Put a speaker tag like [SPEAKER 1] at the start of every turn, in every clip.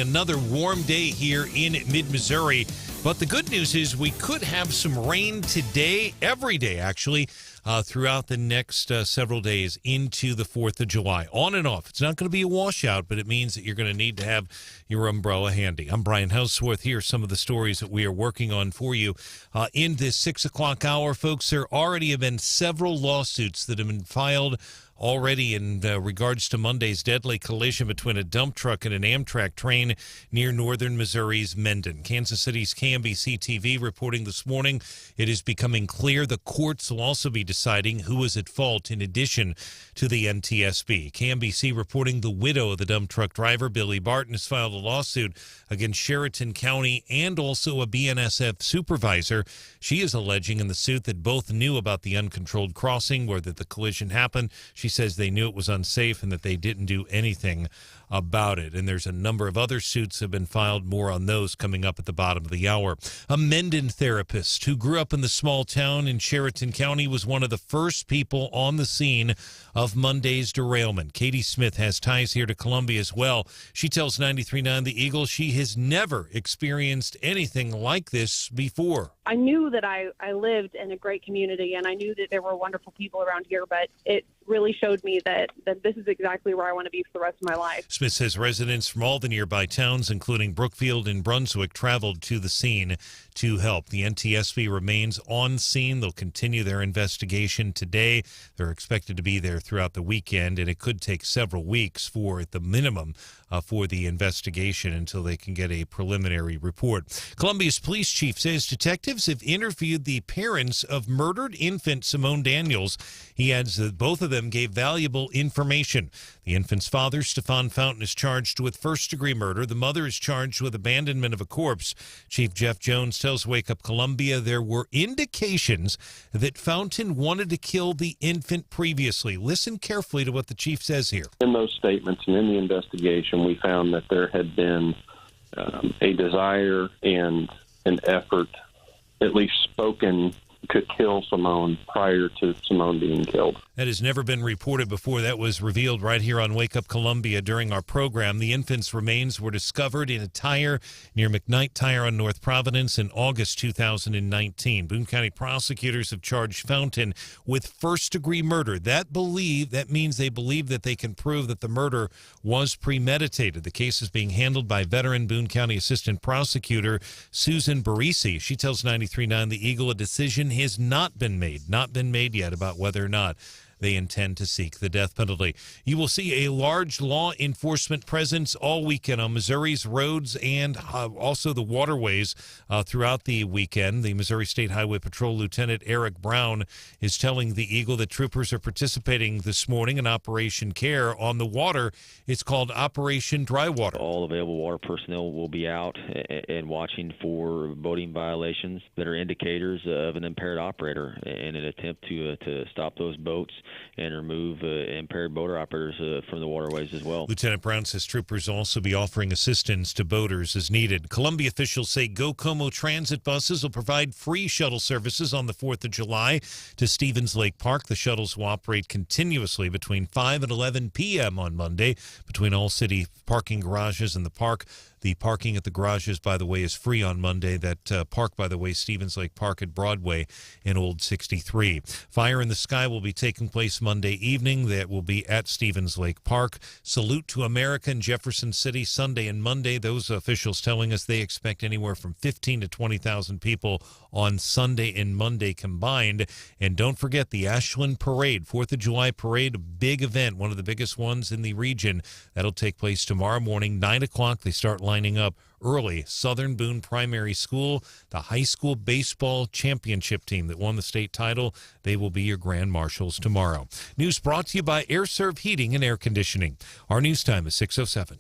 [SPEAKER 1] Another warm day here in mid-Missouri. But the good news is we could have some rain today, every day actually, throughout the next several days into the 4th of July. On and off. It's not going to be a washout, but it means that you're going to need to have your umbrella handy. I'm Brian Hauswirth. Here are some of the stories that we are working on for you in this 6 o'clock hour, folks. There already have been several lawsuits that have been filed already in regards to Monday's deadly collision between a dump truck and an Amtrak train near northern Missouri's Menden. Kansas City's KMBC TV reporting this morning it is becoming clear the courts will also be deciding who was at fault in addition to the NTSB. KMBC reporting the widow of the dump truck driver, Billy Barton, has filed a lawsuit against Sheraton County and also a BNSF supervisor. She is alleging in the suit that both knew about the uncontrolled crossing where the collision happened. She says they knew it was unsafe and that they didn't do anything about it. And there's a number of other suits that have been filed. More on those coming up at the bottom of the hour. A Menden therapist who grew up in the small town in Sheraton County was one of the first people on the scene of Monday's derailment. Katie Smith has ties here to Columbia as well. She tells 93.9 The Eagle she has never experienced anything like this before.
[SPEAKER 2] I knew that I lived in a great community, and I knew that there were wonderful people around here, but it really showed me that this is exactly where I want to be for the rest of my life.
[SPEAKER 1] Smith says residents from all the nearby towns, including Brookfield and Brunswick, traveled to the scene to help. The NTSB remains on scene. They'll continue their investigation today. They're expected to be there throughout the weekend, and it could take several weeks for, at the minimum, for the investigation until they can get a preliminary report. Columbia's police chief says detectives have interviewed the parents of murdered infant Simone Daniels. He adds that both of them gave valuable information. The infant's father, Stefan Fountain, is charged with first-degree murder. The mother is charged with abandonment of a corpse. Chief Jeff Jones tells Wake Up Columbia there were indications that Fountain wanted to kill the infant previously. Listen carefully to what the chief says here.
[SPEAKER 3] In those statements and in the investigation, we found that there had been a desire and an effort, at least spoken, to kill Simone prior to Simone being killed.
[SPEAKER 1] That has never been reported before. That was revealed right here on Wake Up Columbia during our program. The infant's remains were discovered in a tire near McKnight Tire on North Providence in August 2019. Boone County prosecutors have charged Fountain with first-degree murder. That means they believe that they can prove that the murder was premeditated. The case is being handled by veteran Boone County Assistant Prosecutor Susan Barisi. She tells 93.9 The Eagle a decision has not been made yet about whether or not they intend to seek the death penalty. You will see a large law enforcement presence all weekend on Missouri's roads and also the waterways throughout the weekend. The Missouri State Highway Patrol Lieutenant Eric Brown is telling the Eagle that troopers are participating this morning in Operation Care on the water. It's called Operation Dry Water.
[SPEAKER 4] All available water personnel will be out and watching for boating violations that are indicators of an impaired operator in an attempt to stop those boats and remove impaired boater operators from the waterways as well.
[SPEAKER 1] Lieutenant Brown says troopers will also be offering assistance to boaters as needed. Columbia officials say Go Como transit buses will provide free shuttle services on the 4th of July to Stevens Lake Park. The shuttles will operate continuously between 5 and 11 p.m. on Monday between all city parking garages and the park. The parking at the garages, by the way, is free on Monday. That park, by the way, Stevens Lake Park at Broadway in Old 63. Fire in the Sky will be taking place Monday evening. That will be at Stevens Lake Park. Salute to America in Jefferson City Sunday and Monday. Those officials telling us they expect anywhere from 15 to 20,000 people on Sunday and Monday combined. And don't forget the Ashland Parade, 4th of July Parade, a big event, one of the biggest ones in the region. That'll take place tomorrow morning, 9 o'clock. They start lining up early. Southern Boone Primary School, the high school baseball championship team that won the state title, they will be your grand marshals tomorrow. News brought to you by AirServe Heating and Air Conditioning. Our news time is 6:07.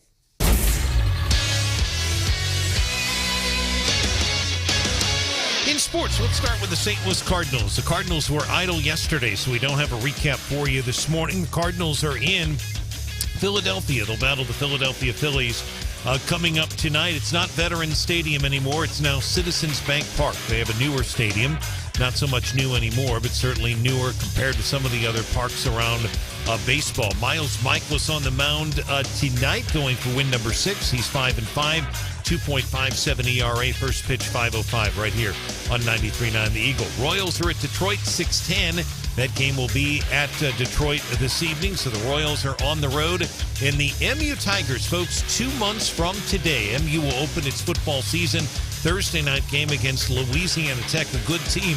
[SPEAKER 1] In sports, let's start with the St. Louis Cardinals. The Cardinals were idle yesterday, so we don't have a recap for you this morning. The Cardinals are in Philadelphia. They'll battle the Philadelphia Phillies coming up tonight. It's not Veterans Stadium anymore. It's now Citizens Bank Park. They have a newer stadium. Not so much new anymore, but certainly newer compared to some of the other parks around baseball. Miles Michaelis on the mound tonight, going for win number 6. He's 5-5, 2.57 ERA. First pitch 5:05 right here on 93.9 The Eagle. Royals are at Detroit 6:10. That game will be at Detroit this evening, so the Royals are on the road. And the MU Tigers, folks, 2 months from today, MU will open its football season. Thursday night game against Louisiana Tech, a good team.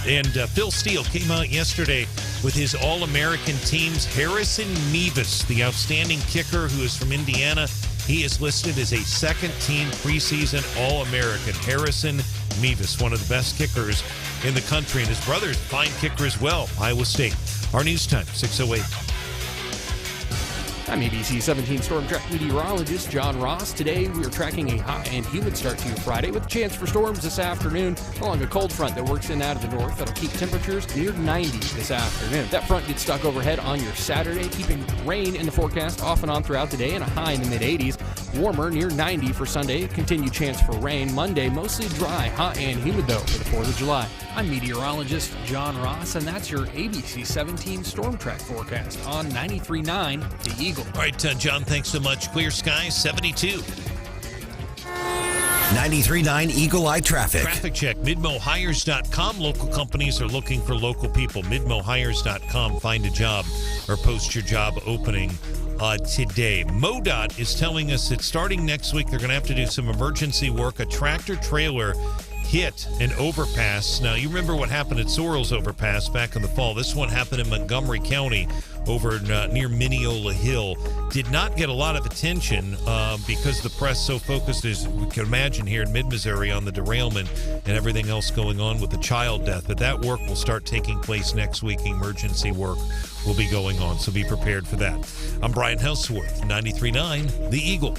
[SPEAKER 1] And Phil Steele came out yesterday with his All-American teams. Harrison Mevis, the outstanding kicker who is from Indiana, he is listed as a second-team preseason All-American. Harrison Mevis, one of the best kickers in the country, and his brother's a fine kicker as well, Iowa State. Our news time, 6:08.
[SPEAKER 5] I'm ABC 17 Storm Track meteorologist John Ross. Today we are tracking a hot and humid start to your Friday with a chance for storms this afternoon along a cold front that works in out of the north that'll keep temperatures near 90 this afternoon. That front gets stuck overhead on your Saturday, keeping rain in the forecast off and on throughout the day and a high in the mid-80s. Warmer near 90 for Sunday. Continued chance for rain. Monday mostly dry, hot and humid though for the 4th of July. I'm meteorologist John Ross, and that's your ABC 17 Storm Track forecast on 93.9 The Eagle.
[SPEAKER 1] All right, John, thanks so much. Clear skies, 72.
[SPEAKER 6] 93.9 Eagle Eye Traffic.
[SPEAKER 1] Traffic check, midmohires.com. Local companies are looking for local people. Midmohires.com. Find a job or post your job opening today. MoDOT is telling us that starting next week, they're going to have to do some emergency work. A tractor trailer hit an overpass. Now, you remember what happened at Sorrells Overpass back in the fall. This one happened in Montgomery County over near Mineola Hill. Did not get a lot of attention because the press so focused, as we can imagine, here in mid-Missouri on the derailment and everything else going on with the child death. But that work will start taking place next week. Emergency work will be going on, so be prepared for that. I'm Brian Hauswirth, 93.9 The Eagle.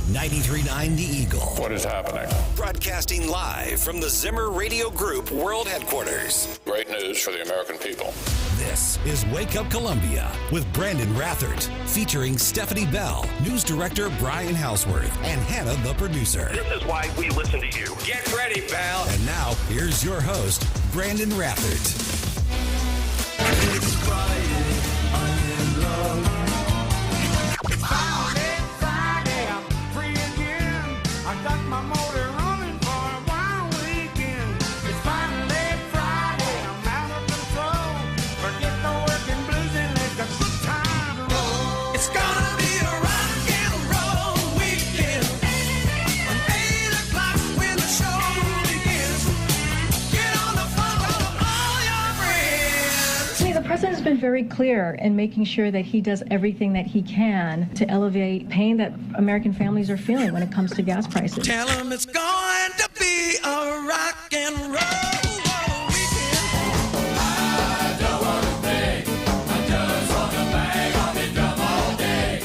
[SPEAKER 6] 93.9 The Eagle.
[SPEAKER 7] What is happening?
[SPEAKER 6] Broadcasting live from the Zimmer Radio Group World Headquarters.
[SPEAKER 7] Great news for the American people.
[SPEAKER 6] This is Wake Up Columbia with Branden Rathert, featuring Stephanie Bell, news director Brian Hauswirth, and Hannah, the producer.
[SPEAKER 8] This is why we listen to you. Get ready, pal.
[SPEAKER 6] And now, here's your host, Branden Rathert.
[SPEAKER 9] It's Friday, I'm in love. I got my motor running for a wild weekend. It's finally Friday, I'm out of control. Forget the working blues and let the good time roll. It's gonna be a rock and roll weekend. From 8 o'clock when the show begins. Get on the phone, call all your friends.
[SPEAKER 10] The president has been very clear in making sure that he does everything that he can to alleviate pain that American families are feeling when it comes to gas prices.
[SPEAKER 9] Tell him it's going to be a rock and roll weekend. I don't want to think, I just want to bang on the drum all day.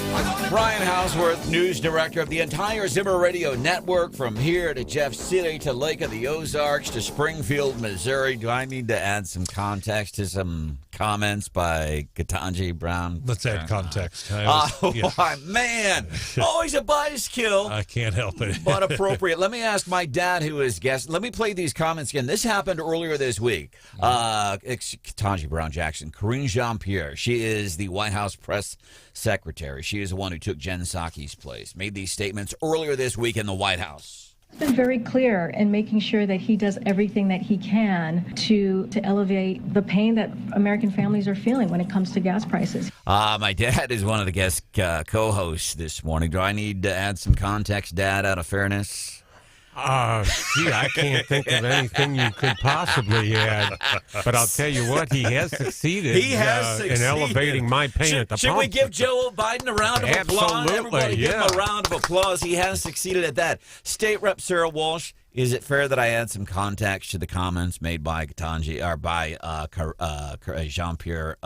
[SPEAKER 11] Brian Hauswirth, news director of the entire Zimmer Radio Network, from here to Jeff City to Lake of the Ozarks to Springfield, Missouri. Do I need to add some context to some comments by Ketanji Brown?
[SPEAKER 1] Let's add context.
[SPEAKER 11] Man. Always a bias kill.
[SPEAKER 1] I can't help it.
[SPEAKER 11] But appropriate. Let me ask my dad, who is guest. Let me play these comments again. This happened earlier this week. Ketanji Brown Jackson, Karine Jean-Pierre. She is the White House press secretary. She is the one who took Jen Psaki's place. Made these statements earlier this week in the White House.
[SPEAKER 10] He's been very clear in making sure that he does everything that he can to alleviate the pain that American families are feeling when it comes to gas prices.
[SPEAKER 11] My dad is one of the guest co-hosts this morning. Do I need to add some context, Dad, out of fairness?
[SPEAKER 12] I can't think of anything you could possibly add. But I'll tell you what, he has succeeded, in elevating my pain at the pump.
[SPEAKER 11] Should we give Joe Biden a round of applause?
[SPEAKER 12] Absolutely,
[SPEAKER 11] Everybody give him a round of applause. He has succeeded at that. State Rep Sarah Walsh, is it fair that I add some context to the comments made by Ketanji, or by Jean-Pierre,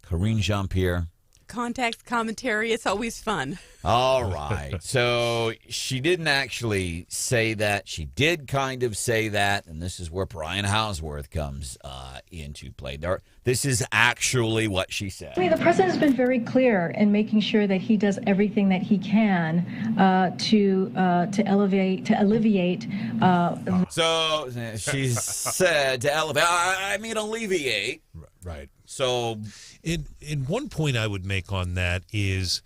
[SPEAKER 11] Karine Jean-Pierre?
[SPEAKER 13] context commentary. It's always fun.
[SPEAKER 11] All right. So she didn't actually say that. She did kind of say that, and this is where Brian Hauswirth comes into play. This is actually what she said.
[SPEAKER 10] I mean, the president has been very clear in making sure that he does everything that he can to alleviate.
[SPEAKER 11] So she said to elevate. I mean, alleviate.
[SPEAKER 1] Right.
[SPEAKER 11] So,
[SPEAKER 1] in one point I would make on that is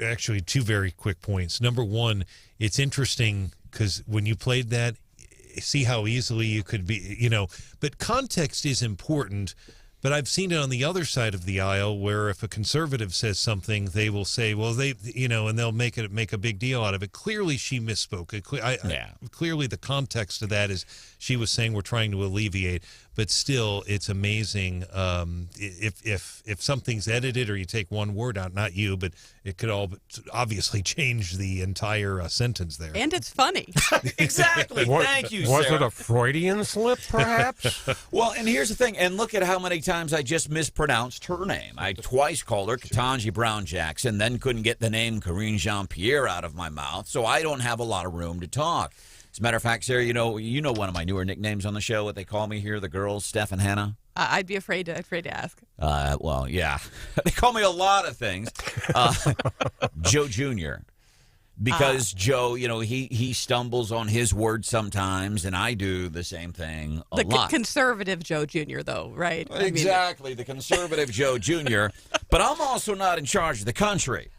[SPEAKER 1] actually two very quick points. Number one, it's interesting because when you played that, see how easily you could be, but context is important. But I've seen it on the other side of the aisle where if a conservative says something, they will say, well, and they'll make a big deal out of it. Clearly, she misspoke. Clearly, the context of that is she was saying we're trying to alleviate. But still, it's amazing if something's edited or you take one word out, not you, but it could all obviously change the entire sentence there.
[SPEAKER 13] And it's funny.
[SPEAKER 11] Exactly. Thank you, Sarah.
[SPEAKER 12] Was it a Freudian slip, perhaps?
[SPEAKER 11] Well, and here's the thing. And look at how many times I just mispronounced her name. I twice called her Ketanji Brown Jackson, then couldn't get the name Karine Jean-Pierre out of my mouth, so I don't have a lot of room to talk. As a matter of fact, Sarah, you know one of my newer nicknames on the show, what they call me here, the girls, Steph and Hannah?
[SPEAKER 13] I'd be afraid to ask.
[SPEAKER 11] Well, yeah. They call me a lot of things. Joe Jr., because Joe, he stumbles on his words sometimes, and I do the same thing a lot.
[SPEAKER 13] The conservative Joe Jr., though, right?
[SPEAKER 11] Exactly, the conservative Joe Jr., but I'm also not in charge of the country.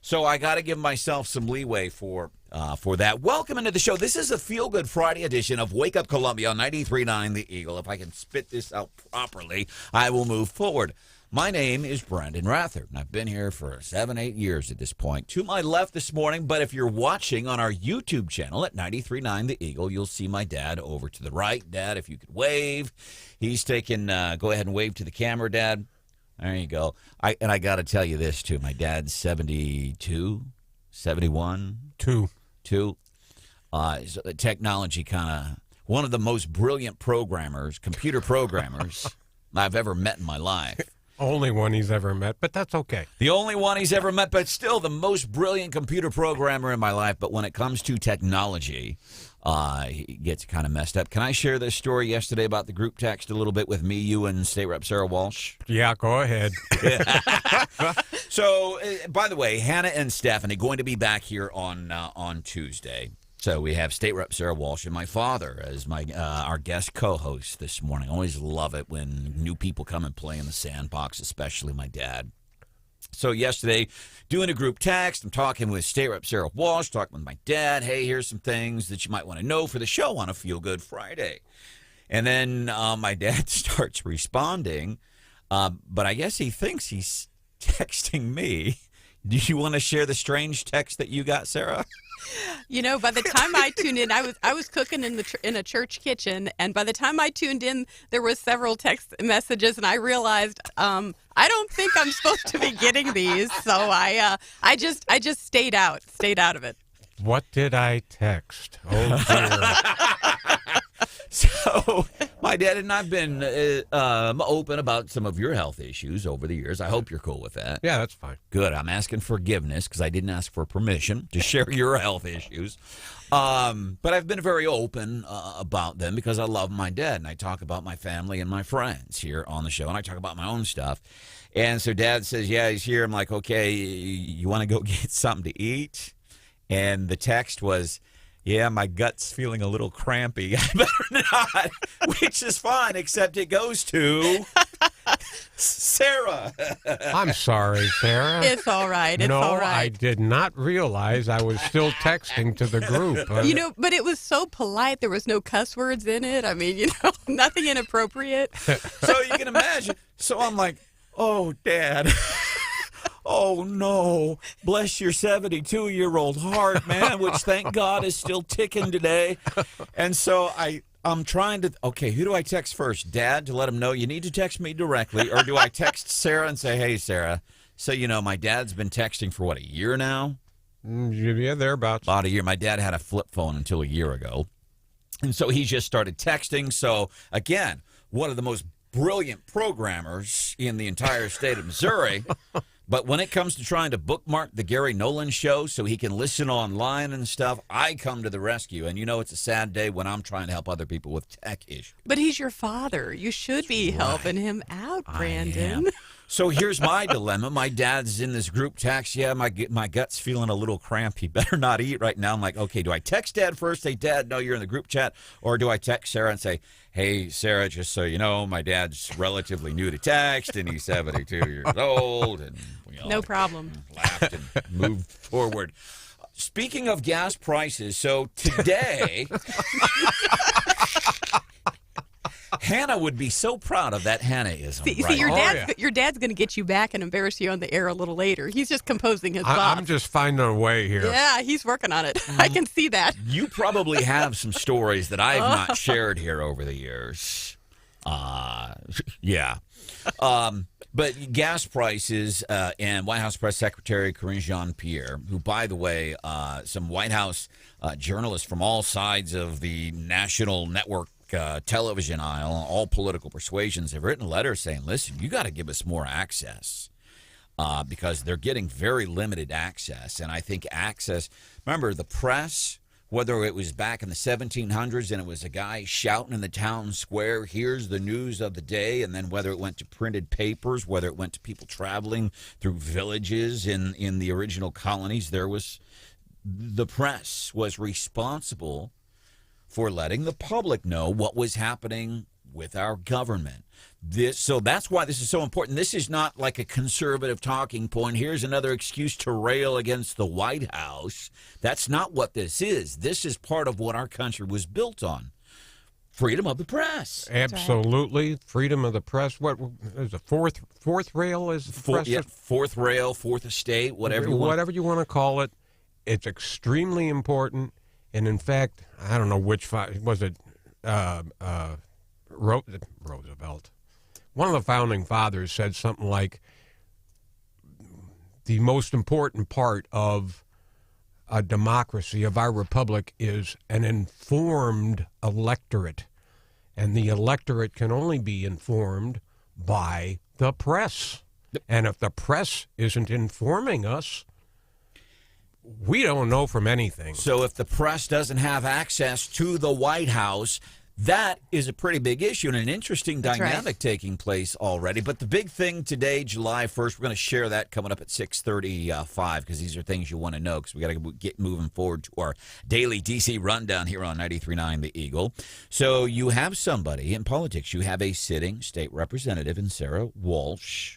[SPEAKER 11] So I got to give myself some leeway for that. Welcome into the show. This is a Feel Good Friday edition of Wake Up Columbia on 93.9 The Eagle. If I can spit this out properly, I will move forward. My name is Branden Rathert, and I've been here for 7-8 years at this point. To my left this morning, but if you're watching on our YouTube channel at 93.9 The Eagle, you'll see my dad over to the right. Dad, if you could wave. He's taking, go ahead and wave to the camera, Dad. There you go. I got to tell you this, too. My dad's 72, 71. Two. So the technology one of the most brilliant computer programmers I've ever met in my life.
[SPEAKER 12] Only one he's ever met, but that's okay.
[SPEAKER 11] The only one he's ever met, but still the most brilliant computer programmer in my life. But when it comes to technology, he gets kind of messed up. Can I share this story yesterday about the group text a little bit with me, you, and State Rep Sarah Walsh?
[SPEAKER 12] Yeah, go ahead.
[SPEAKER 11] So, by the way, Hannah and Stephanie going to be back here on Tuesday. So we have State Rep Sarah Walsh and my father as our guest co-host this morning. Always love it when new people come and play in the sandbox, especially my dad. So yesterday, doing a group text, I'm talking with State Rep Sarah Walsh, talking with my dad. Hey, here's some things that you might want to know for the show on a Feel Good Friday. And then my dad starts responding, but I guess he thinks he's texting me. Do you want to share the strange text that you got, Sarah?
[SPEAKER 13] By the time I tuned in, I was cooking in a church kitchen, and by the time I tuned in, there were several text messages, and I realized I don't think I'm supposed to be getting these, so I just stayed out of it.
[SPEAKER 12] What did I text? Oh dear.
[SPEAKER 11] So, my dad and I have been open about some of your health issues over the years. I hope you're cool with that.
[SPEAKER 12] Yeah, that's fine.
[SPEAKER 11] Good. I'm asking forgiveness because I didn't ask for permission to share your health issues. But I've been very open about them because I love my dad, and I talk about my family and my friends here on the show, and I talk about my own stuff. And so Dad says, yeah, he's here. I'm like, okay, you want to go get something to eat? And the text was, yeah, my gut's feeling a little crampy. I better not, which is fine, except it goes to Sarah.
[SPEAKER 12] I'm sorry, Sarah.
[SPEAKER 13] It's all right. It's all right.
[SPEAKER 12] I did not realize I was still texting to the group.
[SPEAKER 13] But it was so polite. There was no cuss words in it. I mean, nothing inappropriate.
[SPEAKER 11] So you can imagine. So I'm like, oh, Dad. Oh, no. Bless your 72-year-old heart, man, which thank God is still ticking today. And so I'm trying to, okay, who do I text first? Dad, to let him know you need to text me directly, or do I text Sarah and say, hey, Sarah, so my dad's been texting for, a year now?
[SPEAKER 12] Yeah, thereabouts.
[SPEAKER 11] About a year. My dad had a flip phone until a year ago. And so he just started texting. So, again, one of the most brilliant programmers in the entire state of Missouri But when it comes to trying to bookmark the Gary Nolan show so he can listen online and stuff, I come to the rescue. And it's a sad day when I'm trying to help other people with tech issues.
[SPEAKER 13] But he's your father. You should be helping him out, Branden.
[SPEAKER 11] So here's my dilemma. My dad's in this group text. Yeah, my gut's feeling a little crampy. Better not eat right now. I'm like, okay, do I text Dad first? Say, Dad, no, you're in the group chat. Or do I text Sarah and say, hey, Sarah, just so you know, my dad's relatively new to text, and he's 72 years old. And we all
[SPEAKER 13] no problem.
[SPEAKER 11] Laughed and moved forward. Speaking of gas prices, so today... Hannah would be so proud of that Hannah-ism.
[SPEAKER 13] See, your dad's going to get you back and embarrass you on the air a little later. He's just composing his thoughts.
[SPEAKER 12] I'm just finding a way here.
[SPEAKER 13] Yeah, he's working on it. I can see that.
[SPEAKER 11] You probably have some stories that I've not shared here over the years. Yeah. But gas prices and White House Press Secretary Karine Jean-Pierre, who, by the way, some White House journalists from all sides of the national network television aisle, all political persuasions, have written letters saying, listen, you got to give us more access because they're getting very limited access. And I think access, remember the press, whether it was back in the 1700s and it was a guy shouting in the town square, here's the news of the day, and then whether it went to printed papers, whether it went to people traveling through villages in the original colonies, the press was responsible for letting the public know what was happening with our government. So that's why this is so important. This is not like a conservative talking point. Here's another excuse to rail against the White House. That's not what this is. This is part of what our country was built on. Freedom of the press.
[SPEAKER 12] Absolutely. Freedom of the press. What is the fourth rail? Is the press?
[SPEAKER 11] Yeah, fourth rail, fourth estate, whatever you want
[SPEAKER 12] to call it. It's extremely important. And in fact, I don't know which was it. Roosevelt. One of the founding fathers said something like, the most important part of a democracy, of our republic, is an informed electorate. And the electorate can only be informed by the press. And if the press isn't informing us, we don't know from anything.
[SPEAKER 11] So if the press doesn't have access to the White House, that is a pretty big issue and an interesting dynamic taking place already. But the big thing today, July 1st, we're going to share that coming up at 6:35 because these are things you want to know because we got to get moving forward to our daily DC rundown here on 93.9 The Eagle. So you have somebody in politics. You have a sitting state representative in Sarah Walsh.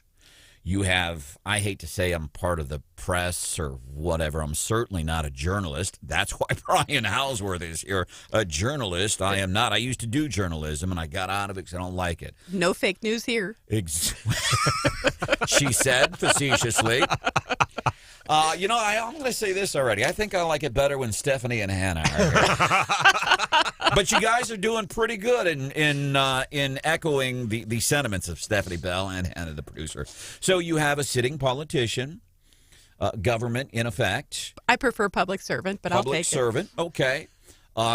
[SPEAKER 11] You have, I hate to say I'm part of the press or whatever. I'm certainly not a journalist. That's why Brian Hauswirth is here, a journalist. I am not. I used to do journalism, and I got out of it because I don't like it.
[SPEAKER 13] No fake news here.
[SPEAKER 11] She said facetiously. I'm going to say this already. I think I like it better when Stephanie and Hannah are here. But you guys are doing pretty good in echoing the sentiments of Stephanie Bell and Hannah, the producer. So you have a sitting politician, government in effect.
[SPEAKER 13] I prefer public servant, but I'll take it.
[SPEAKER 11] Public servant, okay.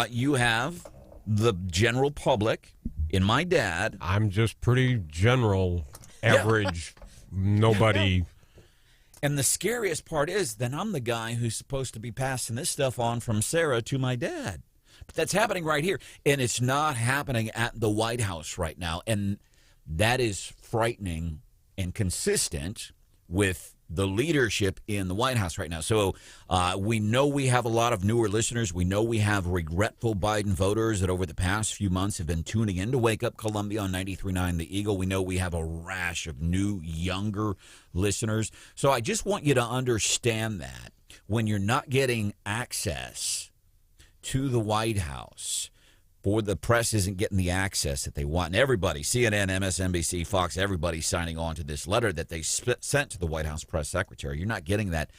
[SPEAKER 11] You have the general public. In my dad.
[SPEAKER 12] I'm just pretty general, average, nobody.
[SPEAKER 11] And the scariest part is then I'm the guy who's supposed to be passing this stuff on from Sarah to my dad. But that's happening right here. And it's not happening at the White House right now. And that is frightening and consistent with the leadership in the White House right now. So we know we have a lot of newer listeners. We know we have regretful Biden voters that over the past few months have been tuning in to Wake Up Columbia on 93.9 The Eagle. We know we have a rash of new, younger listeners. So I just want you to understand that when you're not getting access to the White House, or the press isn't getting the access that they want. And everybody, CNN, MSNBC, Fox, everybody's signing on to this letter that they sent to the White House press secretary. You're not getting that.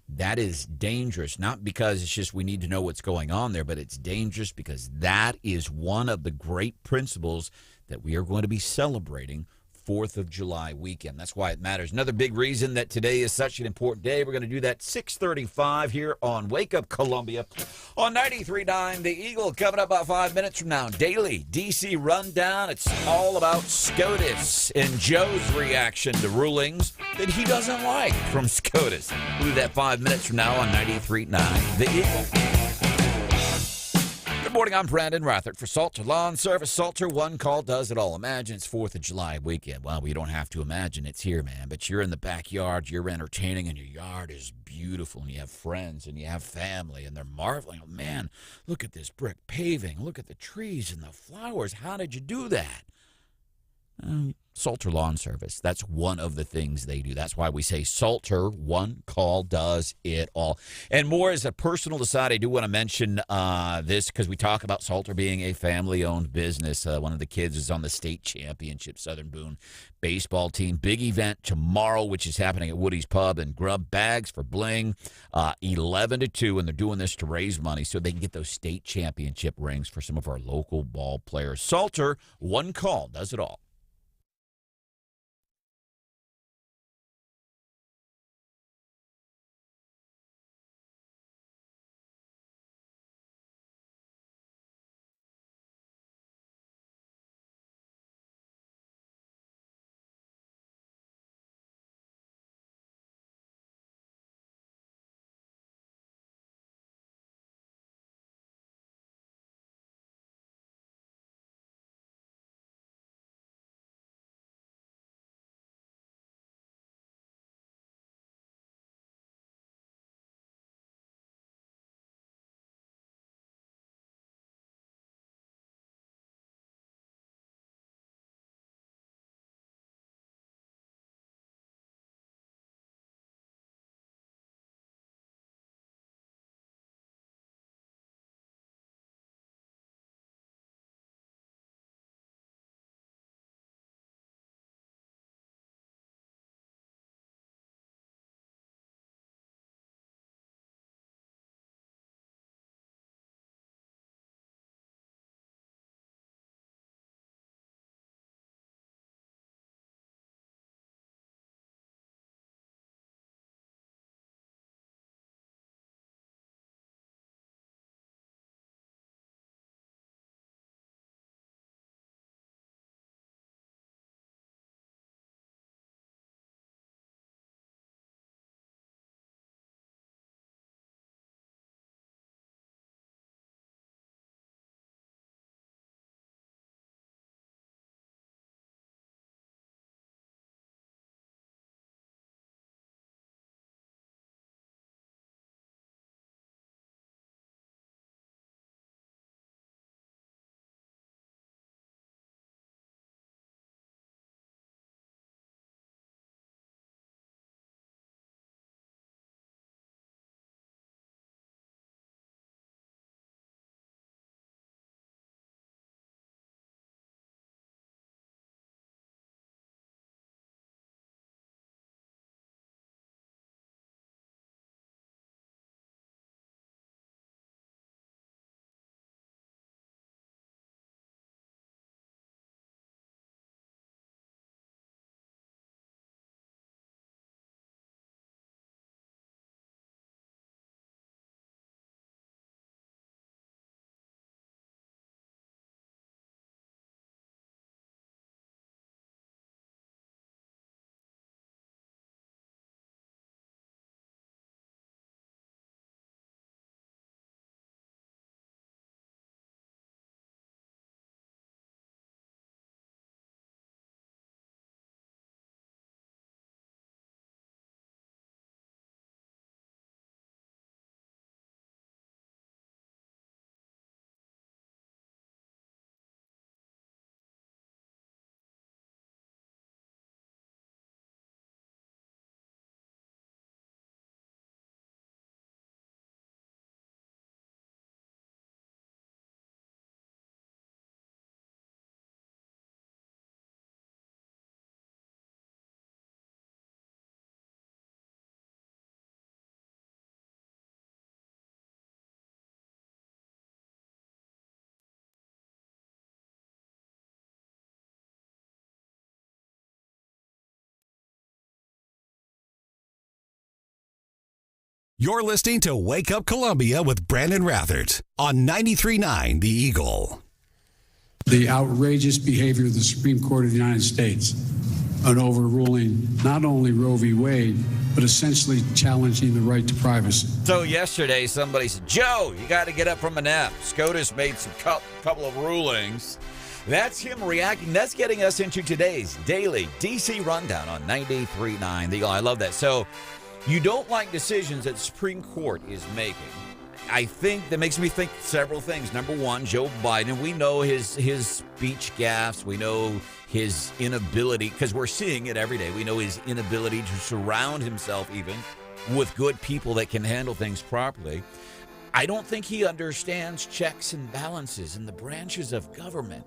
[SPEAKER 11] That is dangerous, not because it's just we need to know what's going on there, but it's dangerous because that is one of the great principles that we are going to be celebrating 4th of July weekend. That's why it matters. Another big reason that today is such an important day. We're going to do that 6:35 here on Wake Up Columbia on 93.9 The Eagle. Coming up about 5 minutes from now, daily DC rundown. It's all about SCOTUS and Joe's reaction to rulings that he doesn't like from SCOTUS. We'll do that 5 minutes from now on 93.9 The Eagle. Good morning, I'm Branden Rathert for Salter Lawn Service. Salter, one call does it all. Imagine it's 4th of July weekend. Well, we don't have to imagine it's here, man. But you're in the backyard, you're entertaining, and your yard is beautiful. And you have friends and you have family, and they're marveling. Oh, man, look at this brick paving. Look at the trees and the flowers. How did you do that? Salter Lawn Service. That's one of the things they do. That's why we say Salter, one call does it all. And more as a personal aside, I do want to mention this because we talk about Salter being a family-owned business. One of the kids is on the state championship Southern Boone baseball team. Big event tomorrow, which is happening at Woody's Pub and Grub. Bags for bling, 11 to 2, and they're doing this to raise money so they can get those state championship rings for some of our local ball players. Salter, one call does it all.
[SPEAKER 6] You're listening to Wake Up Columbia with Branden Rathert on 93.9 The Eagle.
[SPEAKER 14] The outrageous behavior of the Supreme Court of the United States on overruling not only Roe v. Wade, but essentially challenging the right to privacy.
[SPEAKER 11] So yesterday, somebody said, Joe, you got to get up from a nap. SCOTUS made some couple of rulings. That's him reacting. That's getting us into today's daily DC rundown on 93.9 The Eagle. I love that. So you don't like decisions that the Supreme Court is making. I think that makes me think several things. Number one, Joe Biden, we know his speech gaffes. We know his inability, because we're seeing it every day. We know his inability to surround himself even with good people that can handle things properly. I don't think he understands checks and balances in the branches of government.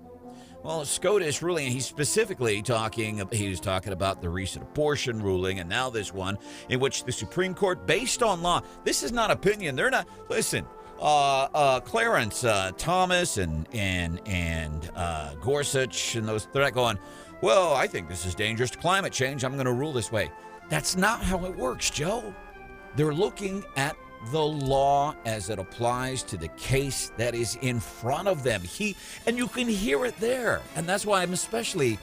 [SPEAKER 11] Well, SCOTUS ruling, he's specifically talking about the recent abortion ruling, and now this one in which the Supreme Court, based on law, this is not opinion. They're not, listen, Clarence Thomas and Gorsuch and those, they're not going, well, I think this is dangerous to climate change. I'm going to rule this way. That's not how it works, Joe. They're looking at the law as it applies to the case that is in front of them. And you can hear it there. And that's why I'm especially,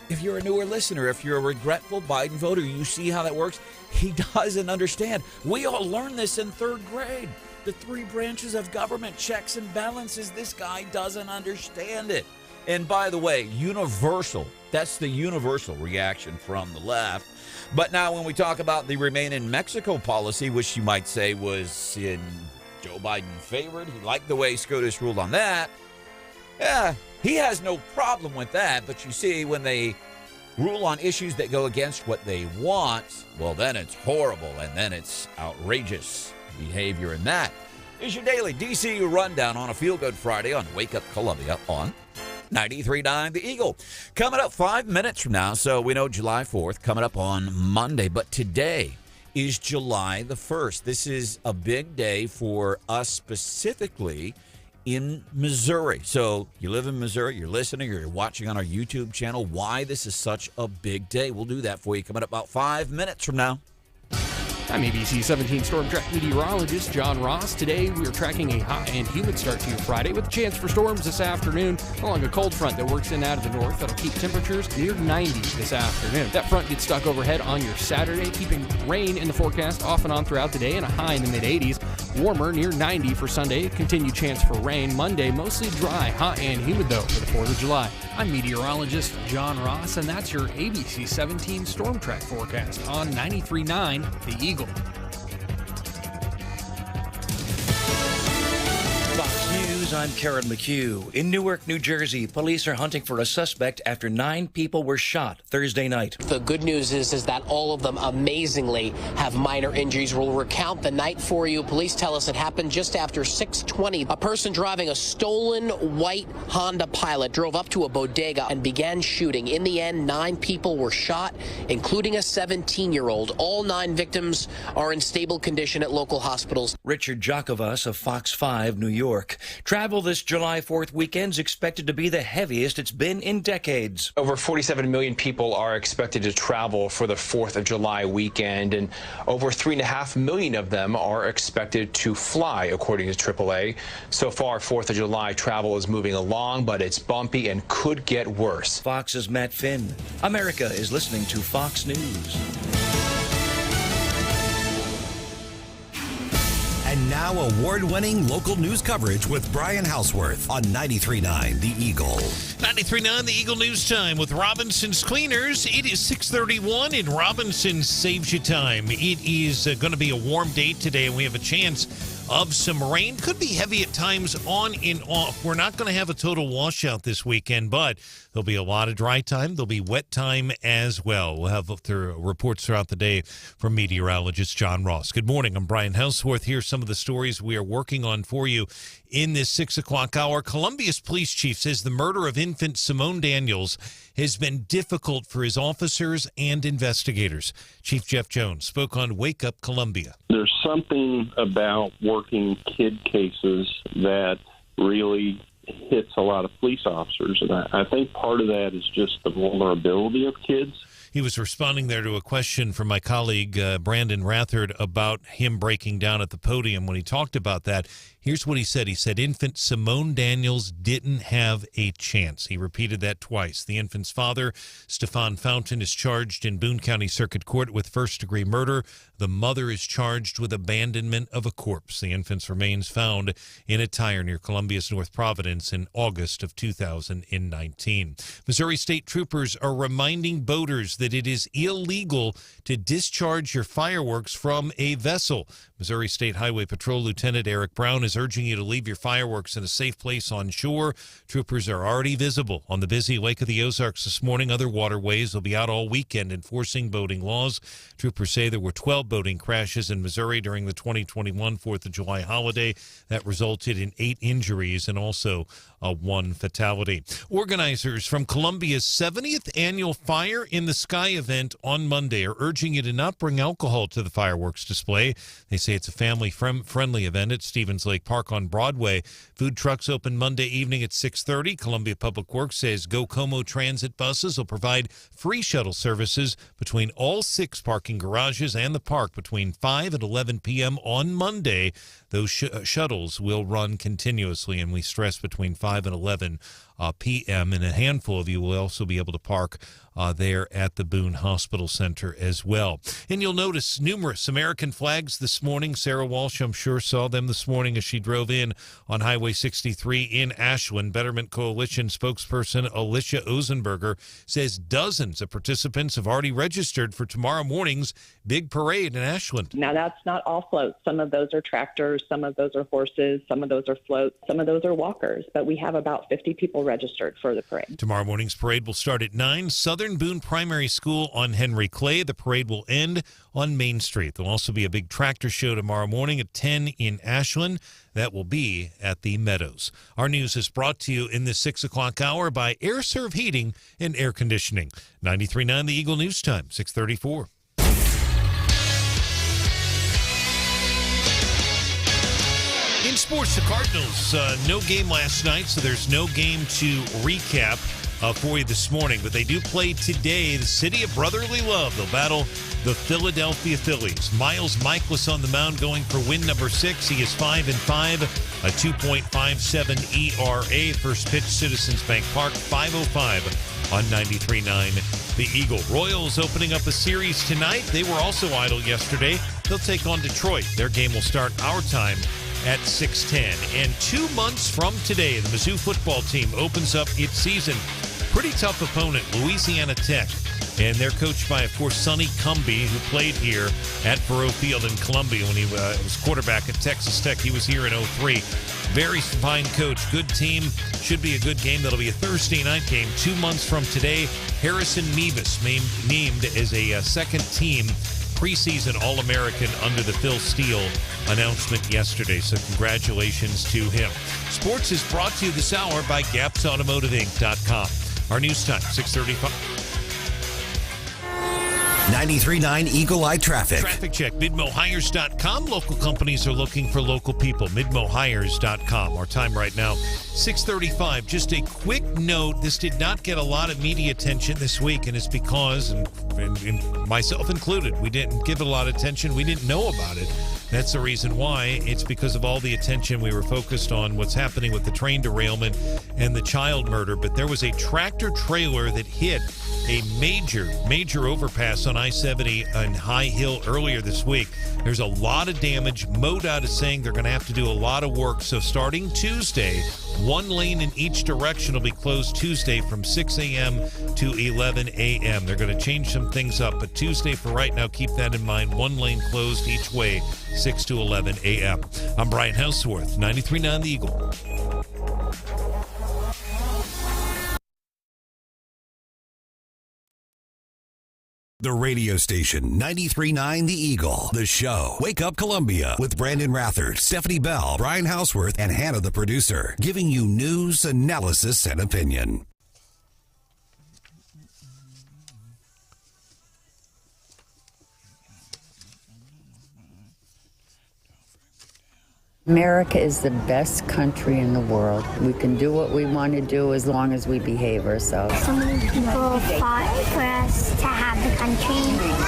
[SPEAKER 11] if you're a newer listener, if you're a regretful Biden voter, you see how that works. He doesn't understand. We all learned this in third grade. The three branches of government, checks and balances. This guy doesn't understand it. And by the way, universal. That's the universal reaction from the left. But now when we talk about the Remain in Mexico policy, which you might say was in Joe Biden favored, he liked the way SCOTUS ruled on that. Yeah, he has no problem with that. But you see, when they rule on issues that go against what they want, well, then it's horrible, and then it's outrageous behavior. And that is your daily DC rundown on a Feel Good Friday on Wake Up Columbia on 93.9 The Eagle. Coming up 5 minutes from now, so we know July 4th coming up on Monday, but today is July the 1st. This is a big day for us specifically in Missouri. So you live in Missouri, you're listening, or you're watching on our YouTube channel, why this is such a big day. We'll do that for you coming up about 5 minutes from now.
[SPEAKER 5] I'm ABC 17 Storm Track meteorologist John Ross. Today we are tracking a hot and humid start to your Friday with a chance for storms this afternoon along a cold front that works in out of the north. That'll keep temperatures near 90 this afternoon. That front gets stuck overhead on your Saturday, keeping rain in the forecast off and on throughout the day and a high in the mid-80s. Warmer near 90 for Sunday. Continued chance for rain. Monday mostly dry, hot and humid though for the 4th of July. I'm meteorologist John Ross, and that's your ABC 17 Storm Track forecast on 93.9 The Eagle.
[SPEAKER 15] Fox News, I'm Karen McHugh. In Newark, New Jersey, police are hunting for a suspect after 9 people were shot Thursday night.
[SPEAKER 16] The good news is that all of them amazingly have minor injuries. We'll recount the night for you. Police tell us it happened just after 6:20. A person driving a stolen white Honda Pilot drove up to a bodega and began shooting. In the end, 9 people were shot, including a 17-year-old. All 9 victims are in stable condition at local hospitals.
[SPEAKER 15] Richard Jacovas of Fox 5 New York. Travel this July 4th weekend's expected to be the heaviest it's been in decades.
[SPEAKER 17] Over 47 million people are expected to travel for the 4th of July weekend, and over 3.5 million of them are expected to fly, according to AAA. So far, 4th of July travel is moving along, but it's bumpy and could get worse.
[SPEAKER 15] Fox's Matt Finn. America is listening to Fox News.
[SPEAKER 6] And now award-winning local news coverage with Brian Hauswirth on 93.9 The Eagle.
[SPEAKER 1] 93.9 The Eagle News Time with Robinson's Cleaners. It is 6:31 and Robinson saves you time. It is going to be a warm day today, and we have a chance of some rain. Could be heavy at times on and off. We're not going to have a total washout this weekend, but there'll be a lot of dry time. There'll be wet time as well. We'll have reports throughout the day from meteorologist John Ross. Good morning. I'm Brian Hauswirth. Here's some of the stories we are working on for you in this 6 o'clock hour. Columbia's police chief says the murder of infant Simone Daniels has been difficult for his officers and investigators. Chief Jeff Jones spoke on Wake Up Columbia.
[SPEAKER 3] There's something about working kid cases that really hits a lot of police officers, and I think part of that is just the vulnerability of kids.
[SPEAKER 1] He was responding there to a question from my colleague, Branden Rathert, about him breaking down at the podium. When he talked about that, here's what he said. He said infant Simone Daniels didn't have a chance. He repeated that twice. The infant's father, Stefan Fountain, is charged in Boone County Circuit Court with first-degree murder. The mother is charged with abandonment of a corpse. The infant's remains found in a tire near Columbia's North Providence in August of 2019. Missouri State troopers are reminding boaters that it is illegal to discharge your fireworks from a vessel. Missouri State Highway Patrol Lieutenant Eric Brown is urging you to leave your fireworks in a safe place on shore. Troopers are already visible on the busy Lake of the Ozarks this morning. Other waterways will be out all weekend enforcing boating laws. Troopers say there were 12 boating crashes in Missouri during the 2021 4th of July holiday. That resulted in 8 injuries and also 1 fatality. Organizers from Columbia's 70th annual Fire in the Sky event on Monday are urging you to not bring alcohol to the fireworks display. They say it's a family-friendly event at Stevens Lake Park on Broadway. Food trucks open Monday evening at 6:30. Columbia Public Works says Go Como transit buses will provide free shuttle services between all 6 parking garages and the park between 5 and 11 p.m. on Monday. Those shuttles will run continuously, and we stress between 5 and 11 p.m., and a handful of you will also be able to park there at the Boone Hospital Center as well. And you'll notice numerous American flags this morning. Sarah Walsh, I'm sure, saw them this morning as she drove in on Highway 63 in Ashland. Betterment Coalition spokesperson Alicia Ozenberger says dozens of participants have already registered for tomorrow morning's big parade in Ashland.
[SPEAKER 18] Now, that's not all floats. Some of those are tractors, some of those are horses, some of those are floats, some of those are walkers. But we have about 50 people registered for the parade.
[SPEAKER 1] Tomorrow morning's parade will start at 9. Southern Boone Primary School on Henry Clay. The parade will end on Main Street. There'll also be a big tractor show tomorrow morning at 10 in Ashland. That will be at the Meadows. Our news is brought to you in the 6 o'clock hour by Air Serv Heating and Air Conditioning. 93.9 The Eagle News Time, 6:34. In sports, the Cardinals, no game last night, so there's no game to recap for you this morning. But they do play today. The city of brotherly love. They'll battle the Philadelphia Phillies. Miles Mikolas on the mound going for win number 6. He is 5-5, a 2.57 ERA. First pitch, Citizens Bank Park, 5:05 on 93.9 The Eagle. Royals opening up a series tonight. They were also idle yesterday. They'll take on Detroit. Their game will start our time at 6:10. And 2 months from today, the Mizzou football team opens up its season. Pretty tough opponent, Louisiana Tech. And they're coached by, of course, Sonny Cumbie, who played here at Faurot Field in Columbia when he was quarterback at Texas Tech. He was here in 2003. Very fine coach, good team. Should be a good game. That'll be a Thursday night game 2 months from today. Harrison Mevis named as a second team preseason All-American under the Phil Steele announcement yesterday. So congratulations to him. Sports is brought to you this hour by GapsAutomotiveInc.com. Our news time, 6:35.
[SPEAKER 6] 93.9 Eagle Eye Traffic.
[SPEAKER 1] Traffic check, MidmoHires.com. Local companies are looking for local people. MidmoHires.com. Our time right now, 6:35. Just a quick note, this did not get a lot of media attention this week, and it's because, and myself included, we didn't give it a lot of attention. We didn't know about it. That's the reason why. It's because of all the attention we were focused on what's happening with the train derailment and the child murder. But there was a tractor trailer that hit a major overpass on I-70 in High Hill earlier this week. There's a lot of damage. MoDOT is saying they're going to have to do a lot of work. So starting Tuesday, 1 lane in each direction will be closed Tuesday from 6 a.m. to 11 a.m. They're going to change some things up, but Tuesday for right now, keep that in mind. 1 lane closed each way, 6 to 11 a.m. I'm Brian Hauswirth, 93.9 The Eagle.
[SPEAKER 6] The radio station, 93.9 The Eagle. The show, Wake Up Columbia, with Branden Rathert, Stephanie Bell, Brian Hauswirth, and Hannah the producer, giving you news, analysis, and opinion.
[SPEAKER 19] America is the best country in the world. We can do what we want to do as long as we behave ourselves.
[SPEAKER 20] So many people fought for us to have the country,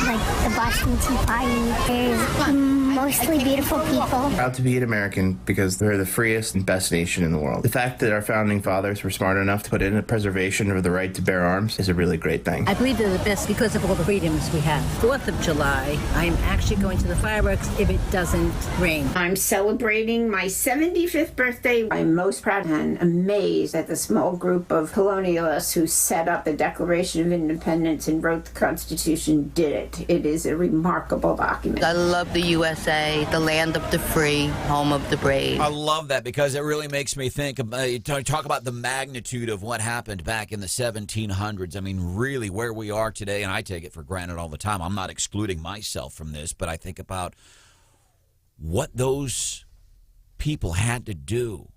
[SPEAKER 20] like the Boston Tea Party. There's mostly beautiful people.
[SPEAKER 21] Proud to be an American because we're the freest and best nation in the world. The fact that our founding fathers were smart enough to put in a preservation of the right to bear arms is a really great thing.
[SPEAKER 22] I believe they're the best because of all the freedoms we have. 4th of July, I'm actually going to the fireworks if it doesn't rain.
[SPEAKER 23] I'm celebrating my 75th birthday. I'm most proud and amazed at the small group of colonialists who set up the Declaration of Independence and wrote the Constitution did it. It is a remarkable document.
[SPEAKER 24] I love the USA, the land of the free, home of the brave.
[SPEAKER 11] I love that because it really makes me think talk about the magnitude of what happened back in the 1700s. I mean, really where we are today, and I take it for granted all the time. I'm not excluding myself from this, but I think about what those people had to do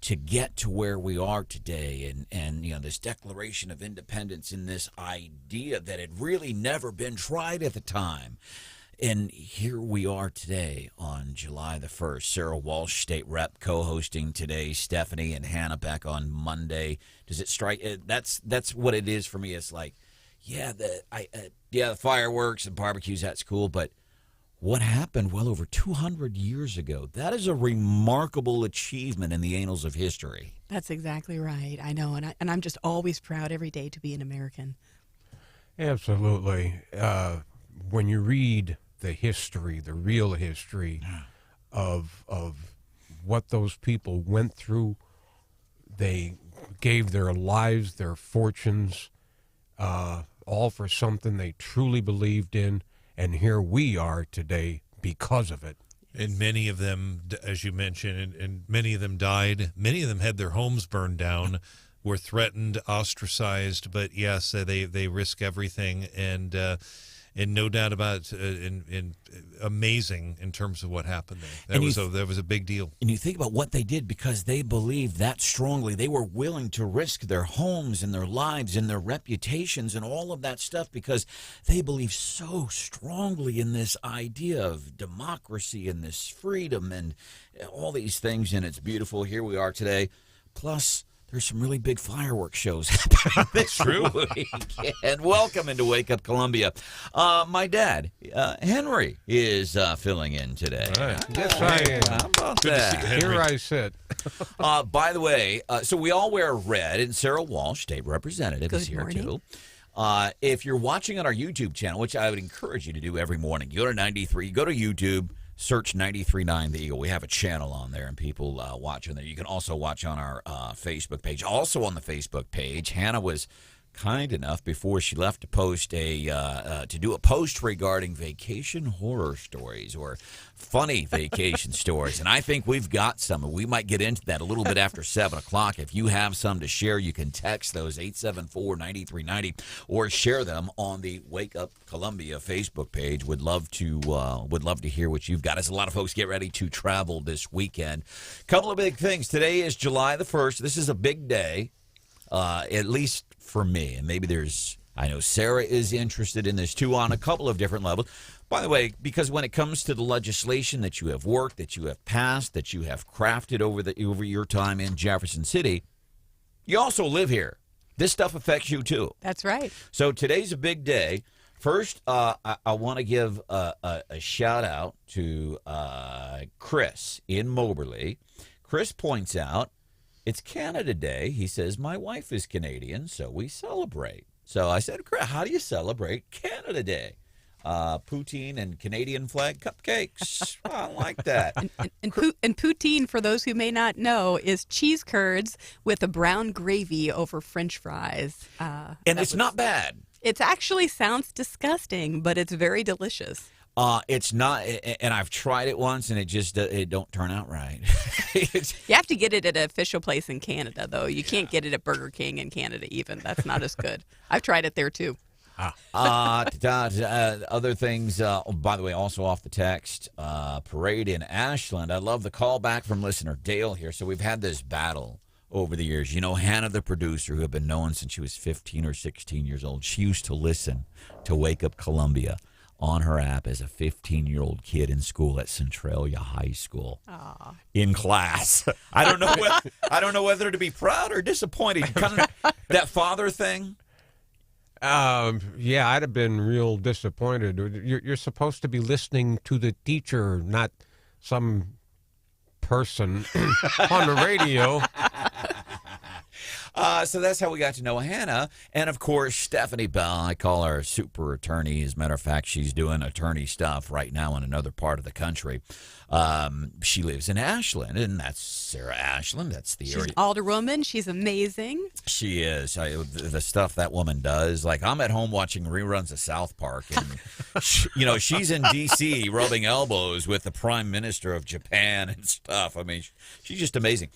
[SPEAKER 11] to get to where we are today, and you know, this Declaration of Independence and this idea that had really never been tried at the time. And here we are today on July the 1st. Sarah Walsh, state rep, co-hosting today. Stephanie and Hannah back on Monday. Does it strike? That's what it is for me. It's like, yeah, the fireworks and barbecues, that's cool, but what happened well over 200 years ago? That is a remarkable achievement in the annals of history.
[SPEAKER 13] That's exactly right. I know, and I'm just always proud every day to be an American.
[SPEAKER 12] Absolutely. When you read the history, the real history of what those people went through, they gave their lives, their fortunes, all for something they truly believed in. And here we are today because of it.
[SPEAKER 1] And many of them, as you mentioned, and many of them died. Many of them had their homes burned down, were threatened, ostracized. But yes, they risk everything, and no doubt about it, amazing in terms of what happened there. That was a big deal.
[SPEAKER 11] And you think about what they did because they believed that strongly. They were willing to risk their homes and their lives and their reputations and all of that stuff because they believed so strongly in this idea of democracy and this freedom and all these things. And it's beautiful. Here we are today. Plus, there's some really big fireworks shows happening this weekend. Welcome into Wake Up Columbia. My dad, Henry, is filling in today.
[SPEAKER 12] Right. Yes, I am.
[SPEAKER 11] How about
[SPEAKER 12] Good to
[SPEAKER 11] that?
[SPEAKER 12] see you, Here I sit.
[SPEAKER 11] By the way, so we all wear red, and Sarah Walsh, state representative, is here too. If you're watching on our YouTube channel, which I would encourage you to do every morning, you go to 93, you go to YouTube, search 93.9 The Eagle. We have a channel on there, and people watch on there. You can also watch on our Facebook page. Also on the Facebook page, Hannah was kind enough before she left to post to do a post regarding vacation horror stories or funny vacation stories, and I think we've got some. We might get into that a little bit after 7 o'clock. If you have some to share, you can text those 874-9390 or share them on the Wake Up Columbia Facebook page. Would love to hear what you've got. As a lot of folks get ready to travel this weekend. Couple of big things. Today is July the 1st. This is a big day, at least for me, and maybe I know Sarah is interested in this too on a couple of different levels. By the way, because when it comes to the legislation that you have worked, that you have passed, that you have crafted over your time in Jefferson City, you also live here. This stuff affects you too.
[SPEAKER 13] That's right.
[SPEAKER 11] So today's a big day. First, I want to give a shout out to Chris in Moberly. Chris points out, it's Canada Day. He says, my wife is Canadian, so we celebrate. So I said, how do you celebrate Canada Day? Poutine and Canadian flag cupcakes. I like that.
[SPEAKER 13] And poutine, for those who may not know, is cheese curds with a brown gravy over French fries.
[SPEAKER 11] And it's not bad.
[SPEAKER 13] It actually sounds disgusting, but it's very delicious.
[SPEAKER 11] It's not, and I've tried it once, and it don't turn out right.
[SPEAKER 13] You have to get it at an official place in Canada, though. You can't get it at Burger King in Canada, even. That's not as good. I've tried it there, too.
[SPEAKER 11] Other things, by the way, also off the text, parade in Ashland. I love the call back from listener Dale here. So we've had this battle over the years. You know, Hannah, the producer, who have been known since she was 15 or 16 years old, she used to listen to Wake Up Columbia on her app as a 15-year-old kid in school at Centralia High School.
[SPEAKER 13] Aw.
[SPEAKER 11] In class. I don't know whether to be proud or disappointed. Kind of that father thing.
[SPEAKER 12] Yeah, I'd have been real disappointed. You're supposed to be listening to the teacher, not some person on the radio.
[SPEAKER 11] So that's how we got to know Hannah. And, of course, Stephanie Bell. I call her super attorney. As a matter of fact, she's doing attorney stuff right now in another part of the country. She lives in Ashland, and that's Sarah Ashland. That's the
[SPEAKER 13] She's
[SPEAKER 11] area.
[SPEAKER 13] an alderwoman. She's amazing.
[SPEAKER 11] She is. The stuff that woman does. Like, I'm at home watching reruns of South Park, and, she's in D.C. rubbing elbows with the Prime Minister of Japan and stuff. I mean, she's just amazing.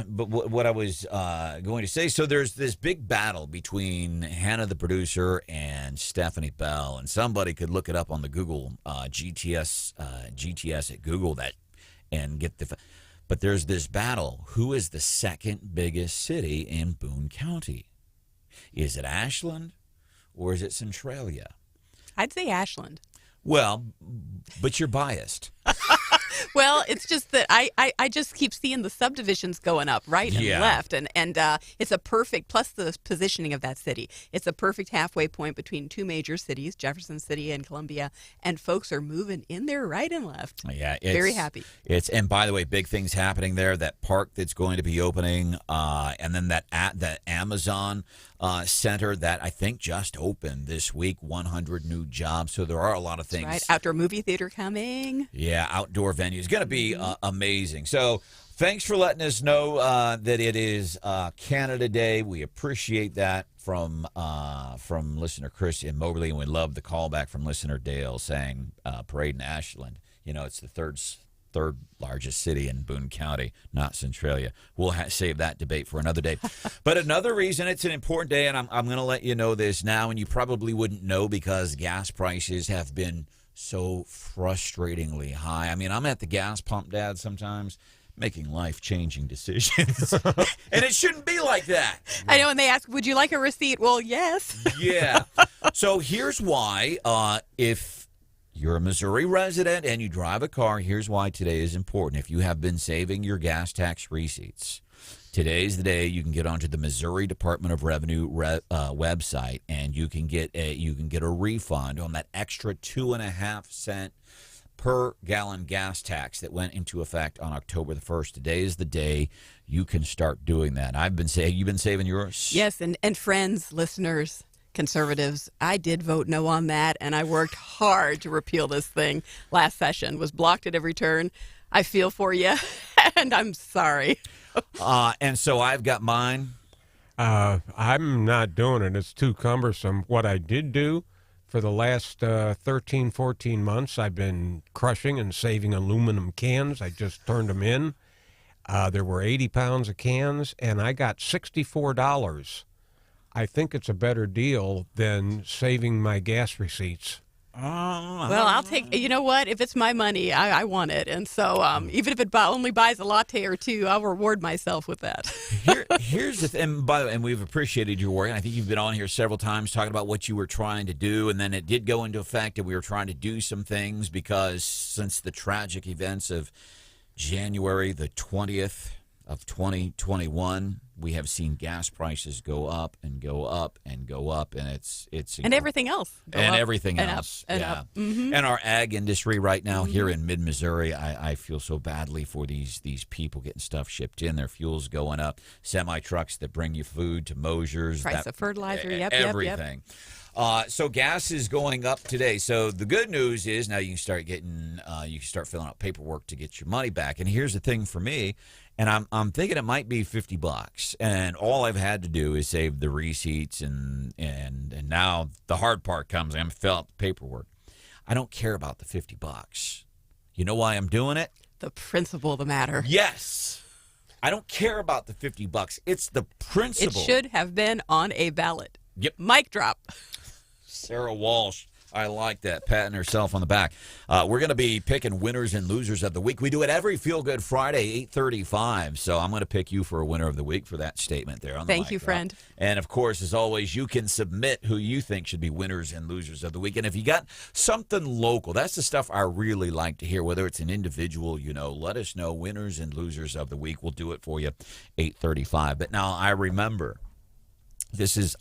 [SPEAKER 11] But what I was going to say, so there's this big battle between Hannah, the producer, and Stephanie Bell, and somebody could look it up on the Google GTS at Google that and get the. But there's this battle. Who is the second biggest city in Boone County? Is it Ashland or is it Centralia?
[SPEAKER 13] I'd say Ashland.
[SPEAKER 11] Well, but you're biased.
[SPEAKER 13] Well, it's just that I just keep seeing the subdivisions going up right and left, and it's a perfect, plus the positioning of that city. It's a perfect halfway point between two major cities, Jefferson City and Columbia, and folks are moving in there right and left.
[SPEAKER 11] Yeah,
[SPEAKER 13] very happy.
[SPEAKER 11] And by the way, big things happening there. That park that's going to be opening, and then that Amazon center that I think just opened this week. 100 new jobs. So there are a lot of things.
[SPEAKER 13] That's right, outdoor movie theater coming.
[SPEAKER 11] Yeah, outdoor venue is going to be amazing. So thanks for letting us know that it is Canada Day. We appreciate that from listener Chris in Moberly, and we love the callback from listener Dale saying Parade in Ashland. It's the third largest city in Boone County, not Centralia. We'll save that debate for another day. But another reason it's an important day, and I'm going to let you know this now, and you probably wouldn't know because gas prices have been so frustratingly high. I mean, I'm at the gas pump, Dad, sometimes making life-changing decisions. And it shouldn't be like that.
[SPEAKER 13] I know, and they ask, would you like a receipt? Well, yes.
[SPEAKER 11] Yeah. So here's why. If you're a Missouri resident and you drive a car, here's why today is important. If you have been saving your gas tax receipts, today's the day you can get onto the Missouri Department of Revenue website, and you can get a refund on that extra 2.5 cent per gallon gas tax that went into effect on October the 1st. Today is the day you can start doing that. You've been saving yours?
[SPEAKER 13] Yes, and friends, listeners, conservatives, I did vote no on that, and I worked hard to repeal this thing last session. Was blocked at every turn. I feel for you, and I'm sorry.
[SPEAKER 11] And so I've got mine.
[SPEAKER 12] I'm not doing it. It's too cumbersome. What I did do for the last 13, 14 months, I've been crushing and saving aluminum cans. I just turned them in. There were 80 pounds of cans, and I got $64. I think it's a better deal than saving my gas receipts.
[SPEAKER 13] Well, I'll take, you know what? If it's my money, I want it. And so even if it only buys a latte or two, I'll reward myself with that.
[SPEAKER 11] Here's the thing, by the way, and we've appreciated your work. I think you've been on here several times talking about what you were trying to do, and then it did go into effect, and we were trying to do some things because since the tragic events of January the 20th of 2021, we have seen gas prices go up and go up and go up, and it's
[SPEAKER 13] and everything else
[SPEAKER 11] everything else,
[SPEAKER 13] up. Mm-hmm.
[SPEAKER 11] And our ag industry right now here in mid-Missouri, I feel so badly for these people getting stuff shipped in. Their fuel's going up. Semi trucks that bring you food to Mosier's,
[SPEAKER 13] price of fertilizer,
[SPEAKER 11] everything. So gas is going up today. So the good news is now you can start filling out paperwork to get your money back. And here's the thing for me. And I'm thinking it might be $50, and all I've had to do is save the receipts, and now the hard part comes. I'm filling out the paperwork. I don't care about the $50. You know why I'm doing it?
[SPEAKER 13] The principle of the matter.
[SPEAKER 11] Yes, I don't care about the $50. It's the principle.
[SPEAKER 13] It should have been on a ballot.
[SPEAKER 11] Yep.
[SPEAKER 13] Mic drop.
[SPEAKER 11] Sarah Walsh. I like that, patting herself on the back. We're going to be picking winners and losers of the week. We do it every Feel Good Friday, 8:35. So I'm going to pick you for a winner of the week for that statement there on the
[SPEAKER 13] Thank
[SPEAKER 11] mic
[SPEAKER 13] you,
[SPEAKER 11] drop.
[SPEAKER 13] friend.
[SPEAKER 11] And, of course, as always, you can submit who you think should be winners and losers of the week. And if you got something local, that's the stuff I really like to hear, whether it's an individual, let us know. Winners and losers of the week. We'll do it for you, 8:35. But now I remember,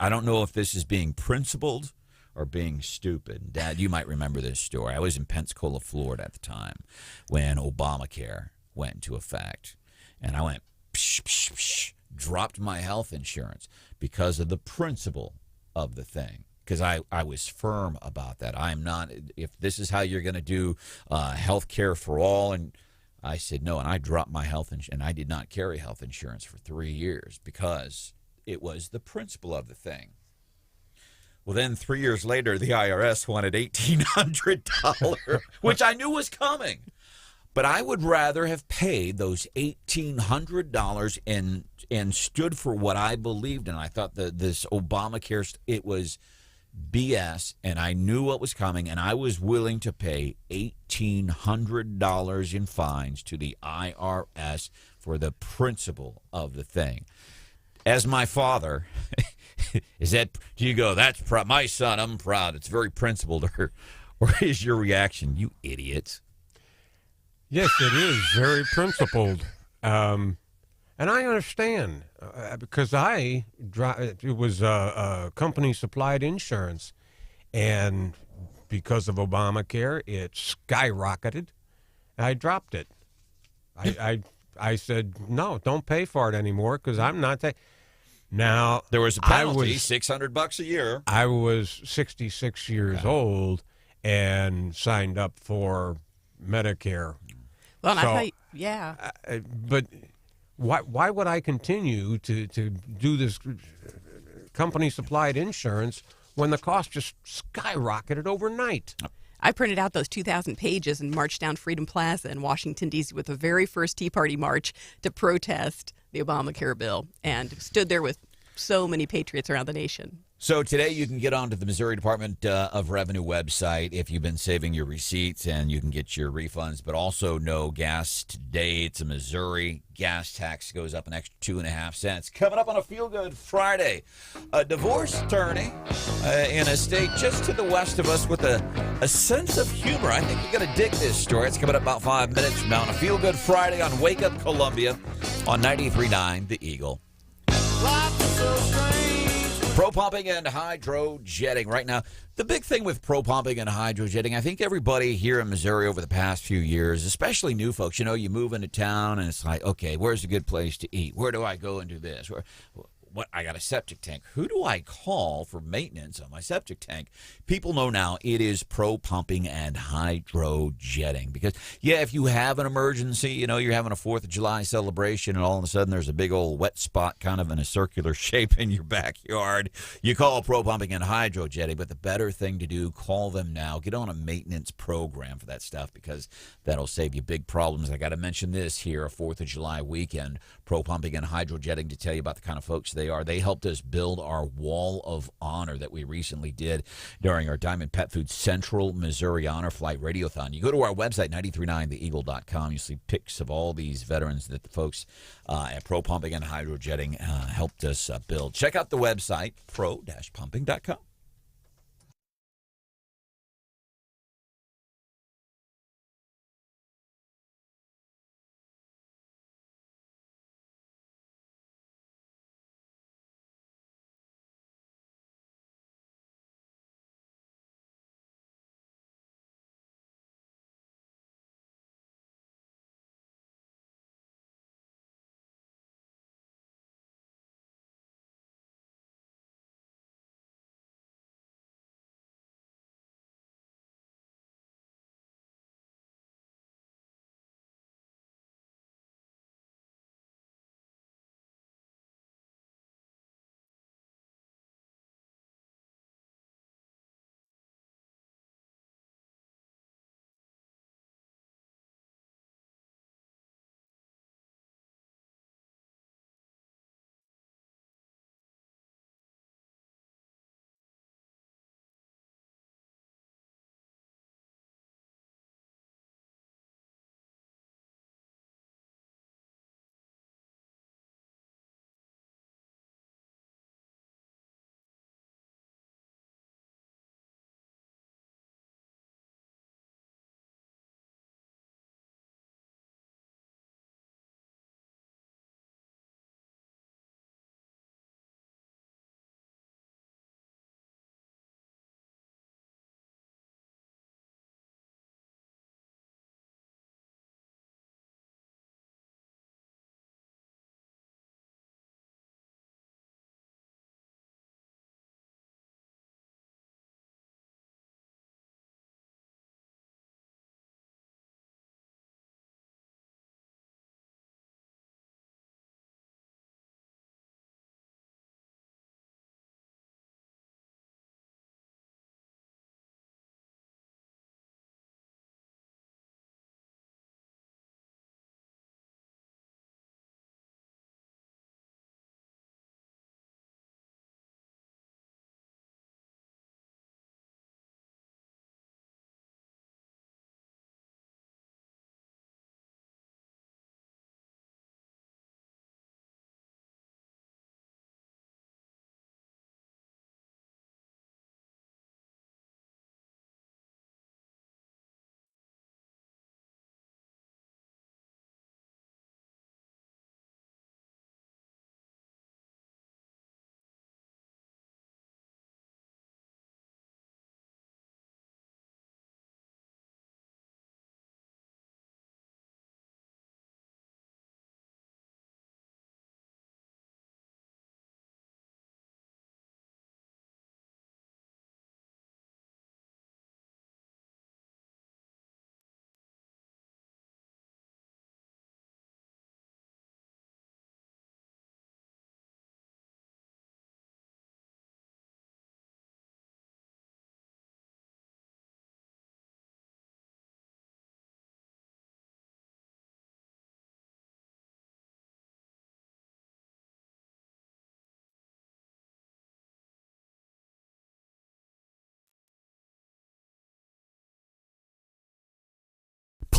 [SPEAKER 11] I don't know if this is being principled or being stupid. Dad, you might remember this story. I was in Pensacola, Florida at the time when Obamacare went into effect. And I went, psh, psh, psh, dropped my health insurance because of the principle of the thing. Because I was firm about that. I'm not, if this is how you're going to do health care for all, and I said no, and I dropped my health insurance, and I did not carry health insurance for 3 years because it was the principle of the thing. Well, then 3 years later, the IRS wanted $1,800, which I knew was coming. But I would rather have paid those $1,800 and stood for what I believed in. I thought that this Obamacare, it was BS, and I knew what was coming, and I was willing to pay $1,800 in fines to the IRS for the principle of the thing. As my father, do you go, that's my son, I'm proud, it's very principled, or is your reaction, you idiots?
[SPEAKER 12] Yes, it is very principled. And I understand because it was a company-supplied insurance, and because of Obamacare, it skyrocketed. I dropped it. I said, no, don't pay for it anymore because I'm not that. Now,
[SPEAKER 11] there was a penalty, $600 a year.
[SPEAKER 12] I was 66 years old and signed up for Medicare.
[SPEAKER 13] Well, and
[SPEAKER 12] but why would I continue to do this company-supplied insurance when the cost just skyrocketed overnight?
[SPEAKER 13] I printed out those 2,000 pages and marched down Freedom Plaza in Washington, D.C. with the very first Tea Party march to protest the Obamacare bill, and stood there with so many patriots around the nation.
[SPEAKER 11] So today you can get onto the Missouri Department of Revenue website if you've been saving your receipts, and you can get your refunds. But also know gas today, it's a Missouri gas tax goes up an extra 2.5 cents. Coming up on a Feel Good Friday, a divorce attorney in a state just to the west of us with a sense of humor. I think you're going to dig this story. It's coming up about 5 minutes from now on a Feel Good Friday on Wake Up Columbia on 93.9 The Eagle. Pro pumping and hydro jetting. Right now, the big thing with pro pumping and hydro jetting, I think everybody here in Missouri over the past few years, especially new folks, you move into town and it's like, okay, where's a good place to eat? Where do I go and do this? What? I got a septic tank. Who do I call for maintenance on my septic tank? People know now it is pro pumping and hydro jetting. Because, if you have an emergency, you're having a 4th of July celebration and all of a sudden there's a big old wet spot kind of in a circular shape in your backyard, you call pro pumping and hydro jetting. But the better thing to do, call them now. Get on a maintenance program for that stuff because that'll save you big problems. I got to mention this here, a 4th of July weekend, pro pumping and hydro jetting, to tell you about the kind of folks they are. They helped us build our wall of honor that we recently did during our Diamond Pet Food Central Missouri Honor Flight Radiothon. You go to our website, 939theeagle.com. You see pics of all these veterans that the folks at Pro Pumping and Hydro Jetting helped us build. Check out the website, pro-pumping.com.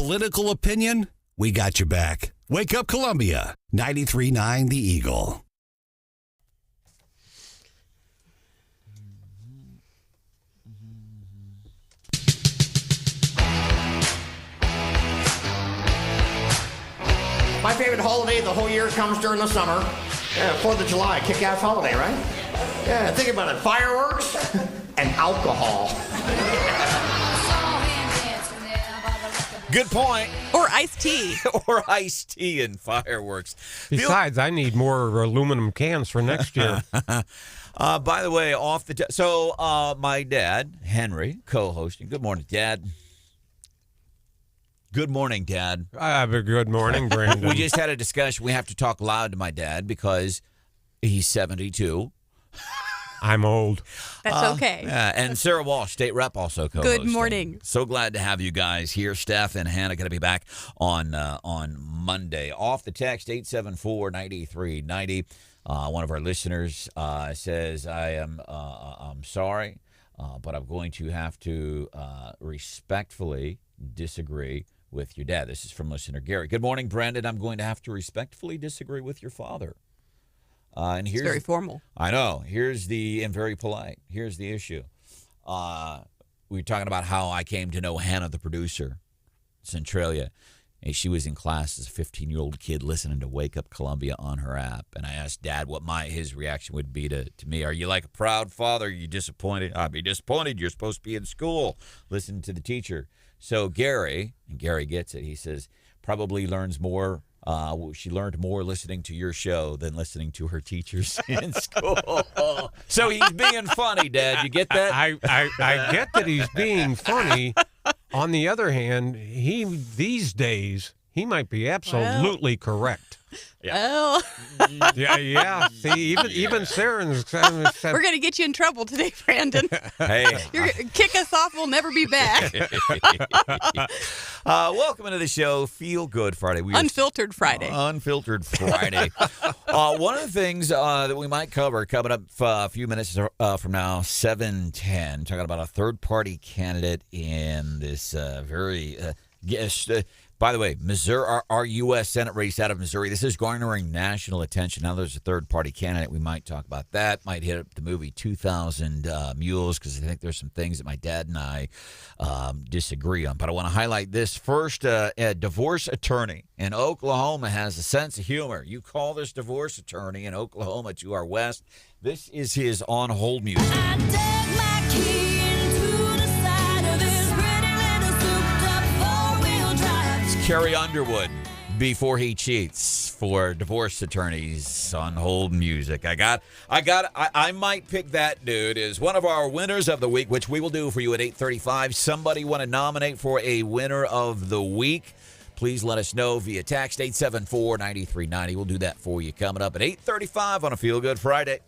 [SPEAKER 6] political opinion? We got your back. Wake Up Columbia, 93.9 The Eagle.
[SPEAKER 2] My favorite holiday of the whole year comes during the summer. 4th of July, kick-ass holiday, right? Yeah, think about it. Fireworks and alcohol.
[SPEAKER 11] Good point.
[SPEAKER 13] Or iced tea.
[SPEAKER 11] Or iced tea and fireworks.
[SPEAKER 12] Besides, I need more aluminum cans for next year.
[SPEAKER 11] By the way, my dad, Henry, co-hosting. Good morning, Dad. Good morning, Dad.
[SPEAKER 12] Good morning, Branden.
[SPEAKER 11] We just had a discussion. We have to talk loud to my dad because he's 72.
[SPEAKER 12] I'm old.
[SPEAKER 13] That's okay.
[SPEAKER 11] Yeah, and Sarah Walsh, state rep, also co-hosting.
[SPEAKER 13] Good morning.
[SPEAKER 11] So glad to have you guys here. Steph and Hannah going to be back on Monday. Off the text, 874-9390. One of our listeners says, I'm sorry, but I'm going to have to respectfully disagree with your dad. This is from listener Gary. Good morning, Branden. I'm going to have to respectfully disagree with your father. And here's,
[SPEAKER 13] it's very formal.
[SPEAKER 11] I know. And very polite. Here's the issue. We were talking about how I came to know Hannah, the producer, Centralia. And she was in class as a 15-year-old kid listening to Wake Up Columbia on her app. And I asked Dad what his reaction would be to me. Are you like a proud father? Are you disappointed? I'd be disappointed. You're supposed to be in school listening to the teacher. So Gary gets it. He says, probably learns more. She learned more listening to your show than listening to her teachers in school. So he's being funny, Dad. You get that?
[SPEAKER 12] I get that he's being funny. On the other hand, these days he might be absolutely correct.
[SPEAKER 13] Yeah. Oh.
[SPEAKER 12] Yeah. See, even Sarah's said,
[SPEAKER 13] we're gonna get you in trouble today, Branden.
[SPEAKER 11] Hey,
[SPEAKER 13] you're gonna kick us off. We'll never be back.
[SPEAKER 11] Welcome into the show. Feel Good Friday.
[SPEAKER 13] Unfiltered Friday.
[SPEAKER 11] Unfiltered Friday. One of the things that we might cover coming up a few minutes from now, 7:10, talking about a third-party candidate in this by the way, Missouri, our U.S. Senate race out of Missouri, this is garnering national attention. Now there's a third-party candidate. We might talk about that. Might hit up the movie 2,000 Mules because I think there's some things that my dad and I disagree on. But I want to highlight this first. A divorce attorney in Oklahoma has a sense of humor. You call this divorce attorney in Oklahoma to our west. This is his on-hold music.
[SPEAKER 9] I dug my key into the side of this pretty little souped-up four-wheel drive.
[SPEAKER 11] Carrie Underwood before he cheats for divorce attorneys on hold music. I might pick that dude as one of our winners of the week, which we will do for you at 8:35. Somebody want to nominate for a winner of the week? Please let us know via text 874-9390. We'll do that for you coming up at 8:35 on a Feel Good Friday.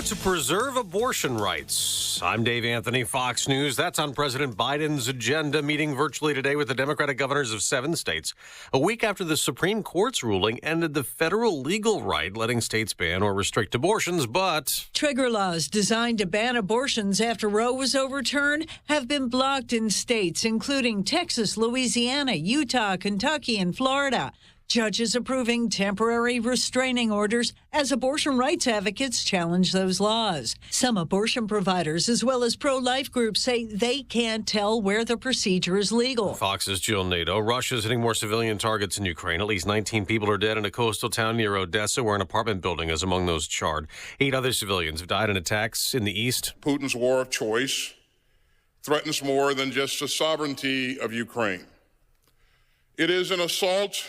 [SPEAKER 4] to preserve abortion rights. I'm Dave Anthony, Fox News. That's on President Biden's agenda, meeting virtually today with the Democratic governors of 7 states, a week after the Supreme Court's ruling ended the federal legal right letting states ban or restrict abortions, but
[SPEAKER 7] trigger laws designed to ban abortions after Roe was overturned have been blocked in states including Texas, Louisiana, Utah, Kentucky, and Florida. Judges approving temporary restraining orders as abortion rights advocates challenge those laws. Some abortion providers, as well as pro-life groups, say they can't tell where the procedure is legal.
[SPEAKER 4] Fox's Jill Nato. Russia's hitting more civilian targets in Ukraine. At least 19 people are dead in a coastal town near Odessa, where an apartment building is among those charred. 8 other civilians have died in attacks in the east.
[SPEAKER 8] Putin's war of choice threatens more than just the sovereignty of Ukraine. It is an assault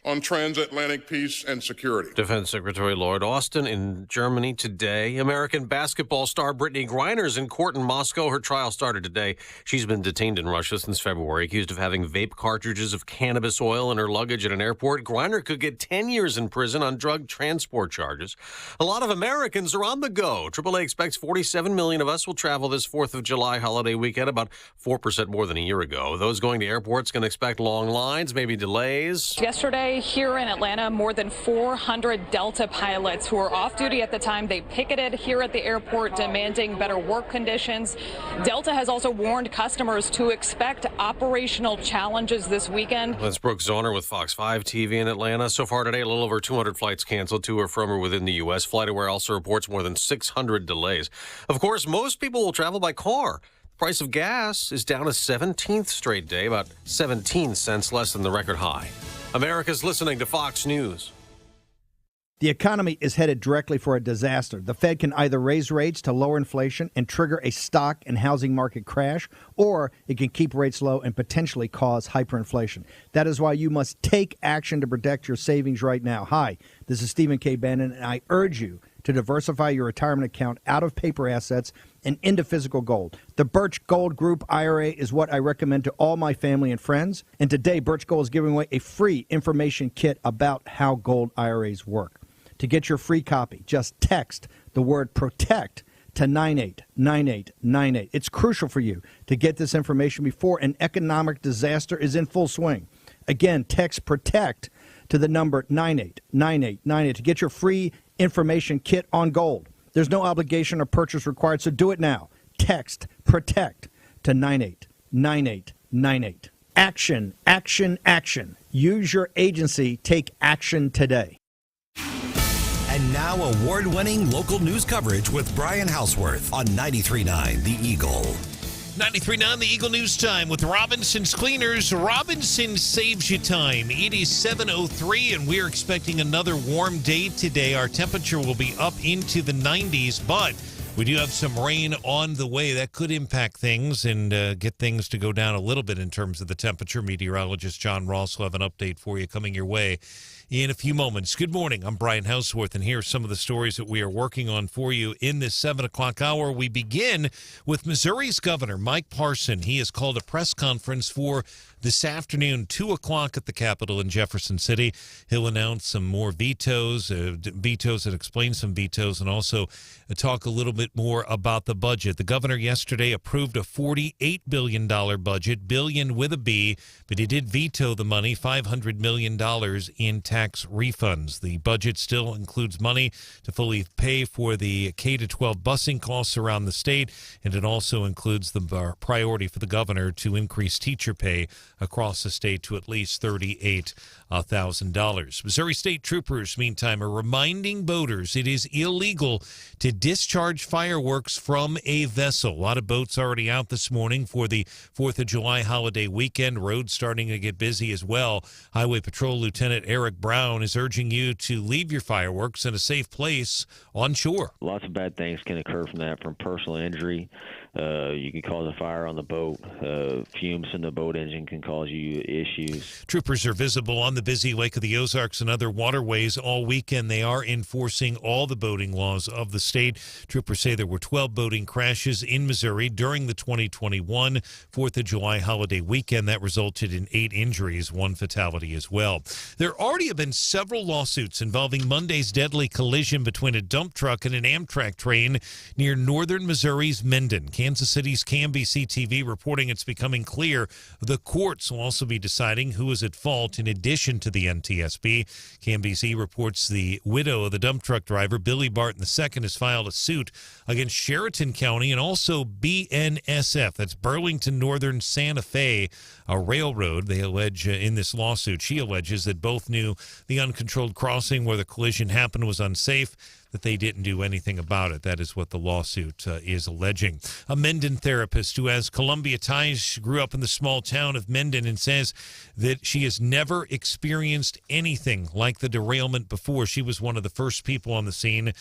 [SPEAKER 8] on transatlantic peace and security.
[SPEAKER 4] Defense Secretary Lloyd Austin in Germany today. American basketball star Brittany Griner's in court in Moscow. Her trial started today. She's been detained in Russia since February, accused of having vape cartridges of cannabis oil in her luggage at an airport. Griner could get 10 years in prison on drug transport charges. A lot of Americans are on the go. AAA expects 47 million of us will travel this 4th of July holiday weekend, about 4% more than a year ago. Those going to airports can expect long lines, maybe delays.
[SPEAKER 10] Yesterday, here in Atlanta, more than 400 Delta pilots who were off duty at the time they picketed here at the airport demanding better work conditions. Delta has also warned customers to expect operational challenges this weekend.
[SPEAKER 4] That's Brooke Zoner with Fox 5 TV in Atlanta. So far today, a little over 200 flights canceled to or from or within the U.S. FlightAware also reports more than 600 delays. Of course, most people will travel by car. The price of gas is down a 17th straight day, about 17 cents less than the record high. America's listening to Fox News.
[SPEAKER 25] The economy is headed directly for a disaster. The Fed can either raise rates to lower inflation and trigger a stock and housing market crash, or it can keep rates low and potentially cause hyperinflation. That is why you must take action to protect your savings right now. Hi, this is Stephen K. Bannon, and I urge you to diversify your retirement account out of paper assets and into physical gold. The Birch Gold Group IRA is what I recommend to all my family and friends. And today, Birch Gold is giving away a free information kit about how gold IRAs work. To get your free copy, just text the word PROTECT to 989898. It's crucial for you to get this information before an economic disaster is in full swing. Again, text PROTECT to the number 989898 to get your free information kit on gold. There's no obligation or purchase required, so do it now. Text PROTECT to 989898. Action, action, action. Use your agency. Take action today.
[SPEAKER 6] And now award-winning local news coverage with Brian Hauswirth on 93.9 The Eagle.
[SPEAKER 1] 93.9 The Eagle News Time with Robinson's Cleaners. Robinson saves you time. It is 7:03, and we're expecting another warm day today. Our temperature will be up into the 90s, but we do have some rain on the way. That could impact things and get things to go down a little bit in terms of the temperature. Meteorologist John Ross will have an update for you coming your way in a few moments. Good morning. I'm Brian Hauswirth, and here are some of the stories that we are working on for you in this 7 o'clock hour. We begin with Missouri's Governor Mike Parson. He has called a press conference for this afternoon, 2 o'clock at the Capitol in Jefferson City. He'll announce some more vetoes and explain some vetoes, and also talk a little bit more about the budget. The governor yesterday approved a $48 billion budget, billion with a B, but he did veto the money, $500 million in tax refunds. The budget still includes money to fully pay for the K-12 busing costs around the state, and it also includes the priority for the governor to increase teacher pay across the state to at least $38,000. Missouri State Troopers, meantime, are reminding boaters it is illegal to discharge fireworks from a vessel. A lot of boats already out this morning for the 4th of July holiday weekend. Roads starting to get busy as well. Highway Patrol Lieutenant Eric Brown is urging you to leave your fireworks in a safe place on shore.
[SPEAKER 26] Lots of bad things can occur from that, from personal injury
[SPEAKER 5] You can cause a fire on the boat. Fumes from the boat engine can cause you issues.
[SPEAKER 1] Troopers are visible on the busy Lake of the Ozarks and other waterways all weekend. They are enforcing all the boating laws of the state. Troopers say there were 12 boating crashes in Missouri during the 2021 4th of July holiday weekend. That resulted in 8 injuries, 1 fatality as well. There already have been several lawsuits involving Monday's deadly collision between a dump truck and an Amtrak train near northern Missouri's Menden. Kansas City's KMBC-TV reporting it's becoming clear the courts will also be deciding who is at fault in addition to the NTSB. KMBC reports the widow of the dump truck driver, Billy Barton II, has filed a suit against Sheraton County and also BNSF, that's Burlington Northern Santa Fe, a railroad. They allege in this lawsuit, she alleges that both knew the uncontrolled crossing where the collision happened was unsafe, that they didn't do anything about it. That is what the lawsuit is alleging. A Menden therapist who has Columbia ties grew up in the small town of Menden and says that she has never experienced anything like the derailment before. She was one of the first people on the scene.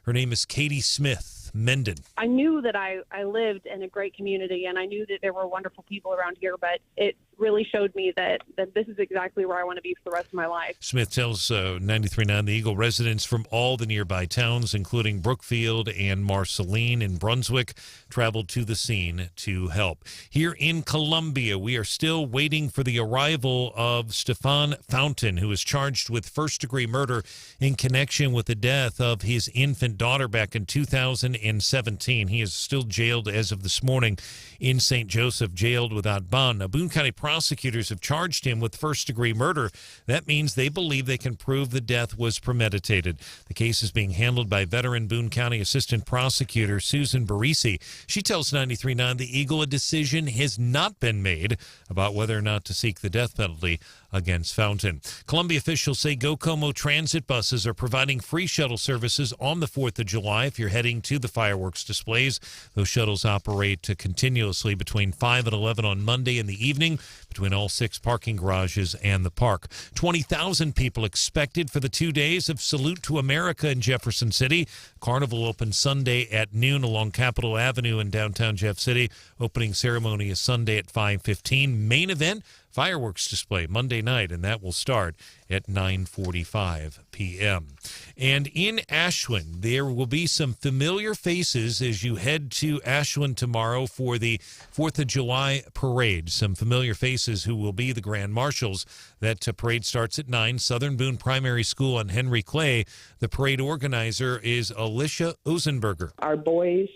[SPEAKER 1] Her name is Katie Smith, Menden.
[SPEAKER 14] I knew that I lived in a great community, and I knew that there were wonderful people around here, but it really showed me that this is exactly where I want to be for the rest of my life.
[SPEAKER 1] Smith tells 93.9 The Eagle residents from all the nearby towns, including Brookfield and Marceline in Brunswick, traveled to the scene to help. Here in Columbia, we are still waiting for the arrival of Stefan Fountain, who is charged with first-degree murder in connection with the death of his infant daughter back in 2017. He is still jailed as of this morning in St. Joseph, jailed without bond. Now, Boone County prosecutors have charged him with first-degree murder. That means they believe they can prove the death was premeditated. The case is being handled by veteran Boone County Assistant Prosecutor Susan Barisi. She tells 93.9 The Eagle a decision has not been made about whether or not to seek the death penalty against Fountain. Columbia officials say GoComo transit buses are providing free shuttle services on the 4th of July if you're heading to the fireworks displays. Those shuttles operate continuously between 5 and 11 on Monday in the evening between all 6 parking garages and the park. 20,000 people expected for the 2 days of Salute to America in Jefferson City. Carnival opens Sunday at noon along Capitol Avenue in downtown Jeff City. Opening ceremony is Sunday at 5:15. Main event, fireworks display Monday night, and that will start at 9:45 p.m. And in Ashland, there will be some familiar faces as you head to Ashland tomorrow for the 4th of July parade. Some familiar faces who will be the Grand Marshals. That parade starts at 9, Southern Boone Primary School on Henry Clay. The parade organizer is Alicia Ozenberger.
[SPEAKER 18] Our boys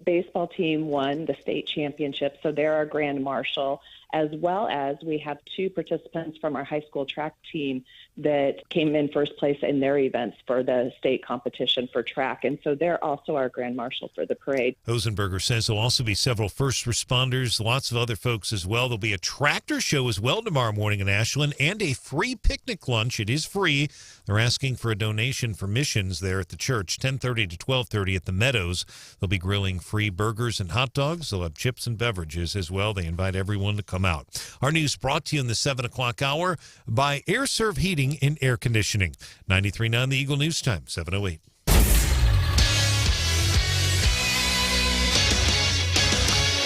[SPEAKER 18] baseball team won the state championship, so they're our Grand Marshal, as well as we have 2 participants from our high school track team that came in first place in their events for the state competition for track, and so they're also our Grand Marshal for the parade.
[SPEAKER 1] Ozenberger says there'll also be several first responders, lots of other folks as well. There'll be a tractor show as well tomorrow morning in Ashland and a free picnic lunch. It is free. They're asking for a donation for missions there at the church, 10:30 to 12:30 at the Meadows. They'll be grilling free burgers and hot dogs. They'll have chips and beverages as well. They invite everyone to come out. Our news brought to you in the 7 o'clock hour by AirServe Heating and Air Conditioning. 93.9 The Eagle News Time, 7:08.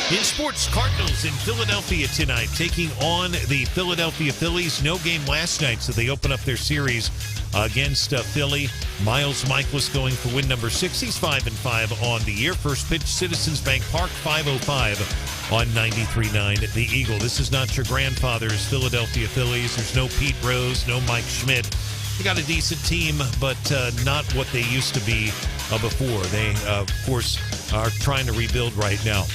[SPEAKER 1] In sports, Cardinals in Philadelphia tonight taking on the Philadelphia Phillies. No game last night, so they open up their series against Philly. Miles Michaelis going for win number 6. He's 5-5 on the year. First pitch, Citizens Bank Park, 5:05 on 93.9 The Eagle. This is not your grandfather's Philadelphia Phillies. There's no Pete Rose, no Mike Schmidt. They got a decent team, but not what they used to be before. They, of course, are trying to rebuild right now.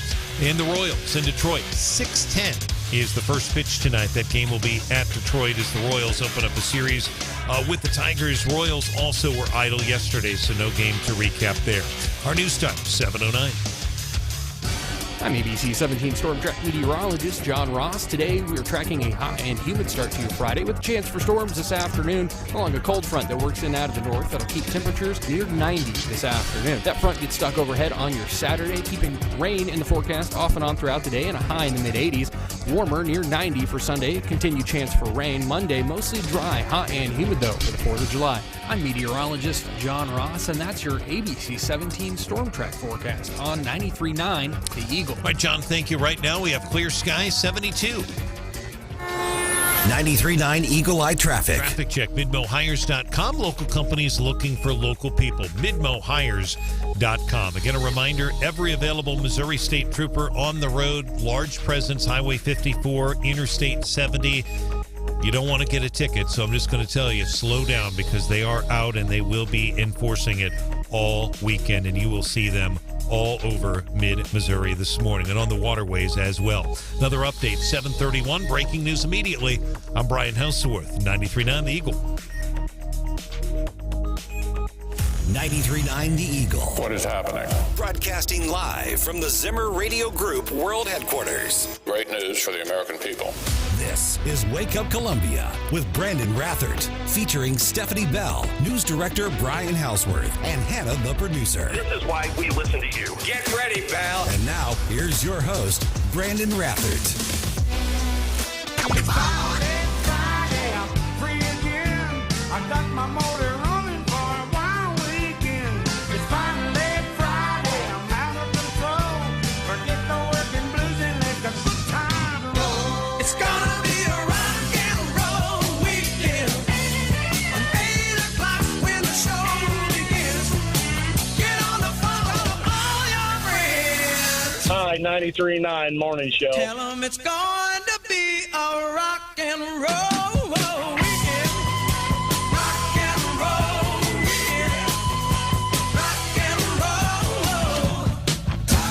[SPEAKER 1] And the Royals in Detroit, 6:10 is the first pitch tonight. That game will be at Detroit as the Royals open up a series with the Tigers. Royals also were idle yesterday, so no game to recap there. Our news time, 7:09.
[SPEAKER 15] I'm ABC 17 Storm Track meteorologist John Ross. Today we are tracking a hot and humid start to your Friday with a chance for storms this afternoon along a cold front that works in out of the north. That'll keep temperatures near 90 this afternoon. That front gets stuck overhead on your Saturday, keeping rain in the forecast off and on throughout the day and a high in the mid-80s. Warmer, near 90 for Sunday. Continued chance for rain. Monday, mostly dry, hot and humid, though, for the 4th of July. I'm meteorologist John Ross, and that's your ABC 17 Storm Track forecast on 93.9 The Eagle.
[SPEAKER 1] All right, John, thank you. Right now, we have clear skies, 72.
[SPEAKER 6] 93.9 Eagle Eye Traffic.
[SPEAKER 1] Traffic check, midmohires.com. Local companies looking for local people. midmohires.com. Again, a reminder, every available Missouri State Trooper on the road, large presence, Highway 54, Interstate 70. You don't want to get a ticket, so I'm just going to tell you, slow down because they are out and they will be enforcing it all weekend, and you will see them all over mid-Missouri this morning and on the waterways as well. Another update, 7:31, breaking news immediately. I'm Brian Hauswirth, 93.9 The Eagle.
[SPEAKER 6] 93.9 The Eagle.
[SPEAKER 3] What is happening?
[SPEAKER 6] Broadcasting live from the Zimmer Radio Group World Headquarters.
[SPEAKER 3] Great news for the American people.
[SPEAKER 6] This is Wake Up Columbia with Branden Rathert, featuring Stephanie Bell, news director Brian Hauswirth, and Hannah, the producer.
[SPEAKER 16] This is why we listen to you. Get ready, pal.
[SPEAKER 6] And now, here's your host, Branden Rathert.
[SPEAKER 9] Friday, I'm free again. I got my motor running for a wild weekend. It's finally Friday, I'm out of control. Forget the working blues and let the good time roll. It's gonna be a rock and roll weekend. From 8 o'clock when the show begins. Get on the phone, call all your friends.
[SPEAKER 17] Hi, 93.9 Morning Show.
[SPEAKER 9] Tell 'em it's going to be a rock and roll weekend. Rock and roll weekend. Rock and roll. I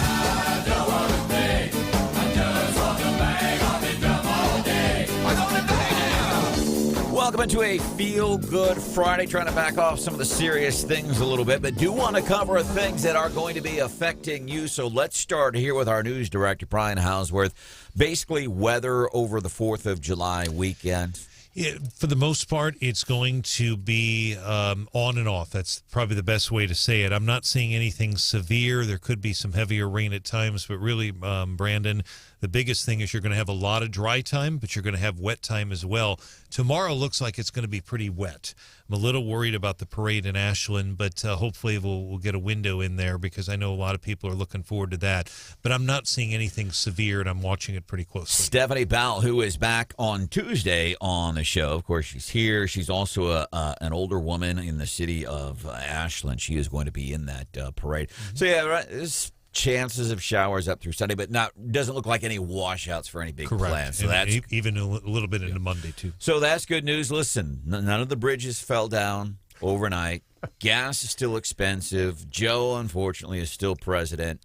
[SPEAKER 9] don't want to think. I just want to bang on the drum all day. I'm gonna bang now.
[SPEAKER 11] Welcome into a feel-good Friday, trying to back off some of the serious things a little bit, but do want to cover things that are going to be affecting you. So let's start here with our news director, Brian Hauswirth. Basically, weather over the 4th of July weekend.
[SPEAKER 1] Yeah, for the most part, it's going to be on and off. That's probably the best way to say it. I'm not seeing anything severe. There could be some heavier rain at times, but really, Branden, the biggest thing is you're going to have a lot of dry time, but you're going to have wet time as well. Tomorrow looks like it's going to be pretty wet. I'm a little worried about the parade in Ashland, but hopefully we'll get a window in there because I know a lot of people are looking forward to that. But I'm not seeing anything severe, and I'm watching it pretty closely.
[SPEAKER 11] Stephanie Bell, who is back on Tuesday on the show. Of course, she's here. She's also an older woman in the city of Ashland. She is going to be in that parade. Mm-hmm. So, yeah, right, there's chances of showers up through Sunday, but doesn't look like any washouts for any big plans. So that's
[SPEAKER 1] even a little bit into Monday, too.
[SPEAKER 11] So that's good news. Listen, none of the bridges fell down overnight. Gas is still expensive. Joe, unfortunately, is still president.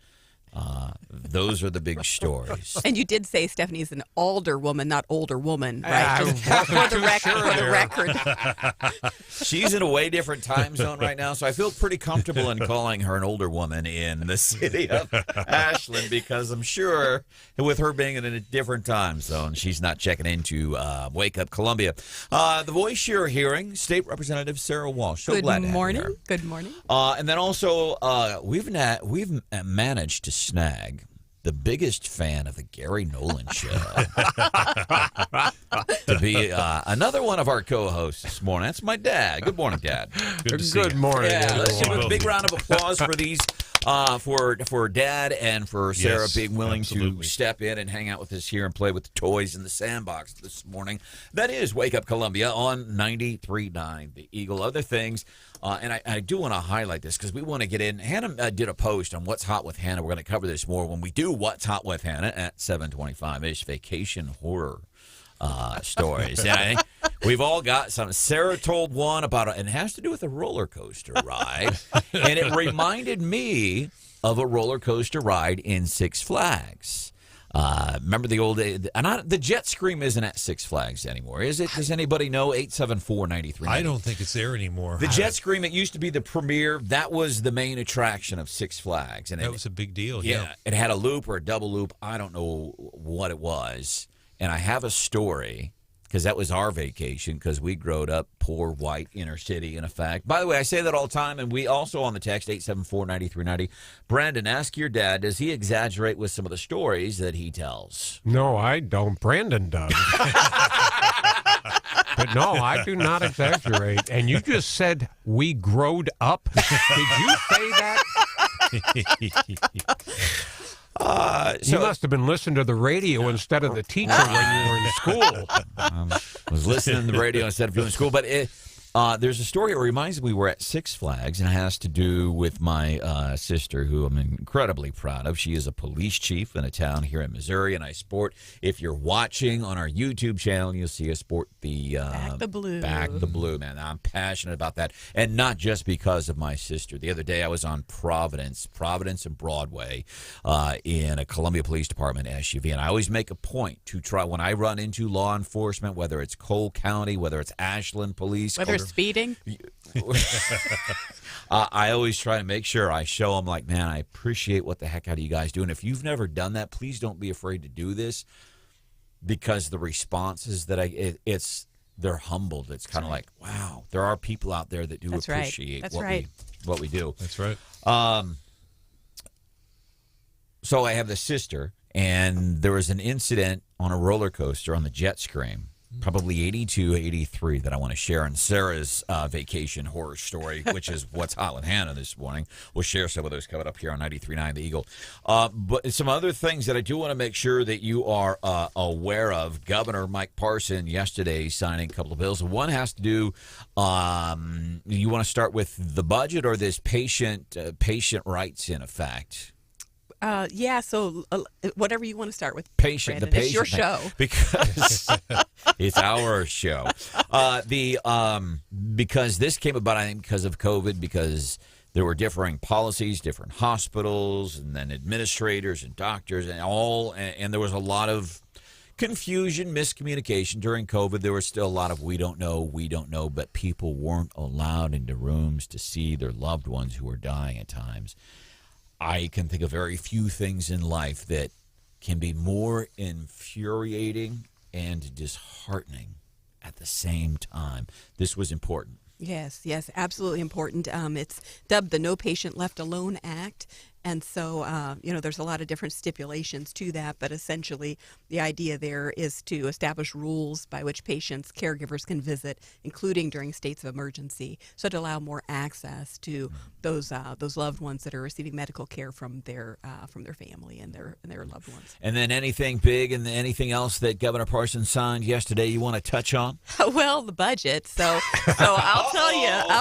[SPEAKER 11] Those are the big stories.
[SPEAKER 13] And you did say Stephanie's an older woman, not older woman, right? Just for the record.
[SPEAKER 11] She's in a way different time zone right now, so I feel pretty comfortable in calling her an older woman in the city of Ashland because I'm sure with her being in a different time zone, she's not checking into Wake Up Columbia. The voice you're hearing, State Representative Sarah Walsh. So glad to have her.
[SPEAKER 13] Good morning.
[SPEAKER 11] And then also, we've managed to snag the biggest fan of the Gary Nolan Show to be another one of our co-hosts this morning. That's my dad. Good morning, Dad.
[SPEAKER 12] Good morning.
[SPEAKER 11] Yeah, let's give a big round of applause for these, for Dad and for Sarah being willing to step in and hang out with us here and play with the toys in the sandbox this morning. That is Wake Up Columbia on 93.9 The Eagle. Other things. And I do want to highlight this because we want to get in. Hannah did a post on What's Hot with Hannah. We're going to cover this more when we do What's Hot with Hannah at 7:25. It's vacation horror stories. And I think we've all got some. Sarah told one about it, and it has to do with a roller coaster ride. And it reminded me of a roller coaster ride in Six Flags. Remember the old days? The Jet Scream isn't at Six Flags anymore, is it? Does anybody know? 874-9390.
[SPEAKER 1] I don't think it's there anymore.
[SPEAKER 11] The Jet Scream, it used to be the premier. That was the main attraction of Six Flags. And
[SPEAKER 1] that was a big deal,
[SPEAKER 11] yeah. It had a loop or a double loop. I don't know what it was. And I have a story because that was our vacation, because we growed up poor, white, inner city, in effect. By the way, I say that all the time, and we also on the text, 874-9390. Branden, ask your dad, does he exaggerate with some of the stories that he tells?
[SPEAKER 12] No, I don't. Branden does. But no, I do not exaggerate. And you just said we growed up. Did you say that? You must have been listening to the radio instead of the teacher when you were in school.
[SPEAKER 11] I was listening to the radio instead of doing school. But there's a story that reminds me we were at Six Flags, and it has to do with my sister, who I'm incredibly proud of. She is a police chief in a town here in Missouri, and I sport, if you're watching on our YouTube channel, you'll see us sport the
[SPEAKER 13] Back the blue.
[SPEAKER 11] Back the blue, man. I'm passionate about that, and not just because of my sister. The other day I was on Providence and Broadway in a Columbia Police Department SUV, and I always make a point to try, when I run into law enforcement, whether it's Cole County, whether it's Ashland Police,
[SPEAKER 13] Whether it's speeding.
[SPEAKER 11] I always try to make sure I show them, like, man, I appreciate what the heck out of you guys do. And if you've never done that, please don't be afraid to do this, because the responses that they're humbled. It's kind of like, wow, there are people out there that do appreciate what we do.
[SPEAKER 1] That's right.
[SPEAKER 11] So I have the sister, and there was an incident on a roller coaster on the jet stream, probably 82, 83, that I want to share on Sarah's vacation horror story, which is What's Hot with Hannah this morning. We'll share some of those coming up here on 93.9 The Eagle. But some other things that I do want to make sure that you are aware of. Governor Mike Parson yesterday signing a couple of bills. One has to do, you want to start with the budget or this patient rights in effect?
[SPEAKER 13] So whatever you want to start with.
[SPEAKER 11] Patient,
[SPEAKER 13] Branden.
[SPEAKER 11] the patient.
[SPEAKER 13] It's your show.
[SPEAKER 11] Because it's our show. Because this came about, I think, because of COVID, because there were differing policies, different hospitals, and then administrators and doctors, and there was a lot of confusion, miscommunication during COVID. There was still a lot of we don't know, but people weren't allowed into rooms to see their loved ones who were dying at times. I can think of very few things in life that can be more infuriating and disheartening at the same time. This was important.
[SPEAKER 13] Yes, absolutely important. It's dubbed the No Patient Left Alone Act. And so, there's a lot of different stipulations to that, but essentially the idea there is to establish rules by which patients, caregivers can visit, including during states of emergency, so to allow more access to those loved ones that are receiving medical care from their family and their loved ones.
[SPEAKER 11] And then anything big and anything else that Governor Parson signed yesterday you want to touch on?
[SPEAKER 13] Well, the budget. So I'll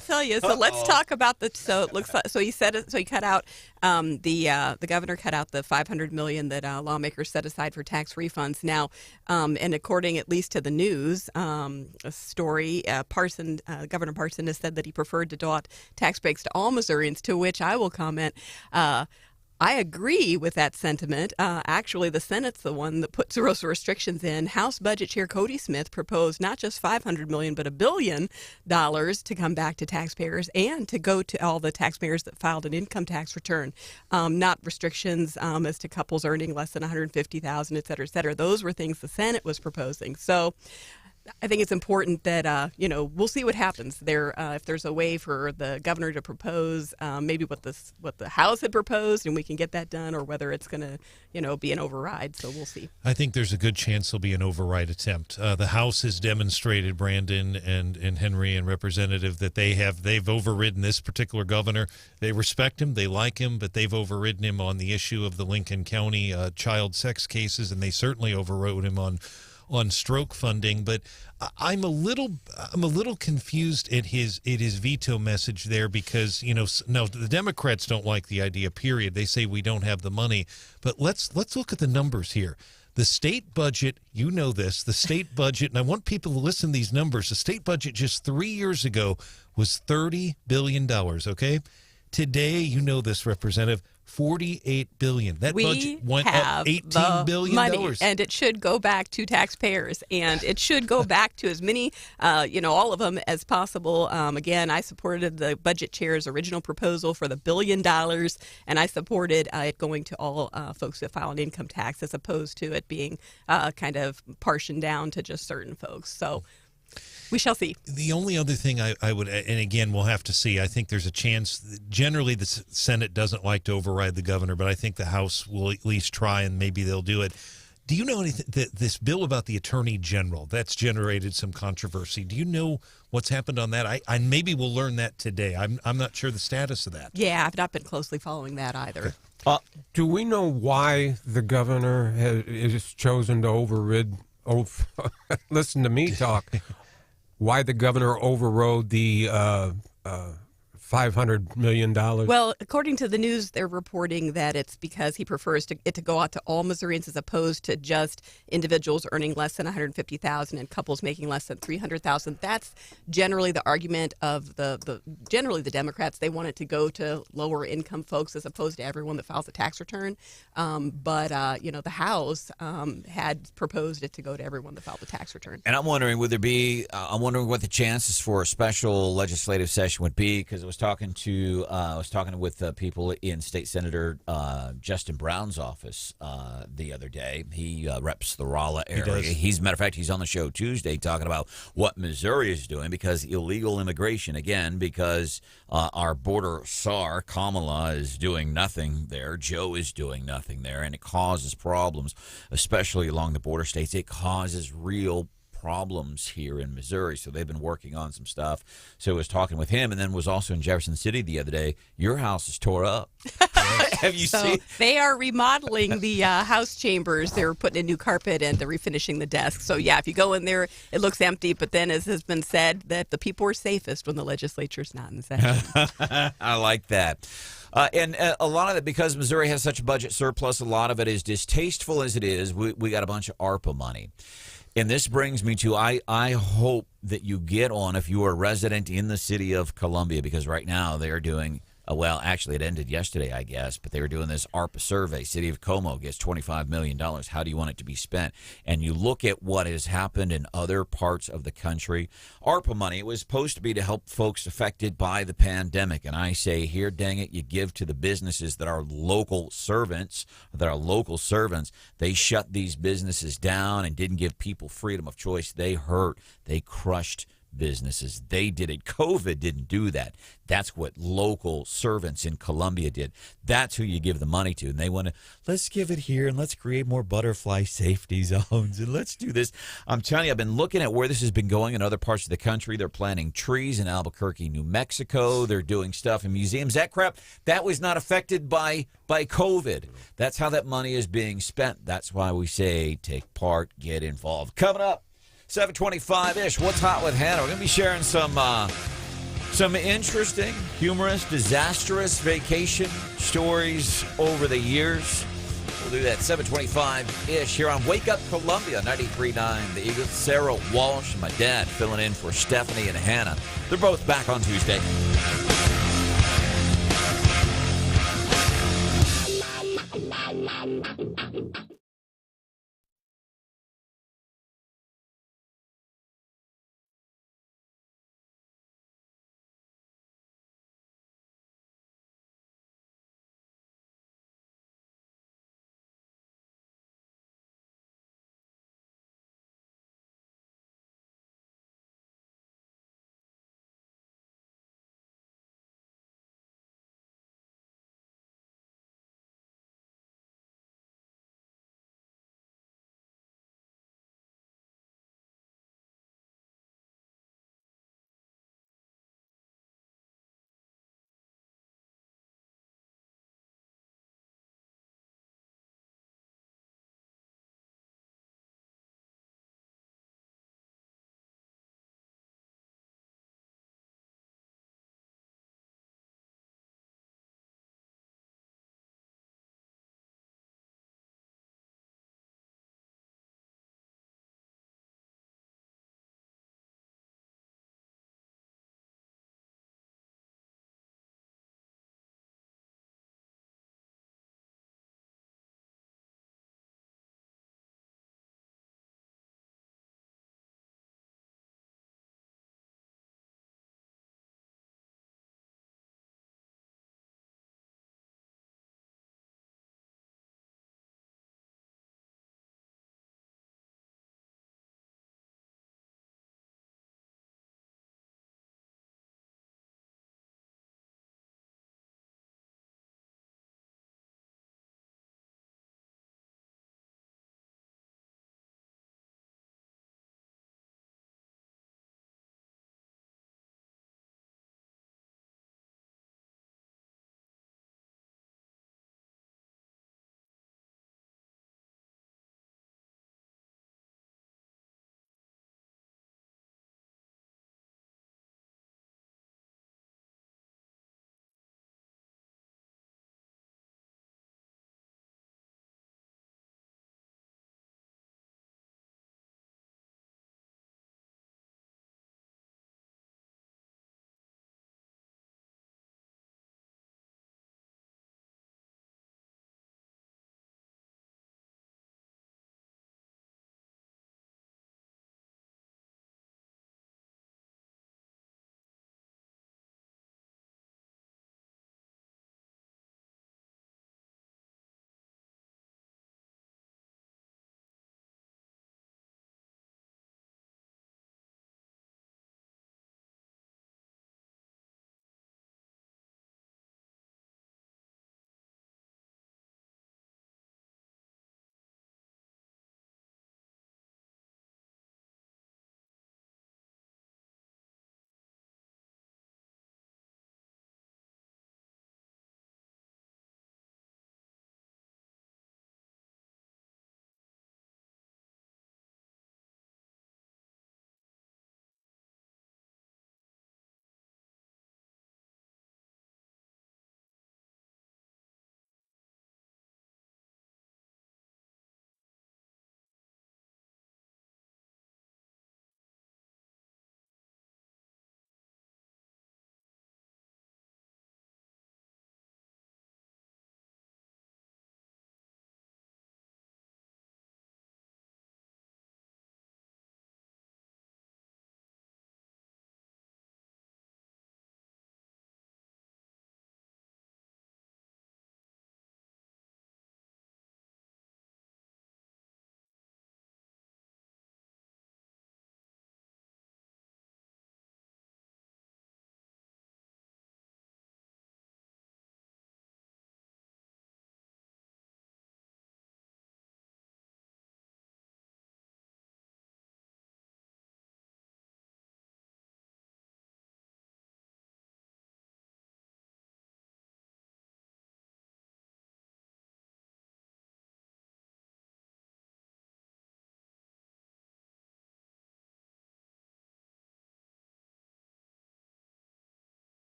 [SPEAKER 13] tell you. So let's talk about the. So it looks like, so he said, so he cut out. The governor cut out the $500 million that lawmakers set aside for tax refunds. Now, and according at least to the news a story, Governor Parson has said that he preferred to dole out tax breaks to all Missourians. To which I will comment. I agree with that sentiment. Actually, the Senate's the one that puts those restrictions in. House Budget Chair Cody Smith proposed not just $500 million, but $1 billion to come back to taxpayers and to go to all the taxpayers that filed an income tax return. Not restrictions as to couples earning less than $150,000, et cetera, et cetera. Those were things the Senate was proposing. So I think it's important that, we'll see what happens there. If there's a way for the governor to propose maybe what the House had proposed and we can get that done, or whether it's going to, be an override. So we'll see.
[SPEAKER 1] I think there's a good chance there'll be an override attempt. The House has demonstrated, Branden and Henry and Representative, that they've overridden this particular governor. They respect him, they like him, but they've overridden him on the issue of the Lincoln County child sex cases, and they certainly overrode him on stroke funding. But I'm a little confused at his veto message there, because no, the Democrats don't like the idea, period. They say we don't have the money. But let's look at the numbers here. The state budget, the state budget, and I want people to listen to these numbers. The state budget just 3 years ago was $30 billion, okay? Today, this, Representative, $48 billion. That
[SPEAKER 13] we
[SPEAKER 1] budget went
[SPEAKER 13] have
[SPEAKER 1] up $18 billion.
[SPEAKER 13] money, and it should go back to taxpayers, and it should go back to as many, all of them as possible. Again, I supported the budget chair's original proposal for the $1 billion, and I supported it going to all folks that file an income tax, as opposed to it being kind of portioned down to just certain folks. So we shall see.
[SPEAKER 1] The only other thing I would, and again, we'll have to see, I think there's a chance, generally the Senate doesn't like to override the governor, but I think the House will at least try, and maybe they'll do it. Do you know anything, this bill about the Attorney General, that's generated some controversy. Do you know what's happened on that? I maybe we'll learn that today. I'm not sure the status of that.
[SPEAKER 13] Yeah, I've not been closely following that either.
[SPEAKER 12] Do we know why the governor has chosen to override? Listen to me talk. Why the governor overrode the $500 million?
[SPEAKER 13] Well, according to the news, they're reporting that it's because he prefers it to go out to all Missourians as opposed to just individuals earning less than $150,000 and couples making less than $300,000. That's generally the argument of generally the Democrats. They want it to go to lower income folks as opposed to everyone that files a tax return. But the House had proposed it to go to everyone that filed a tax return.
[SPEAKER 11] And I'm wondering, would there be? I'm wondering what the chances for a special legislative session would be, because I was talking with people in State Senator Justin Brown's office the other day. He reps the Rolla area. He's, matter of fact, he's on the show Tuesday talking about what Missouri is doing, because illegal immigration, again, because our border czar Kamala is doing nothing there. Joe is doing nothing there, and it causes problems, especially along the border states. It causes real problems here in Missouri. So they've been working on some stuff. So I was talking with him, and then was also in Jefferson City the other day. Your house is tore up. Have you seen?
[SPEAKER 13] They are remodeling the House chambers. They're putting in new carpet and they're refinishing the desks. So yeah, if you go in there, it looks empty. But then, as has been said, that the people are safest when the legislature's not in session.
[SPEAKER 11] I like that. And a lot of it, because Missouri has such a budget surplus, a lot of it is distasteful as it is. We got a bunch of ARPA money. And this brings me to, I hope that you get on, if you are a resident in the city of Columbia, because right now they're doing, well, actually it ended yesterday, I guess, but they were doing this ARPA survey. City of Como gets $25 million. How do you want it to be spent? And you look at what has happened in other parts of the country. ARPA money, it was supposed to be to help folks affected by the pandemic. And I say, here, dang it, you give to the businesses that are local servants, They shut these businesses down and didn't give people freedom of choice. They hurt. They crushed businesses. They did it. COVID didn't do that. That's what local servants in Columbia did. That's who you give the money to. And they want to, let's give it here and let's create more butterfly safety zones and let's do this. I'm telling you, I've been looking at where this has been going in other parts of the country. They're planting trees in Albuquerque, New Mexico. They're doing stuff in museums. That crap, that was not affected by COVID. That's how that money is being spent. That's why we say take part, get involved. Coming up, 7:25-ish. What's hot with Hannah? We're going to be sharing some interesting, humorous, disastrous vacation stories over the years. We'll do that 7:25-ish here on Wake Up Columbia, 93.9 The Eagle. Sarah Walsh and my dad filling in for Stephanie and Hannah. They're both back on Tuesday.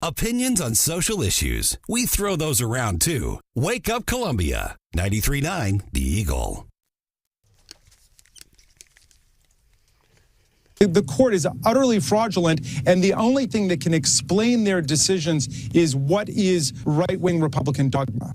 [SPEAKER 6] Opinions on social issues. We throw those around too. Wake Up Columbia. 93.9 The Eagle.
[SPEAKER 19] The court is utterly fraudulent, and the only thing that can explain their decisions is what is right-wing Republican dogma.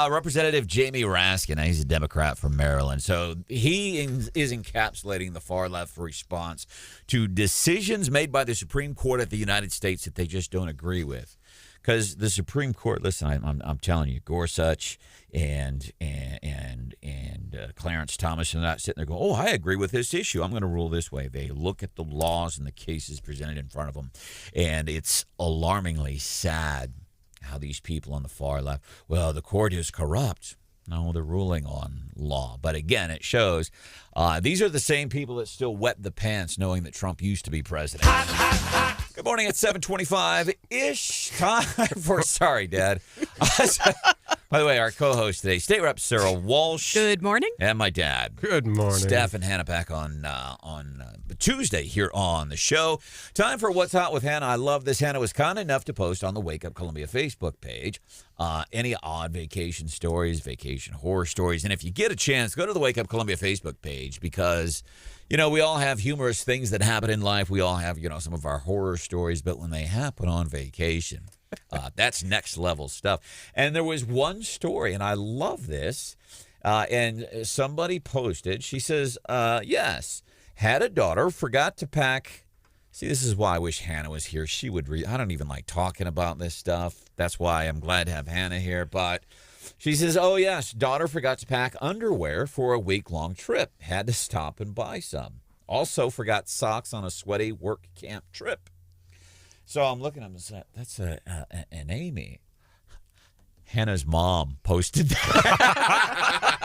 [SPEAKER 11] Representative Jamie Raskin, he's a Democrat from Maryland, so he is encapsulating the far-left response to decisions made by the Supreme Court of the United States that they just don't agree with. Because the Supreme Court, listen, I'm telling you, Gorsuch and Clarence Thomas are not sitting there going, oh, I agree with this issue. I'm going to rule this way. They look at the laws and the cases presented in front of them, and it's alarmingly sad how these people on the far left, well, the court is corrupt. No, they're ruling on law. But again, it shows these are the same people that still wet the pants knowing that Trump used to be president. Good morning at 7:25-ish. Time for, sorry, Dad. By the way, our co-host today, State Rep Sarah Walsh.
[SPEAKER 13] Good morning.
[SPEAKER 11] And my dad.
[SPEAKER 12] Good morning.
[SPEAKER 11] Steph and Hannah back on Tuesday here on the show. Time for What's Hot with Hannah. I love this. Hannah was kind enough to post on the Wake Up Columbia Facebook page any odd vacation stories, vacation horror stories. And if you get a chance, go to the Wake Up Columbia Facebook page because, you know, we all have humorous things that happen in life. We all have, you know, some of our horror stories. But when they happen on vacation, that's next level stuff. And there was one story, and I love this, and somebody posted. She says, yes, had a daughter, forgot to pack. See, this is why I wish Hannah was here. She would read. I don't even like talking about this stuff. That's why I'm glad to have Hannah here. But she says, oh, yes, daughter forgot to pack underwear for a week-long trip. Had to stop and buy some. Also forgot socks on a sweaty work camp trip. So I'm looking at them and saying, that's an Amy. Hannah's mom posted that.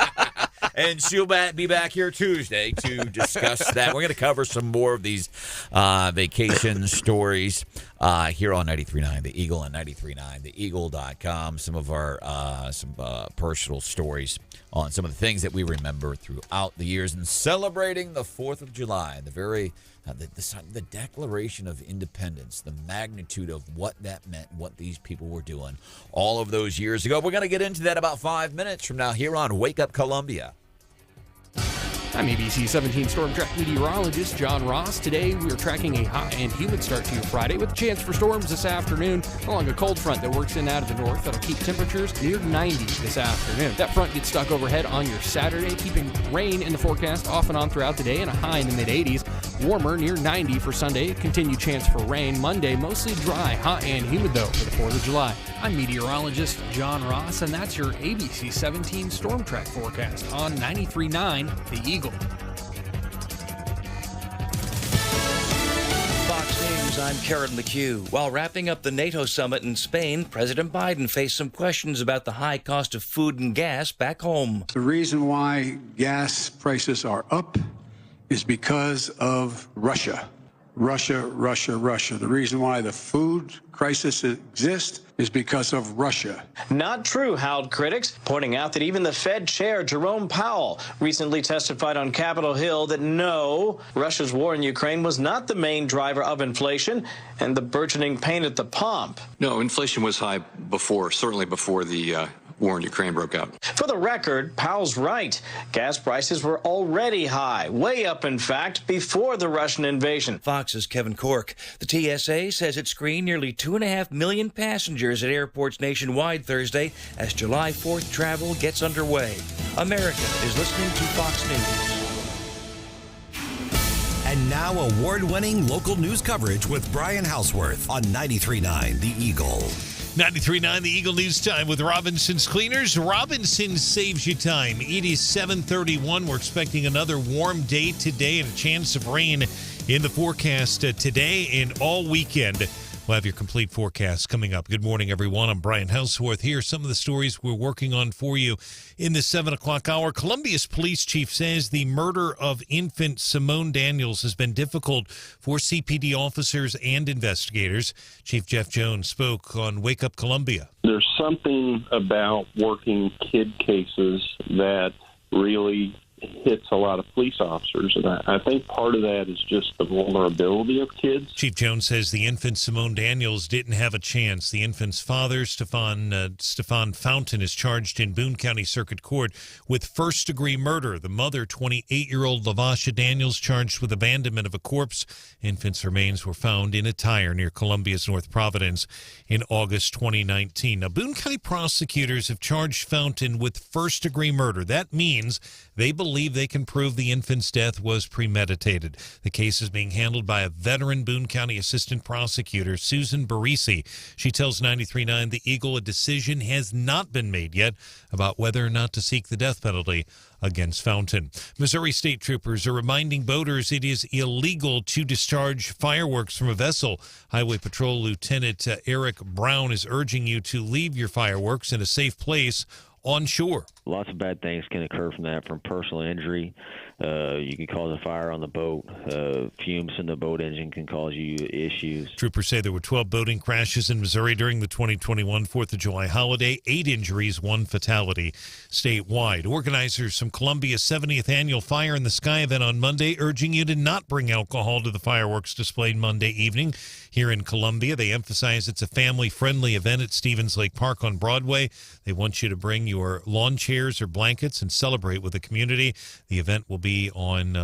[SPEAKER 11] And she'll be back here Tuesday to discuss that. We're going to cover some more of these vacation stories here on 93.9 The Eagle and 93.9theeagle.com. Some of our personal stories on some of the things that we remember throughout the years and celebrating the 4th of July, the Declaration of Independence, the magnitude of what that meant, what these people were doing all of those years ago. We're going to get into that about 5 minutes from now here on Wake Up Columbia.
[SPEAKER 15] I'm ABC 17 Storm Track meteorologist John Ross. Today we are tracking a hot and humid start to your Friday with a chance for storms this afternoon along a cold front that works in out of the north. That'll keep temperatures near 90 this afternoon. That front gets stuck overhead on your Saturday, keeping rain in the forecast off and on throughout the day and a high in the mid-80s. Warmer near 90 for Sunday. Continued chance for rain. Monday mostly dry, hot and humid though for the 4th of July. I'm meteorologist John Ross, and that's your ABC 17 Storm Track forecast on 93.9 The Eagle.
[SPEAKER 20] Fox News, I'm Karen McHugh. While wrapping up the NATO summit in Spain, President Biden faced some questions about the high cost of food and gas back home.
[SPEAKER 21] The reason why gas prices are up is because of Russia. Russia. The reason why the food crisis exists is because of Russia.
[SPEAKER 22] Not true, howled critics, pointing out that even the Fed chair, Jerome Powell, recently testified on Capitol Hill that no, Russia's war in Ukraine was not the main driver of inflation and the burgeoning pain at the pump.
[SPEAKER 23] No, inflation was high before, certainly before the war in Ukraine broke out.
[SPEAKER 22] For the record, Powell's right. Gas prices were already high, way up, in fact, before the Russian invasion.
[SPEAKER 20] Fox's Kevin Cork. The TSA says it screened nearly 2.5 million passengers at airports nationwide Thursday as July 4th travel gets underway. America is listening to Fox News.
[SPEAKER 6] And now award-winning local news coverage with Brian Hauswirth on 93.9 The Eagle.
[SPEAKER 1] 93.9 The Eagle News Time with Robinson's Cleaners. Robinson saves you time. It is 7:31. We're expecting another warm day today and a chance of rain in the forecast today and all weekend. We'll have your complete forecast coming up. Good morning, everyone. I'm Brian Hauswirth here. Some of the stories we're working on for you in the 7 o'clock hour. Columbia's police chief says the murder of infant Simone Daniels has been difficult for CPD officers and investigators. Chief Jeff Jones spoke on Wake Up Columbia.
[SPEAKER 26] There's something about working kid cases that really
[SPEAKER 2] hits a lot of police officers, and I think part of that is just the vulnerability of kids.
[SPEAKER 1] Chief Jones says the infant Simone Daniels didn't have a chance. The infant's father, Stefan Fountain, is charged in Boone County Circuit Court with first-degree murder. The mother, 28-year-old Lavasha Daniels, charged with abandonment of a corpse. Infant's remains were found in a tire near Columbia's North Providence in August 2019. Now, Boone County prosecutors have charged Fountain with first-degree murder. That means they believe they can prove the infant's death was premeditated. The case is being handled by a veteran Boone County assistant prosecutor, Susan Barisi. She tells 93.9 The Eagle a decision has not been made yet about whether or not to seek the death penalty against Fountain. Missouri state troopers are reminding boaters it is illegal to discharge fireworks from a vessel. Highway Patrol Lieutenant Eric Brown is urging you to leave your fireworks in a safe place on shore.
[SPEAKER 5] Lots of bad things can occur from that, from personal injury. You can cause a fire on the boat. Fumes in the boat engine can cause you issues.
[SPEAKER 1] Troopers say there were 12 boating crashes in Missouri during the 2021 4th of July holiday, 8 injuries, 1 fatality statewide. Organizers from Columbia's 70th annual Fire in the Sky event on Monday urging you to not bring alcohol to the fireworks displayed Monday evening here in Columbia. They emphasize it's a family-friendly event at Stevens Lake Park on Broadway. They want you to bring your lawn chairs or blankets and celebrate with the community. The event will be on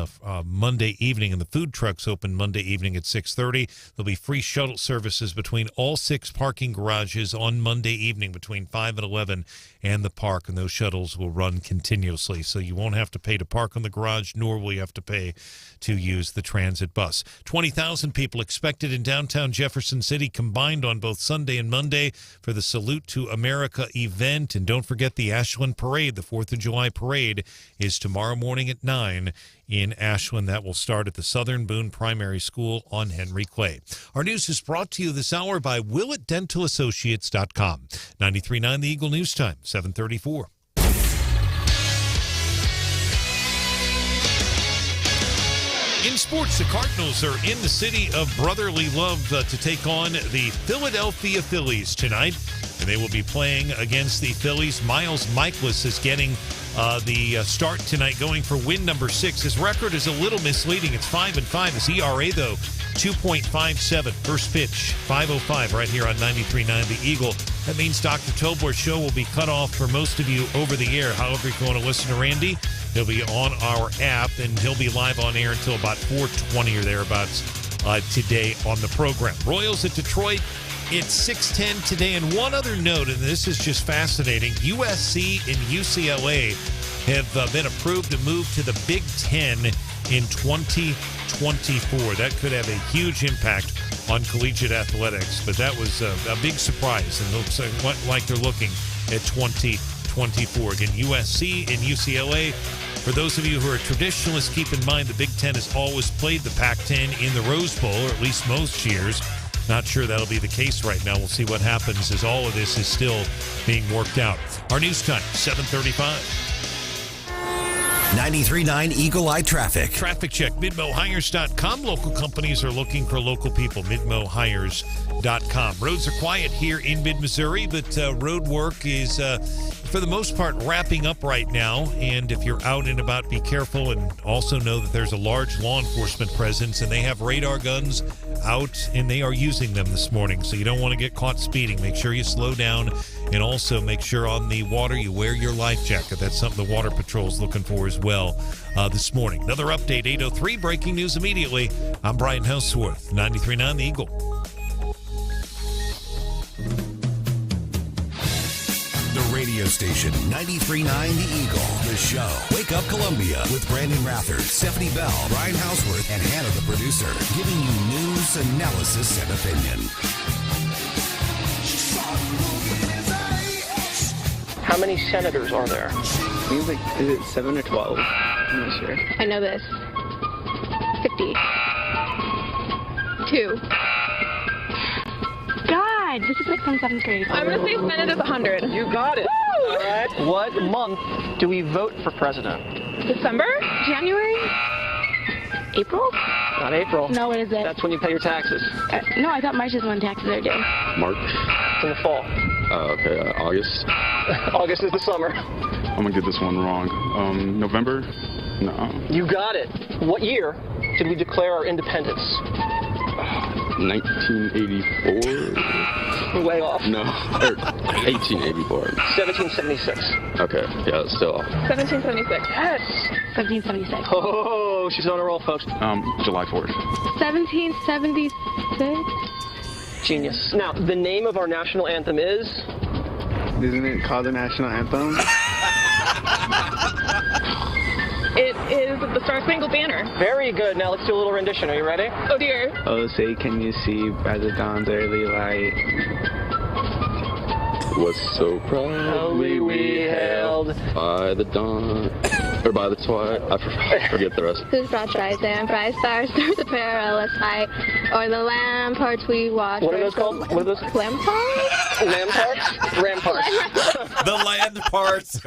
[SPEAKER 1] Monday evening, and the food trucks open Monday evening at 6:30. There'll be free shuttle services between all 6 parking garages on Monday evening between 5 and 11 and the park, and those shuttles will run continuously, so you won't have to pay to park on the garage, nor will you have to pay to use the transit bus. 20,000 people expected in downtown Jefferson City combined on both Sunday and Monday for the Salute to America event. And don't forget the Ashland Parade. The 4th of July Parade is tomorrow morning at 9 in Ashland. That will start at the Southern Boone Primary School on Henry Clay. Our news is brought to you this hour by WillettDentalAssociates.com. 93.9 The Eagle News Time, 7:34. In sports, the Cardinals are in the city of brotherly love to take on the Philadelphia Phillies tonight, and they will be playing against the Phillies. Miles Michaelis is getting the start tonight, going for win number 6. His record is a little misleading. It's 5-5. His ERA, though, 2.57. First pitch, 5:05, right here on 93.9 The Eagle. That means Dr. Tolbor's show will be cut off for most of you over the air. However, if you want to listen to Randy, he'll be on our app, and he'll be live on air until about 4:20 or thereabouts today on the program. Royals at Detroit. It's 6:10 today. And one other note, and this is just fascinating, USC and UCLA have been approved to move to the Big Ten in 2024. That could have a huge impact on collegiate athletics, but that was a big surprise, and looks like they're looking at 2024. Again, USC and UCLA. For those of you who are traditionalists, keep in mind the Big Ten has always played the Pac-10 in the Rose Bowl, or at least most years. Not sure that'll be the case right now. We'll see what happens as all of this is still being worked out. Our news time, 7:35.
[SPEAKER 6] 93.9 Eagle Eye Traffic.
[SPEAKER 1] Traffic check, MidmoHires.com. Local companies are looking for local people, MidmoHires.com. Roads are quiet here in mid-Missouri, but road work is, for the most part, wrapping up right now. And if you're out and about, be careful, and also know that there's a large law enforcement presence, and they have radar guns out, and they are using them this morning. So you don't want to get caught speeding. Make sure you slow down, and also make sure on the water you wear your life jacket. That's something the Water Patrol is looking for as well this morning. Another update, 8:03, breaking news immediately. I'm Brian Hauswirth, 93.9 The Eagle.
[SPEAKER 6] The radio station, 93.9 The Eagle. The show, Wake Up Columbia, with Branden Rathert, Stephanie Bell, Brian Hauswirth, and Hannah the producer, giving you news, analysis, and opinion.
[SPEAKER 7] How many senators are there? I think it's like, is it 7 or 12? I'm not sure.
[SPEAKER 8] I know this. 52. God, this is like from 7th grade.
[SPEAKER 7] I'm going to say Senate is 100. You got it. Woo! All right. What month do we vote for president?
[SPEAKER 8] December? January? April?
[SPEAKER 7] Not April.
[SPEAKER 8] No, what is it?
[SPEAKER 7] That's when you pay your taxes.
[SPEAKER 8] No, I thought March is when taxes are due.
[SPEAKER 23] March.
[SPEAKER 7] It's in the fall.
[SPEAKER 23] Okay, August.
[SPEAKER 7] August is the summer.
[SPEAKER 23] I'm gonna get this one wrong. November?
[SPEAKER 4] No.
[SPEAKER 7] You got it. What year did we declare our independence?
[SPEAKER 4] 1984?
[SPEAKER 7] Way off.
[SPEAKER 4] No. 1884.
[SPEAKER 7] 1776.
[SPEAKER 4] Okay. Yeah, it's still off.
[SPEAKER 8] 1776.
[SPEAKER 7] Yes.
[SPEAKER 8] 1776.
[SPEAKER 7] Oh, she's on a roll, folks.
[SPEAKER 4] July 4th.
[SPEAKER 8] 1776.
[SPEAKER 7] Genius. Now, the name of our national anthem is?
[SPEAKER 4] Isn't it called the national anthem?
[SPEAKER 8] It is the Star Spangled Banner.
[SPEAKER 7] Very good. Now let's do a little rendition. Are you ready?
[SPEAKER 8] Oh dear.
[SPEAKER 4] Oh, say, can you see by the dawn's early light? Was so proudly we hailed by the dawn, or by the twilight. I forget the rest.
[SPEAKER 8] Whose broad skies and bright stars through the perilous height, or the ramparts we watch.
[SPEAKER 7] What are those called? What are those?
[SPEAKER 8] Ramparts?
[SPEAKER 7] Ramparts? Ramparts.
[SPEAKER 11] The land parts.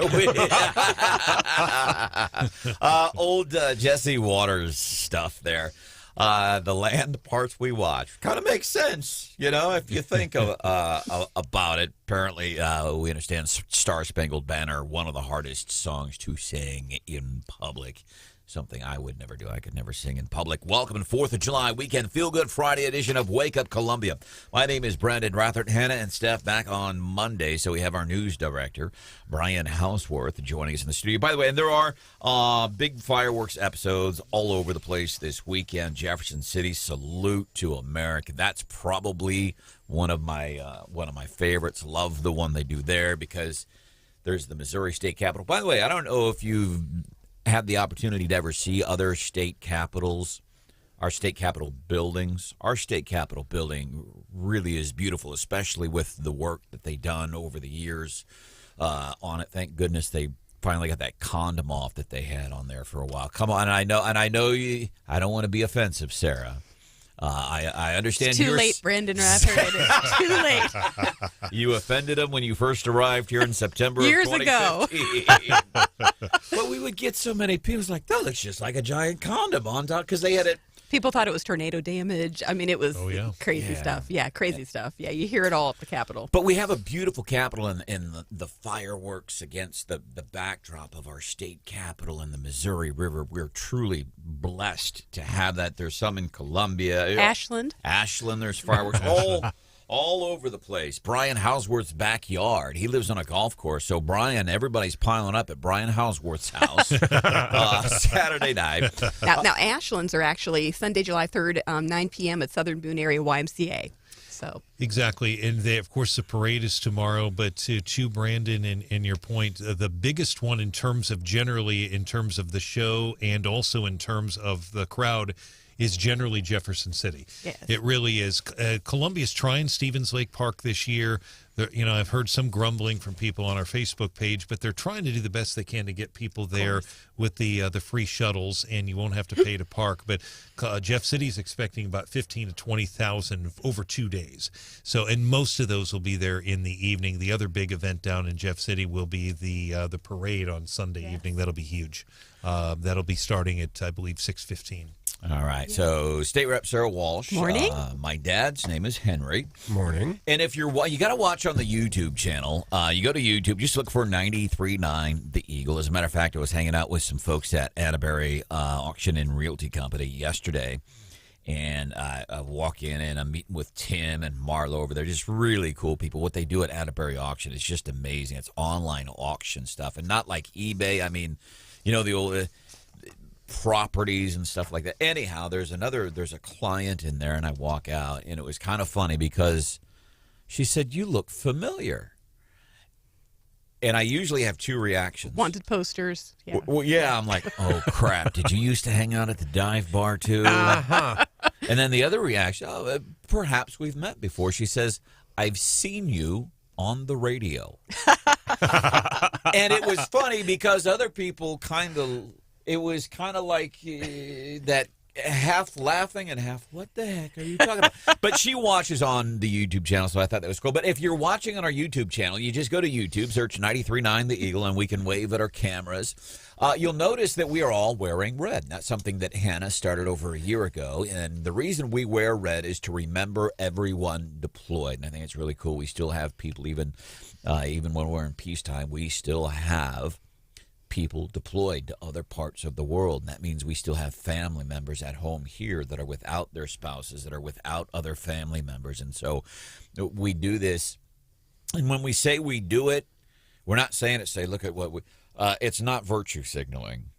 [SPEAKER 11] Old Jesse Waters stuff there. The land parts we watch kind of makes sense, if you think about it. Apparently, we understand Star Spangled Banner, one of the hardest songs to sing in public. Something I would never do. I could never sing in public. Welcome to 4th of July weekend Feel Good Friday edition of Wake Up Columbia. My name is Branden. Rathert, Hannah, and Steph back on Monday. So we have our news director, Brian Hauswirth, joining us in the studio. By the way, and there are big fireworks episodes all over the place this weekend. Jefferson City, salute to America. That's probably one of my favorites. Love the one they do there because there's the Missouri State Capitol. By the way, I don't know if you've had the opportunity to ever see other state capitals, our state capitol buildings. Our state capitol building really is beautiful, especially with the work that they've done over the years on it. Thank goodness they finally got that condom off that they had on there for a while. Come on, I know you. I don't want to be offensive, Sarah. I understand.
[SPEAKER 13] It's too late, Branden Rathert. It is too late.
[SPEAKER 11] You offended him when you first arrived here in September
[SPEAKER 13] Years
[SPEAKER 11] of 2015. But we would get so many people. It's like, that looks just like a giant condom on top because they had it.
[SPEAKER 13] People thought it was tornado damage. I mean, it was crazy stuff. Yeah, crazy stuff. Yeah, you hear it all at the Capitol.
[SPEAKER 11] But we have a beautiful Capitol and the fireworks against the backdrop of our state Capitol in the Missouri River. We're truly blessed to have that. There's some in Columbia.
[SPEAKER 13] Ashland,
[SPEAKER 11] there's fireworks all over the place. Brian Hauswirth's backyard. He lives on a golf course. So, Brian, everybody's piling up at Brian Hauswirth's house Saturday night.
[SPEAKER 13] Now, Ashlands are actually Sunday, July 3rd, 9 p.m. at Southern Boone Area YMCA. So
[SPEAKER 1] exactly, and of course the parade is tomorrow. But to Branden and your point, the biggest one in terms of the show and also in terms of the crowd is generally Jefferson City.
[SPEAKER 13] Yes.
[SPEAKER 1] It really is. Columbia's trying Stevens Lake Park this year. I've heard some grumbling from people on our Facebook page, but they're trying to do the best they can to get people there with the free shuttles, and you won't have to pay to park. But Jeff City's expecting about 15 to 20,000 over 2 days. So, and most of those will be there in the evening. The other big event down in Jeff City will be the parade on Sunday evening. That'll be huge. That'll be starting at, I believe, 6:15.
[SPEAKER 11] All right. So, State Rep Sarah Walsh.
[SPEAKER 13] Morning.
[SPEAKER 11] My dad's name is Henry.
[SPEAKER 12] Morning.
[SPEAKER 11] And if you got to watch on the YouTube channel, you go to YouTube, just look for 93.9 The Eagle. As a matter of fact, I was hanging out with some folks at Atterbury Auction and Realty Company yesterday. And I walk in and I'm meeting with Tim and Marlo over there. Just really cool people. What they do at Atterbury Auction is just amazing. It's online auction stuff and not like eBay. I mean, the old properties and stuff like that. Anyhow, there's a client in there, and I walk out, and it was kind of funny because she said, "You look familiar." And I usually have two reactions.
[SPEAKER 13] Wanted posters. Yeah.
[SPEAKER 11] Well, yeah, I'm like, oh, crap. Did you used to hang out at the dive bar, too?
[SPEAKER 12] Uh-huh.
[SPEAKER 11] And then the other reaction, perhaps we've met before. She says, "I've seen you on the radio." And it was funny because other people it was kind of like that half laughing and half, what the heck are you talking about? But she watches on the YouTube channel, so I thought that was cool. But if you're watching on our YouTube channel, you just go to YouTube, search 93.9 The Eagle, and we can wave at our cameras. You'll notice that we are all wearing red. That's something that Hannah started over a year ago. And the reason we wear red is to remember everyone deployed. And I think it's really cool. We still have people, even when we're in peacetime, we still have people deployed to other parts of the world. And that means we still have family members at home here that are without their spouses, that are without other family members. And so we do this. And when we say we do it, we're not saying it, say, look at what we, it's not virtue signaling.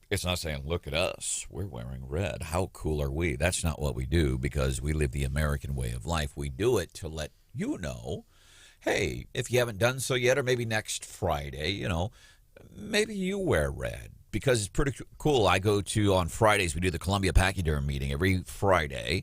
[SPEAKER 11] It's not saying, look at us, we're wearing red. How cool are we? That's not what we do, because we live the American way of life. We do it to let you know, hey, if you haven't done so yet, or maybe next Friday, maybe you wear red, because it's pretty cool. I go to, on Fridays, we do the Columbia Pachyderm meeting every Friday.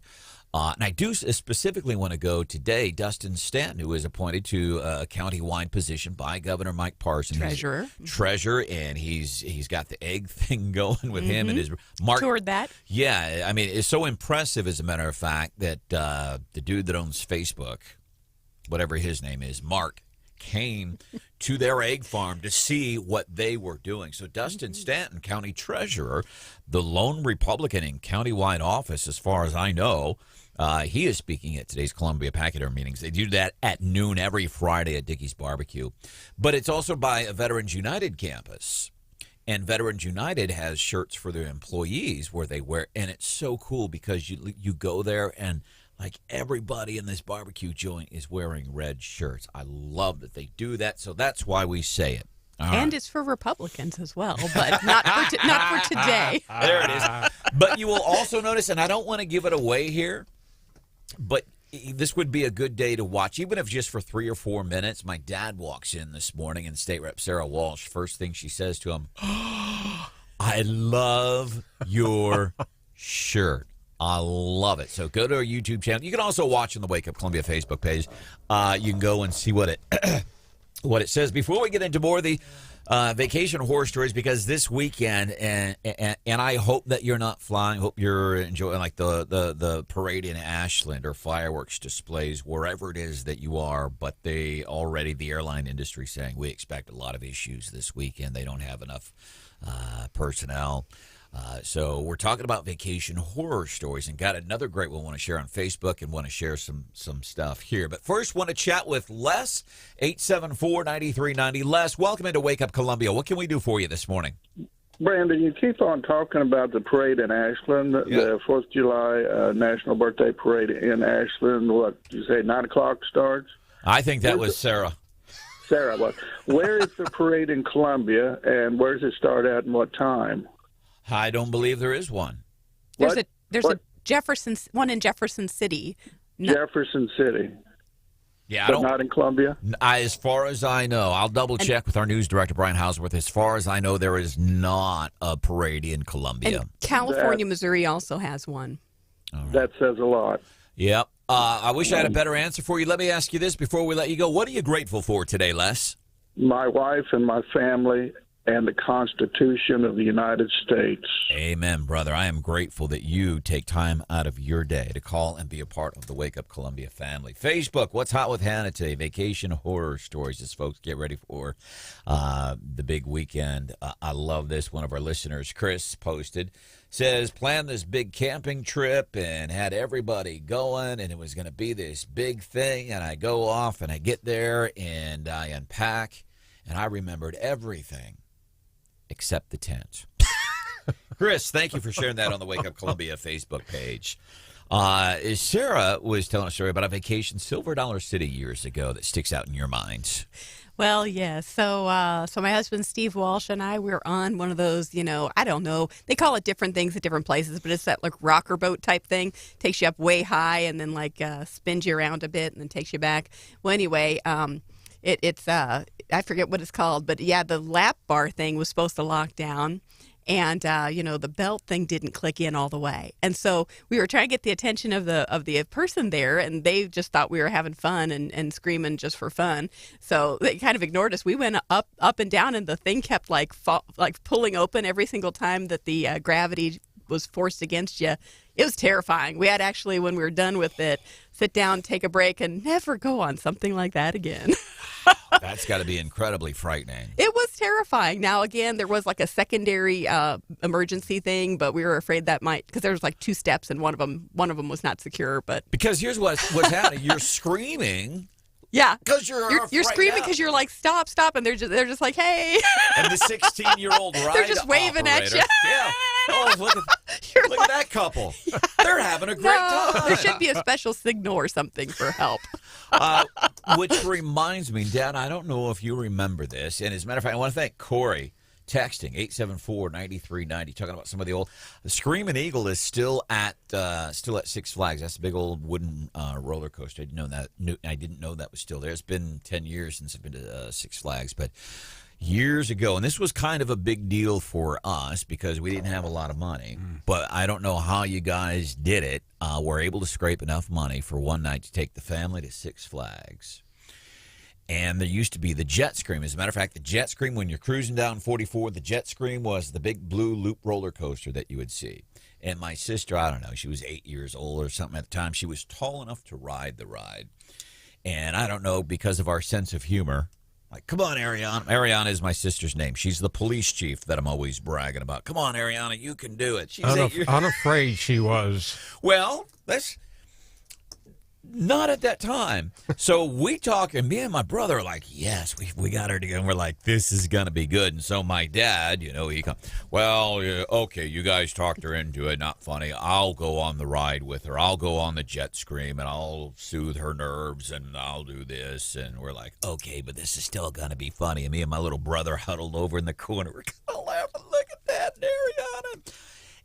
[SPEAKER 11] And I do specifically want to go today. Dustin Stanton, who is appointed to a county-wide position by Governor Mike Parson. Treasurer, and he's got the egg thing going with him and his Mark.
[SPEAKER 13] Toured that.
[SPEAKER 11] Yeah, I mean, it's so impressive, as a matter of fact, that the dude that owns Facebook, whatever his name is, Mark, came to their egg farm to see what they were doing. So Dustin Stanton, county treasurer, the lone Republican in countywide office, as far as I know, he is speaking at today's Columbia Pachyderm meetings. They do that at noon every Friday at Dickey's Barbecue. But it's also by a Veterans United campus. And Veterans United has shirts for their employees where they wear, and it's so cool because you go there and like everybody in this barbecue joint is wearing red shirts. I love that they do that, so that's why we say it.
[SPEAKER 13] And it's for Republicans as well, but not for today.
[SPEAKER 11] There it is. But you will also notice, and I don't want to give it away here, but this would be a good day to watch, even if just for 3 or 4 minutes. My dad walks in this morning, and State Rep Sarah Walsh, first thing she says to him, I love your shirt. I love it. So go to our YouTube channel. You can also watch on the Wake Up Columbia Facebook page. You can go and see what it says. Before we get into more of the vacation horror stories, because this weekend, and I hope that you're not flying, hope you're enjoying like the parade in Ashland or fireworks displays, wherever it is that you are, but the airline industry saying we expect a lot of issues this weekend. They don't have enough personnel. So we're talking about vacation horror stories, and got another great one I want to share on Facebook, and want to share some stuff here. But first, want to chat with Les, 874-9390. Les, welcome into Wake Up Columbia. What can we do for you this morning?
[SPEAKER 2] Brandon, you keep on talking about the parade in Ashland, the 4th of July National Birthday Parade in Ashland. What, did you say 9 o'clock starts?
[SPEAKER 11] I think that was Sarah.
[SPEAKER 2] Sarah, what? Where is the parade in Columbia, and where does it start at and what time?
[SPEAKER 11] I don't believe there is one.
[SPEAKER 13] There's a Jefferson one in Jefferson City.
[SPEAKER 2] Jefferson City.
[SPEAKER 11] Yeah,
[SPEAKER 2] but not in Columbia?
[SPEAKER 11] As far as I know, I'll double check with our news director, Brian Hauswirth. As far as I know, there is not a parade in Columbia.
[SPEAKER 13] And California, Missouri also has one.
[SPEAKER 11] Right.
[SPEAKER 2] That says a lot.
[SPEAKER 11] Yep. I wish I had a better answer for you. Let me ask you this before we let you go. What are you grateful for today, Les?
[SPEAKER 2] My wife and my family and the Constitution of the United States.
[SPEAKER 11] Amen, brother. I am grateful that you take time out of your day to call and be a part of the Wake Up Columbia family. Facebook, what's hot with Hannah today? Vacation horror stories as folks get ready for the big weekend. I love this. One of our listeners, Chris, posted, says, planned this big camping trip and had everybody going, and it was going to be this big thing, and I go off and I get there and I unpack, and I remembered everything except the tent. Chris, thank you for sharing that on the Wake Up Columbia Facebook page. Sarah was telling a story about a vacation Silver Dollar City years ago that sticks out in your mind.
[SPEAKER 13] Well, yeah. So my husband, Steve Walsh, and I, we were on one of those, I don't know. They call it different things at different places, but it's that like rocker boat type thing. Takes you up way high and then like spins you around a bit and then takes you back. Well, anyway, it's I forget what it's called, but yeah, the lap bar thing was supposed to lock down. And the belt thing didn't click in all the way, and so we were trying to get the attention of the person there, and they just thought we were having fun and screaming just for fun. So they kind of ignored us. We went up and down, and the thing kept like pulling open every single time that the gravity was forced against you. It was terrifying. We had actually, when we were done with it, sit down, take a break, and never go on something like that again.
[SPEAKER 11] That's got to be incredibly frightening.
[SPEAKER 13] It was terrifying. Now, again, there was like a secondary emergency thing, but we were afraid that might, because there was like 2 steps, and one of them was not secure. But
[SPEAKER 11] because here's what's happening: you're screaming
[SPEAKER 13] Yeah,
[SPEAKER 11] because you're
[SPEAKER 13] screaming because you're like stop, and they're just like hey,
[SPEAKER 11] and the 16-year-old ride
[SPEAKER 13] they're just waving at
[SPEAKER 11] operator,
[SPEAKER 13] you.
[SPEAKER 11] Yeah. Oh, look at that couple. They're having a great time.
[SPEAKER 13] There should be a special signal or something for help.
[SPEAKER 11] Which reminds me, Dad, I don't know if you remember this, and as a matter of fact, I want to thank Corey. Texting 874-9390, talking about some of the old. The Screaming Eagle is still at Six Flags. That's a big old wooden roller coaster. I didn't know that was still there. It's been 10 years since I've been to Six Flags, but years ago, and this was kind of a big deal for us because we didn't have a lot of money. But I don't know how you guys did it. We're able to scrape enough money for one night to take the family to Six Flags. And there used to be the Jet Scream. As a matter of fact, the Jet Scream, when you're cruising down 44, the Jet Scream was the big blue loop roller coaster that you would see. And my sister, I don't know, she was 8 years old or something at the time. She was tall enough to ride the ride. And I don't know, because of our sense of humor, like, come on, Ariana. Ariana is my sister's name. She's the police chief that I'm always bragging about. Come on, Ariana, you can do it. She's 8 years
[SPEAKER 12] unafraid she was.
[SPEAKER 11] Well, that's... Not at that time. So we talk, and me and my brother are like, yes, we got her together. And we're like, this is going to be good. And so my dad, he comes, well, okay, you guys talked her into it. Not funny. I'll go on the ride with her. I'll go on the Jet Scream, and I'll soothe her nerves, and I'll do this. And we're like, okay, but this is still going to be funny. And me and my little brother huddled over in the corner. We're going to laugh and look at Dad and Ariana.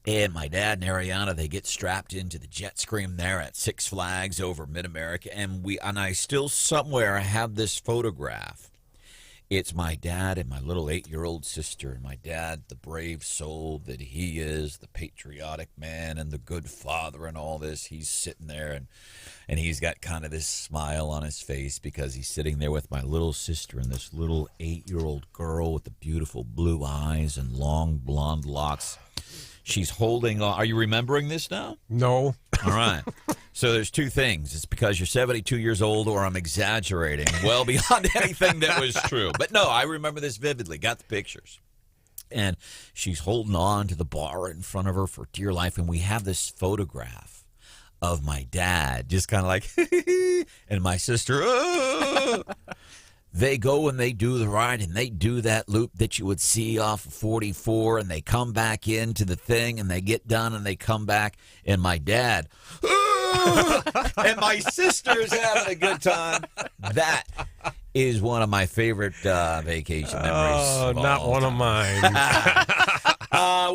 [SPEAKER 11] And my dad and Ariana, they get strapped into the Jet Scream there at Six Flags over Mid-America. And I still somewhere have this photograph. It's my dad and my little 8-year-old sister. And my dad, the brave soul that he is, the patriotic man and the good father and all this. He's sitting there and he's got kind of this smile on his face because he's sitting there with my little sister and this little 8-year-old girl with the beautiful blue eyes and long blonde locks. She's holding on. Are you remembering this now?
[SPEAKER 12] No.
[SPEAKER 11] All right. So there's two things. It's because you're 72 years old or I'm exaggerating well beyond anything that was true. But no, I remember this vividly. Got the pictures. And she's holding on to the bar in front of her for dear life. And we have this photograph of my dad just kind of like, and my sister, oh. They go and they do the ride, and they do that loop that you would see off of 44, and they come back into the thing, and they get done, and they come back, and my dad, and my sister's having a good time. That is one of my favorite vacation memories.
[SPEAKER 12] Oh, not one of mine.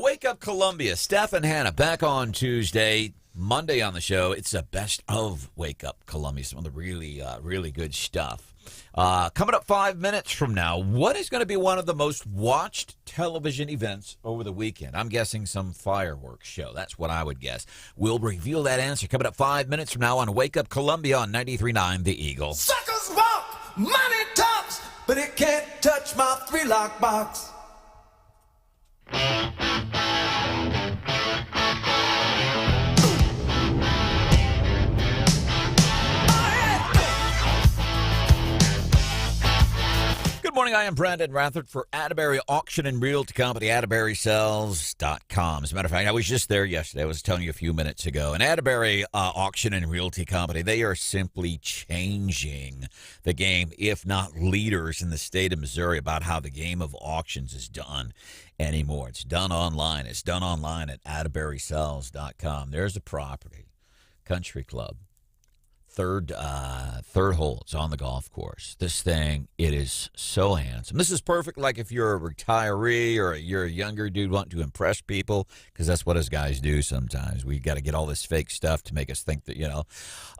[SPEAKER 11] Wake Up Columbia. Steph and Hannah back on Tuesday. Monday on the show, it's the best of Wake Up Columbia. Some of the really, really good stuff. Coming up 5 minutes from now, what is going to be one of the most watched television events over the weekend? I'm guessing some fireworks show. That's what I would guess. We'll reveal that answer coming up 5 minutes from now on Wake Up Columbia on 93.9 The Eagle.
[SPEAKER 9] Suckers walk, money talks, but it can't touch my 3-lock box.
[SPEAKER 11] Good morning, I am Branden Rathert for Atterbury Auction and Realty Company, AtterburySells.com. As a matter of fact, I was just there yesterday. I was telling you a few minutes ago. And Atterbury Auction and Realty Company, they are simply changing the game, if not leaders in the state of Missouri, about how the game of auctions is done anymore. It's done online. It's done online at AtterburySells.com. There's a property, Country Club. Third hole. It's on the golf course. This thing, it is so handsome. This is perfect, like if you're a retiree or you're a younger dude wanting to impress people, because that's what us guys do sometimes. We got to get all this fake stuff to make us think that,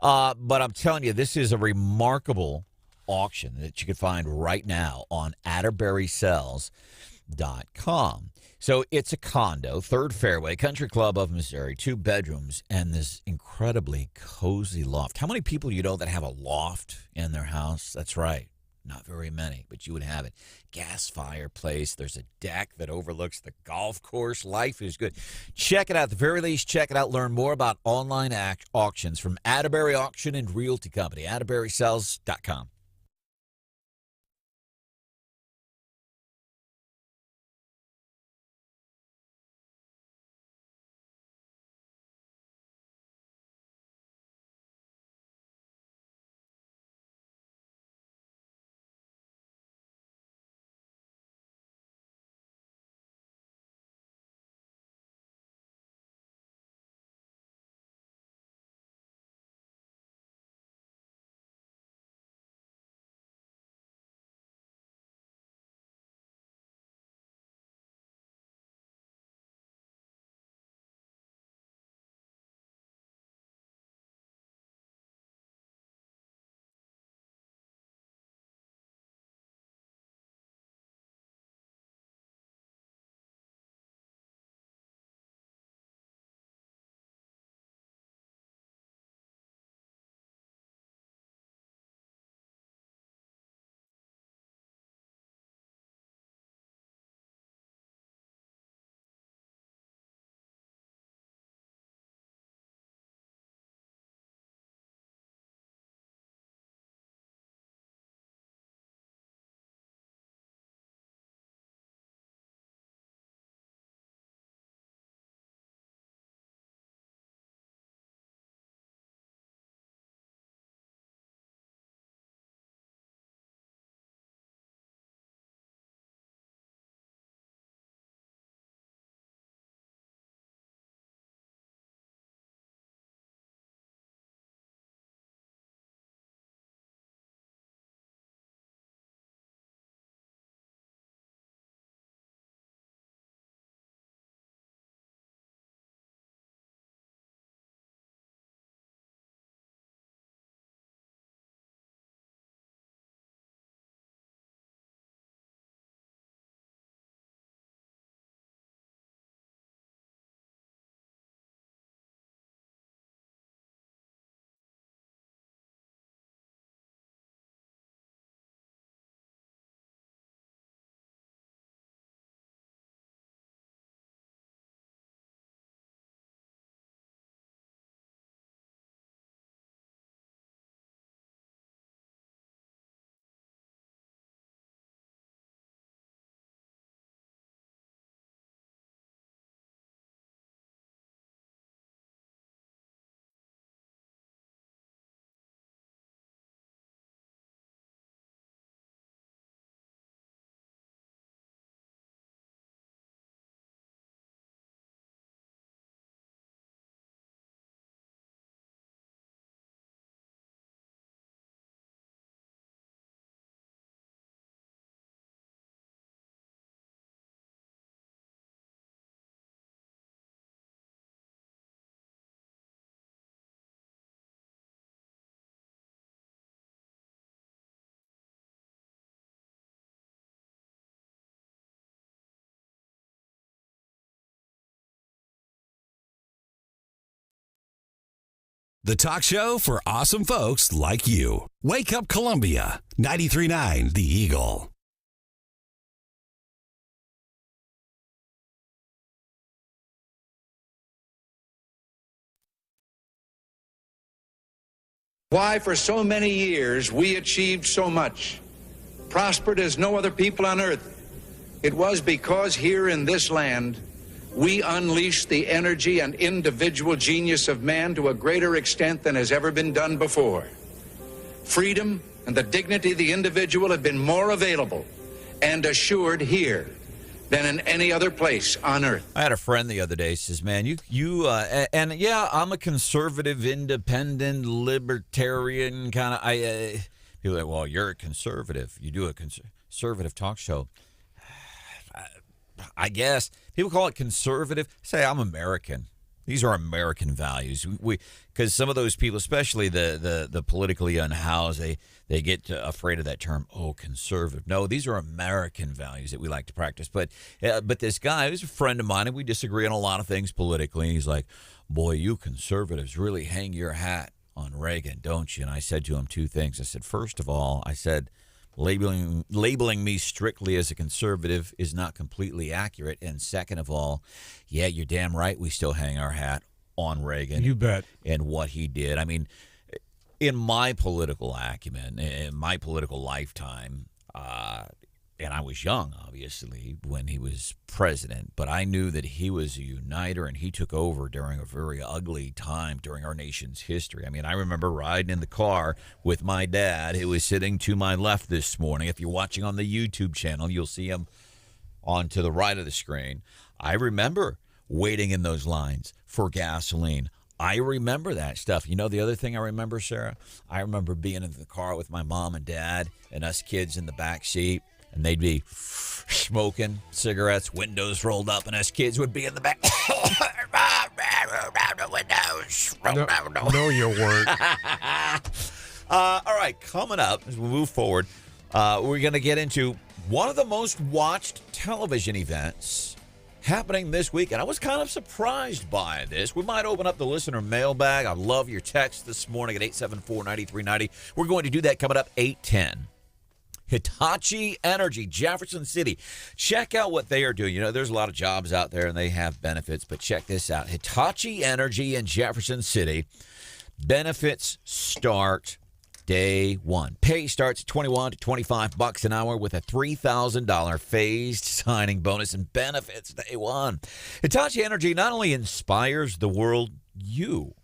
[SPEAKER 11] But I'm telling you, this is a remarkable auction that you can find right now on AtterburySells.com. So it's a condo, third fairway, Country Club of Missouri, 2 bedrooms, and this incredibly cozy loft. How many people you know that have a loft in their house? That's right. Not very many, but you would have it. Gas fireplace. There's a deck that overlooks the golf course. Life is good. Check it out. At the very least, check it out. Learn more about online auctions from Atterbury Auction and Realty Company, AtterburySells.com.
[SPEAKER 6] the talk show for awesome folks like you. Wake Up Columbia, 93.9 The Eagle.
[SPEAKER 10] Why for so many years we achieved so much, prospered as no other people on earth. It was because here in this land, we unleashed the energy and individual genius of man to a greater extent than has ever been done before. Freedom and the dignity of the individual have been more available and assured here than in any other place on earth.
[SPEAKER 11] I had a friend the other day says, man, and yeah, I'm a conservative, independent, libertarian kind of, people are like, well, you're a conservative. You do a conservative talk show. I guess people call it conservative. Say I'm American. These are American values. Because some of those people, especially the politically unhoused, they get afraid of that term. Oh, conservative. No, these are American values that we like to practice. But this guy, who's a friend of mine, and we disagree on a lot of things politically. And he's like, boy, you conservatives really hang your hat on Reagan, don't you? And I said to him two things. I said, first of all, I said, labeling me strictly as a conservative is not completely accurate. And second of all, yeah, you're damn right. We still hang our hat on Reagan.
[SPEAKER 12] You bet.
[SPEAKER 11] And what he did. I mean, in my political acumen, in my political lifetime, and I was young, obviously, when he was president, but I knew that he was a uniter and he took over during a very ugly time during our nation's history. I mean, I remember riding in the car with my dad, who was sitting to my left this morning. If you're watching on the YouTube channel, you'll see him on to the right of the screen. I remember waiting in those lines for gasoline. I remember that stuff. You know, the other thing I remember, Sarah, I remember being in the car with my mom and dad and us kids in the back seat. And they'd be smoking cigarettes, windows rolled up, and us kids would be in the back.
[SPEAKER 12] No, you weren't.
[SPEAKER 11] All right, coming up as we move forward, we're going to get into one of the most watched television events happening this week. And I was kind of surprised by this. We might open up the listener mailbag. I love your text this morning at 874-9390. We're going to do that coming up 8:10. Hitachi Energy, Jefferson City. Check out what they are doing. You know, there's a lot of jobs out there and they have benefits, but check this out. Hitachi Energy in Jefferson City. Benefits start day one. Pay starts at $21 to $25 an hour with a $3,000 phased signing bonus and benefits day one. Hitachi Energy not only inspires the world, you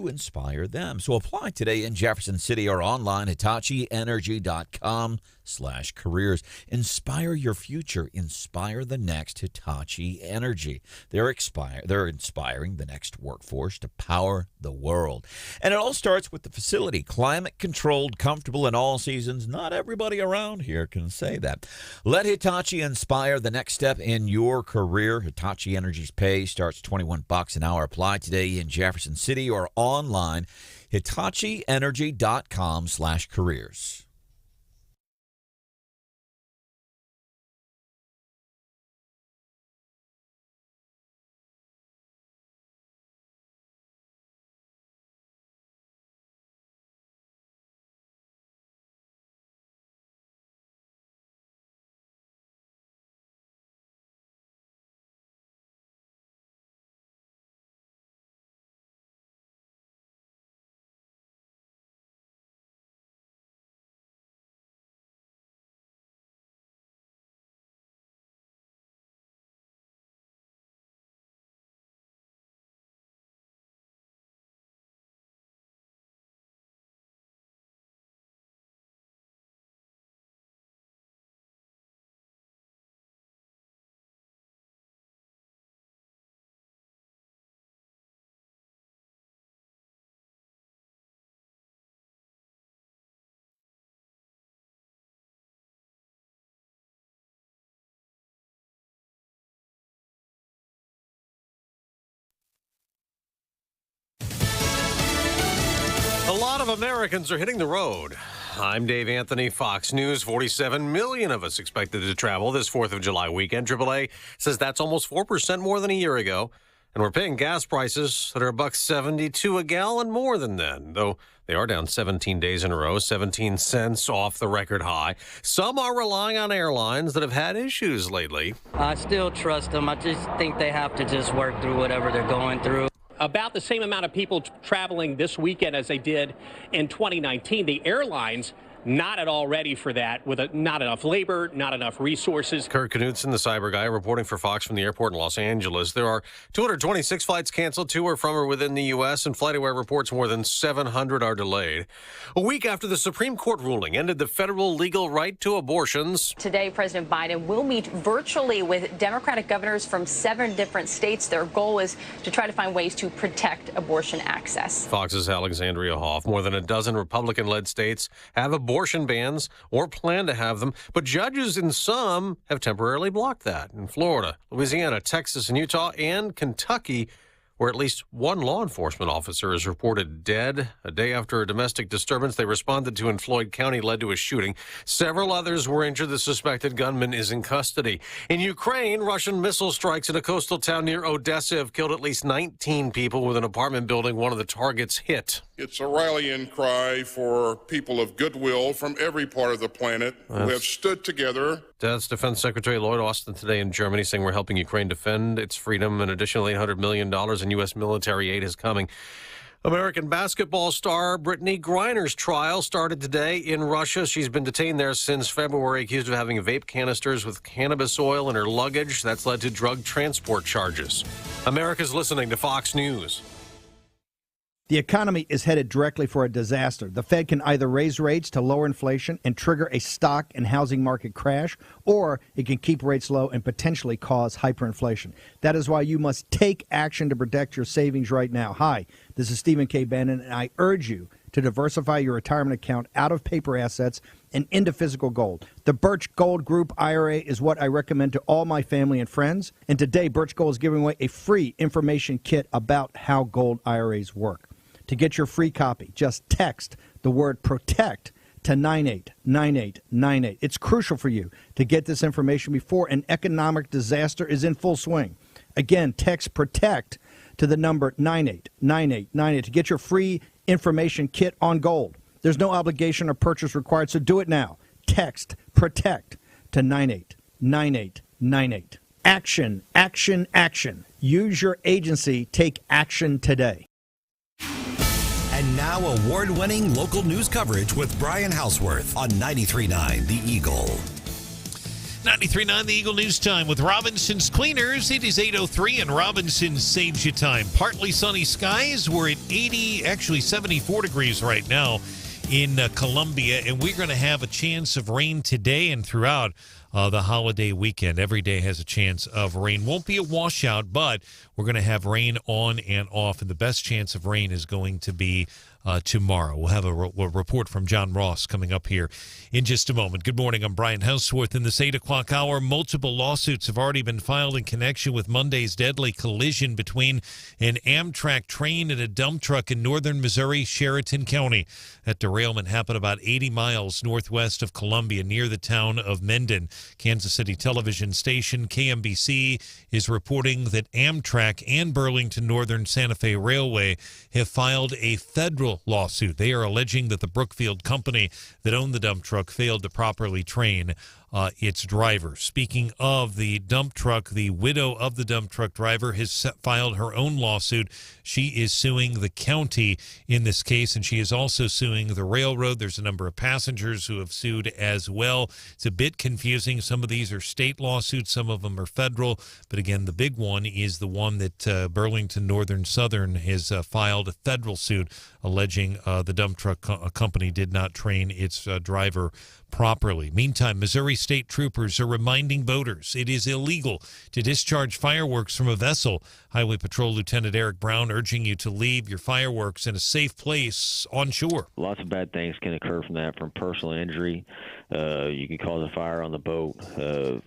[SPEAKER 11] inspire them. So apply today in Jefferson City or online, HitachiEnergy.com/careers. Inspire your future. Inspire the next Hitachi Energy. They're inspiring the next workforce to power the world. And it all starts with the facility. Climate controlled, comfortable in all seasons. Not everybody around here can say that. Let Hitachi inspire the next step in your career. Hitachi Energy's pay starts $21 an hour. Apply today in Jefferson City or online, HitachiEnergy.com/careers.
[SPEAKER 14] A lot of Americans are hitting the road. I'm Dave Anthony, Fox News. 47 million of us expected to travel this 4th of July weekend. AAA says that's almost 4% more than a year ago. And we're paying gas prices that are $1.72 a gallon more than then, though they are down 17 days in a row, 17 cents off the record high. Some are relying on airlines that have had issues lately.
[SPEAKER 3] I still trust them. I just think they have to just work through whatever they're going through.
[SPEAKER 16] About the same amount of people traveling this weekend as they did in 2019. The airlines not at all ready for that, with not enough labor, not enough resources.
[SPEAKER 14] Kurt Knudsen, the cyber guy, reporting for Fox from the airport in Los Angeles. There are 226 flights canceled, 2 are from or within the U.S., and FlightAware reports more than 700 are delayed. A week after the Supreme Court ruling ended the federal legal right to abortions.
[SPEAKER 18] Today, President Biden will meet virtually with Democratic governors from 7 different states. Their goal is to try to find ways to protect abortion access.
[SPEAKER 14] Fox's Alexandria Hoff. More than a dozen Republican-led states have abortion bans or plan to have them, but judges in some have temporarily blocked that. In Florida, Louisiana, Texas, and Utah, and Kentucky, where at least one law enforcement officer is reported dead. A day after a domestic disturbance they responded to in Floyd County led to a shooting. Several others were injured. The suspected gunman is in custody. In Ukraine, Russian missile strikes in a coastal town near Odessa have killed at least 19 people with an apartment building one of the targets hit.
[SPEAKER 24] It's a rallying cry for people of goodwill from every part of the planet who have stood together.
[SPEAKER 14] That's Defense Secretary Lloyd Austin today in Germany, saying we're helping Ukraine defend its freedom. An additional $800 million in U.S. military aid is coming. American basketball star Brittany Griner's trial started today in Russia. She's been detained there since February, accused of having vape canisters with cannabis oil in her luggage. That's led to drug transport charges. America's listening to Fox News.
[SPEAKER 25] The economy is headed directly for a disaster. The Fed can either raise rates to lower inflation and trigger a stock and housing market crash, or it can keep rates low and potentially cause hyperinflation. That is why you must take action to protect your savings right now. Hi, this is Stephen K. Bannon, and I urge you to diversify your retirement account out of paper assets and into physical gold. The Birch Gold Group IRA is what I recommend to all my family and friends. And today, Birch Gold is giving away a free information kit about how gold IRAs work. To get your free copy, just text the word PROTECT to 989898. It's crucial for you to get this information before an economic disaster is in full swing. Again, text PROTECT to the number 989898 to get your free information kit on gold. There's no obligation or purchase required, so do it now. Text PROTECT to 989898. Action, action, action. Use your agency. Take action today.
[SPEAKER 6] And now award-winning local news coverage with Brian Hauswirth on 93.9 The Eagle.
[SPEAKER 1] 93.9 The Eagle News Time with Robinson's Cleaners. It is 8:03 and Robinson's saves you time. Partly sunny skies. We're at 74 degrees right now in Columbia, and we're going to have a chance of rain today and throughout the holiday weekend. Every day has a chance of rain. Won't be a washout, but we're going to have rain on and off, and the best chance of rain is going to be tomorrow. We'll have a report from John Ross coming up here in just a moment. Good morning. I'm Brian Hauswirth. In this 8 o'clock hour, multiple lawsuits have already been filed in connection with Monday's deadly collision between an Amtrak train and a dump truck in northern Missouri, Sheraton County. That derailment happened about 80 miles northwest of Columbia, near the town of Menden. Kansas City television station KMBC is reporting that Amtrak and Burlington Northern Santa Fe Railway have filed a federal lawsuit. They are alleging that the Brookfield company that owned the dump truck failed to properly train its driver. Speaking of the dump truck, the widow of the dump truck driver has filed her own lawsuit. She is suing the county in this case, and she is also suing the railroad. There's a number of passengers who have sued as well. It's a bit confusing. Some of these are state lawsuits, some of them are federal, but again, the big one is the one that Burlington Northern Southern has filed a federal suit alleging the dump truck company did not train its driver properly. Meantime, Missouri state troopers are reminding voters it is illegal to discharge fireworks from a vessel. Highway Patrol Lieutenant Eric Brown urging you to leave your fireworks in a safe place on shore.
[SPEAKER 5] Lots of bad things can occur from that, from personal injury. You can cause a fire on the boat.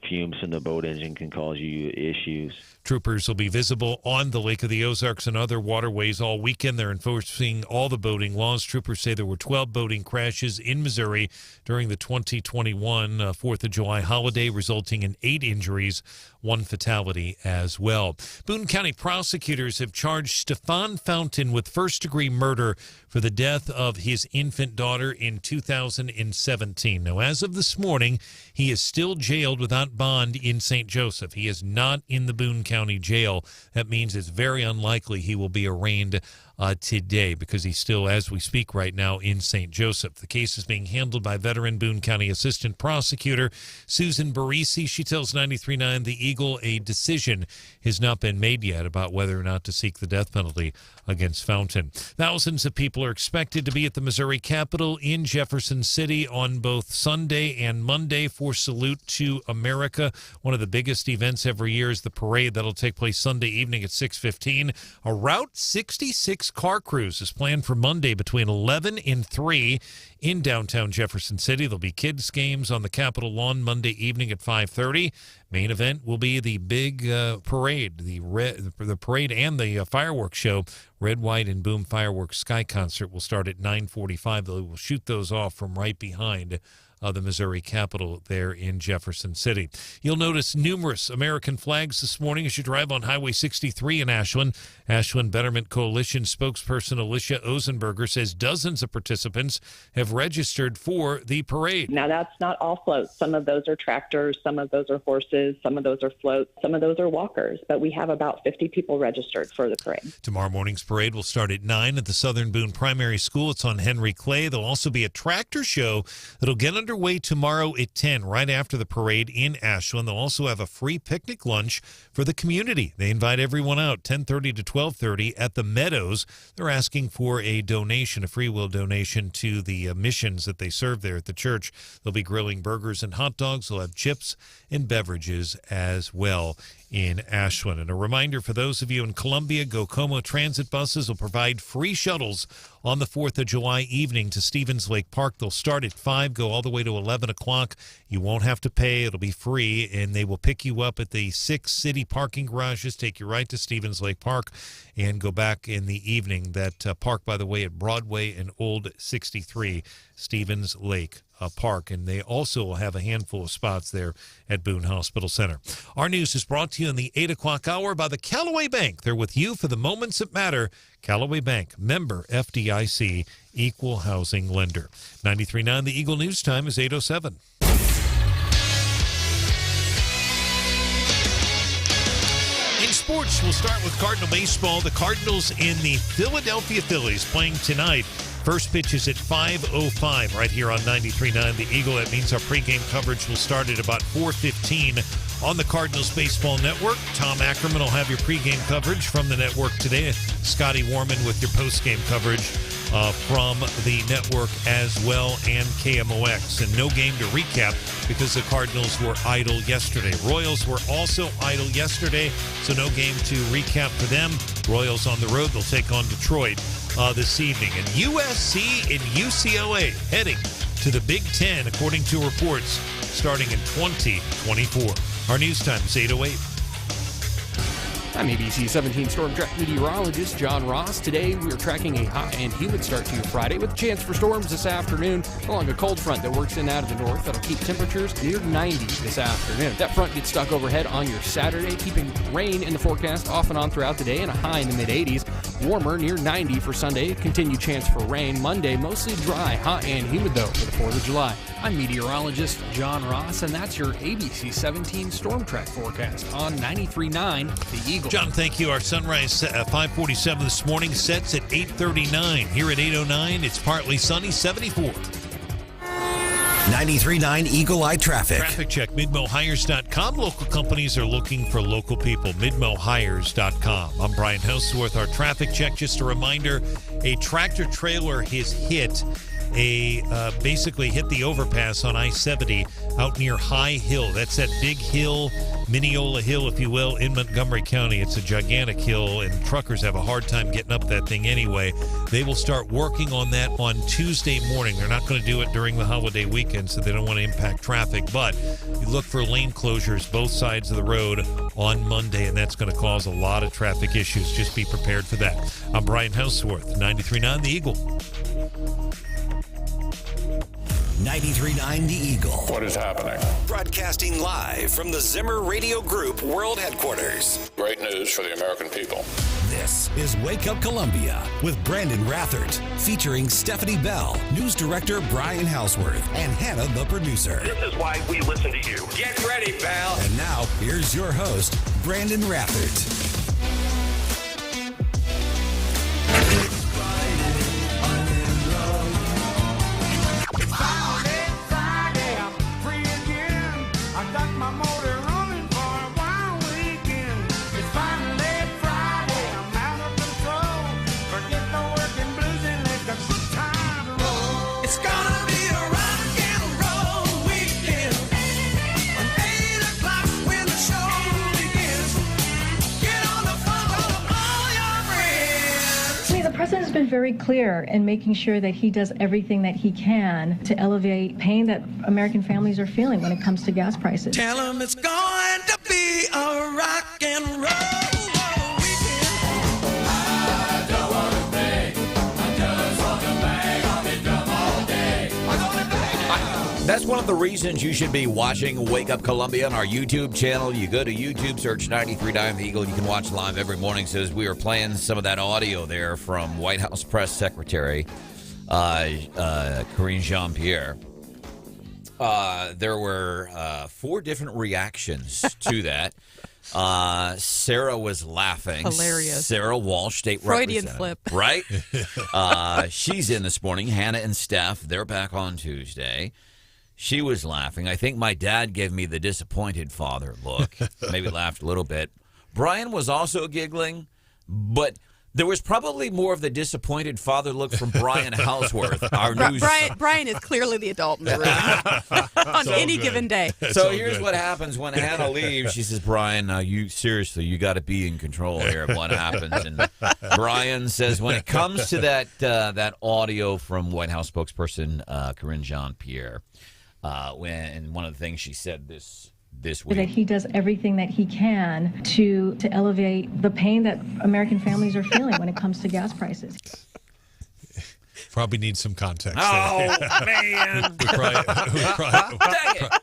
[SPEAKER 5] Fumes in the boat engine can cause you issues.
[SPEAKER 1] Troopers will be visible on the Lake of the Ozarks and other waterways all weekend. They're enforcing all the boating laws. Troopers say there were 12 boating crashes in Missouri during the 2021 4th of July holiday, resulting in 8 injuries, 1 fatality as well. Boone County prosecutors have charged Stefan Fountain with first-degree murder for the death of his infant daughter in 2017. Now, as of this morning, he is still jailed without bond in St. Joseph. He is not in the Boone County Jail. That means it's very unlikely he will be arraigned today because he's still, as we speak right now, in St. Joseph. The case is being handled by veteran Boone County Assistant Prosecutor Susan Barisi. She tells 93.9 The Eagle a decision has not been made yet about whether or not to seek the death penalty against Fountain. Thousands of people are expected to be at the Missouri Capitol in Jefferson City on both Sunday and Monday for Salute to America. One of the biggest events every year is the parade that'll take place Sunday evening at 6:15. A Route 66 car cruise is planned for Monday between 11 and 3 in downtown Jefferson City. There'll be kids' games on the Capitol lawn Monday evening at 5:30. Main event will be the big parade, the parade and the fireworks show. Red, White, and Boom Fireworks Sky Concert will start at 9:45. They will shoot those off from right behind the Missouri Capitol there in Jefferson City. You'll notice numerous American flags this morning as you drive on Highway 63 in Ashland. Ashland Betterment Coalition spokesperson Alicia Ozenberger says dozens of participants have registered for the parade.
[SPEAKER 15] Now, that's not all floats. Some of those are tractors, some of those are horses, some of those are floats, some of those are walkers, but we have about 50 people registered for the parade.
[SPEAKER 1] Tomorrow morning's parade will start at 9 at the Southern Boone Primary School. It's on Henry Clay. There'll also be a tractor show that'll get underway tomorrow at 10, right after the parade in Ashland. They'll also have a free picnic lunch for the community. They invite everyone out 10:30 to 12:30 at the Meadows. They're asking for a donation, a free will donation to the missions that they serve there at the church. They'll be grilling burgers and hot dogs. They'll have chips and beverages as well in Ashland. And a reminder for those of you in Columbia, GoComo Transit buses will provide free shuttles on the 4th of July evening to Stevens Lake Park. They'll start at 5, go all the way to 11 o'clock. You won't have to pay. It'll be free, and they will pick you up at the 6 city parking garages, take you right to Stevens Lake Park, and go back in the evening. That park, by the way, at Broadway and Old 63, Stevens Lake Park, and they also will have a handful of spots there at Boone Hospital Center. Our news is brought to you in the 8 o'clock hour by the Callaway Bank. They're with you for the moments that matter. Callaway Bank, member FDIC, equal housing lender. 93.9 The Eagle News Time is 8:07. In sports, we'll start with Cardinal baseball. The Cardinals and the Philadelphia Phillies playing tonight. First pitch is at 5:05 right here on 93.9 The Eagle. That means our pregame coverage will start at about 4:15 on the Cardinals Baseball Network. Tom Ackerman will have your pregame coverage from the network today. Scotty Warman with your postgame coverage from the network as well, and KMOX. And no game to recap because the Cardinals were idle yesterday. Royals were also idle yesterday, so no game to recap for them. Royals on the road. They'll take on Detroit this evening. And USC and UCLA heading to the Big Ten, according to reports, starting in 2024. Our news time is 8:08.
[SPEAKER 17] I'm ABC 17 Storm Track meteorologist John Ross. Today we are tracking a hot and humid start to your Friday with a chance for storms this afternoon along a cold front that works in and out of the north. That'll keep temperatures near 90 this afternoon. That front gets stuck overhead on your Saturday, keeping rain in the forecast off and on throughout the day and a high in the mid-80s. Warmer near 90 for Sunday. Continued chance for rain. Monday mostly dry, hot and humid though for the 4th of July. I'm meteorologist John Ross, and that's your ABC 17 Storm Track forecast on 93.9 The Eagle.
[SPEAKER 1] John, thank you. Our sunrise at 5:47 this morning sets at 8:39. Here at 8:09, it's partly sunny, 74.
[SPEAKER 6] 93.9 Eagle Eye Traffic.
[SPEAKER 1] Traffic check, MidmoHires.com. Local companies are looking for local people. MidmoHires.com. I'm Brian Hauswirth. Our traffic check, just a reminder, a tractor trailer has basically hit the overpass on I-70 out near High Hill. That's that big hill Mineola Hill, if you will, in Montgomery County. It's a gigantic hill, and truckers have a hard time getting up that thing anyway. They will start working on that on Tuesday morning. They're not going to do it during the holiday weekend, so they don't want to impact traffic. But you look for lane closures both sides of the road on Monday, and that's going to cause a lot of traffic issues. Just be prepared for that. I'm Brian Hauswirth, 93.9 The Eagle.
[SPEAKER 6] 93.9 The Eagle.
[SPEAKER 24] What is happening?
[SPEAKER 6] Broadcasting live from the Zimmer Radio Group World Headquarters.
[SPEAKER 24] Great news for the American people.
[SPEAKER 6] This is Wake Up Columbia with Branden Rathert, featuring Stephanie Bell, News Director Brian Hauswirth, and Hannah, the producer.
[SPEAKER 19] This is why we listen to you. Get ready, pal.
[SPEAKER 6] And now, here's your host, Branden Rathert.
[SPEAKER 20] The president has been very clear in making sure that he does everything that he can to elevate pain that American families are feeling when it comes to gas prices.
[SPEAKER 9] Tell him it's going to be a rock and roll weekend. I don't want to beg, I just want to bang on the drum all day. I'm going to bang.
[SPEAKER 11] That's one of the reasons you should be watching Wake Up Columbia on our YouTube channel. You go to YouTube, search 93.9 The Eagle. You can watch live every morning. So as we were playing some of that audio there from White House Press Secretary Karine Jean-Pierre, there were 4 different reactions to that. Sarah was laughing.
[SPEAKER 13] Hilarious.
[SPEAKER 11] Sarah Walsh, state
[SPEAKER 13] Freudian
[SPEAKER 11] representative.
[SPEAKER 13] flip.
[SPEAKER 11] Right? She's in this morning. Hannah and Steph, they're back on Tuesday. She was laughing. I think my dad gave me the disappointed father look. Maybe laughed a little bit. Brian was also giggling, but there was probably more of the disappointed father look from Brian Hauswirth, our news.
[SPEAKER 13] Brian is clearly the adult in the room on any given day.
[SPEAKER 11] So here's what happens when Hannah leaves. She says, Brian, you got to be in control here of what happens. And Brian says, when it comes to that audio from White House spokesperson Karine Jean-Pierre, when one of the things she said this week,
[SPEAKER 20] that he does everything that he can to elevate the pain that American families are feeling when it comes to gas prices.
[SPEAKER 1] Probably need some context.
[SPEAKER 11] Oh,
[SPEAKER 1] there.
[SPEAKER 11] man.
[SPEAKER 1] we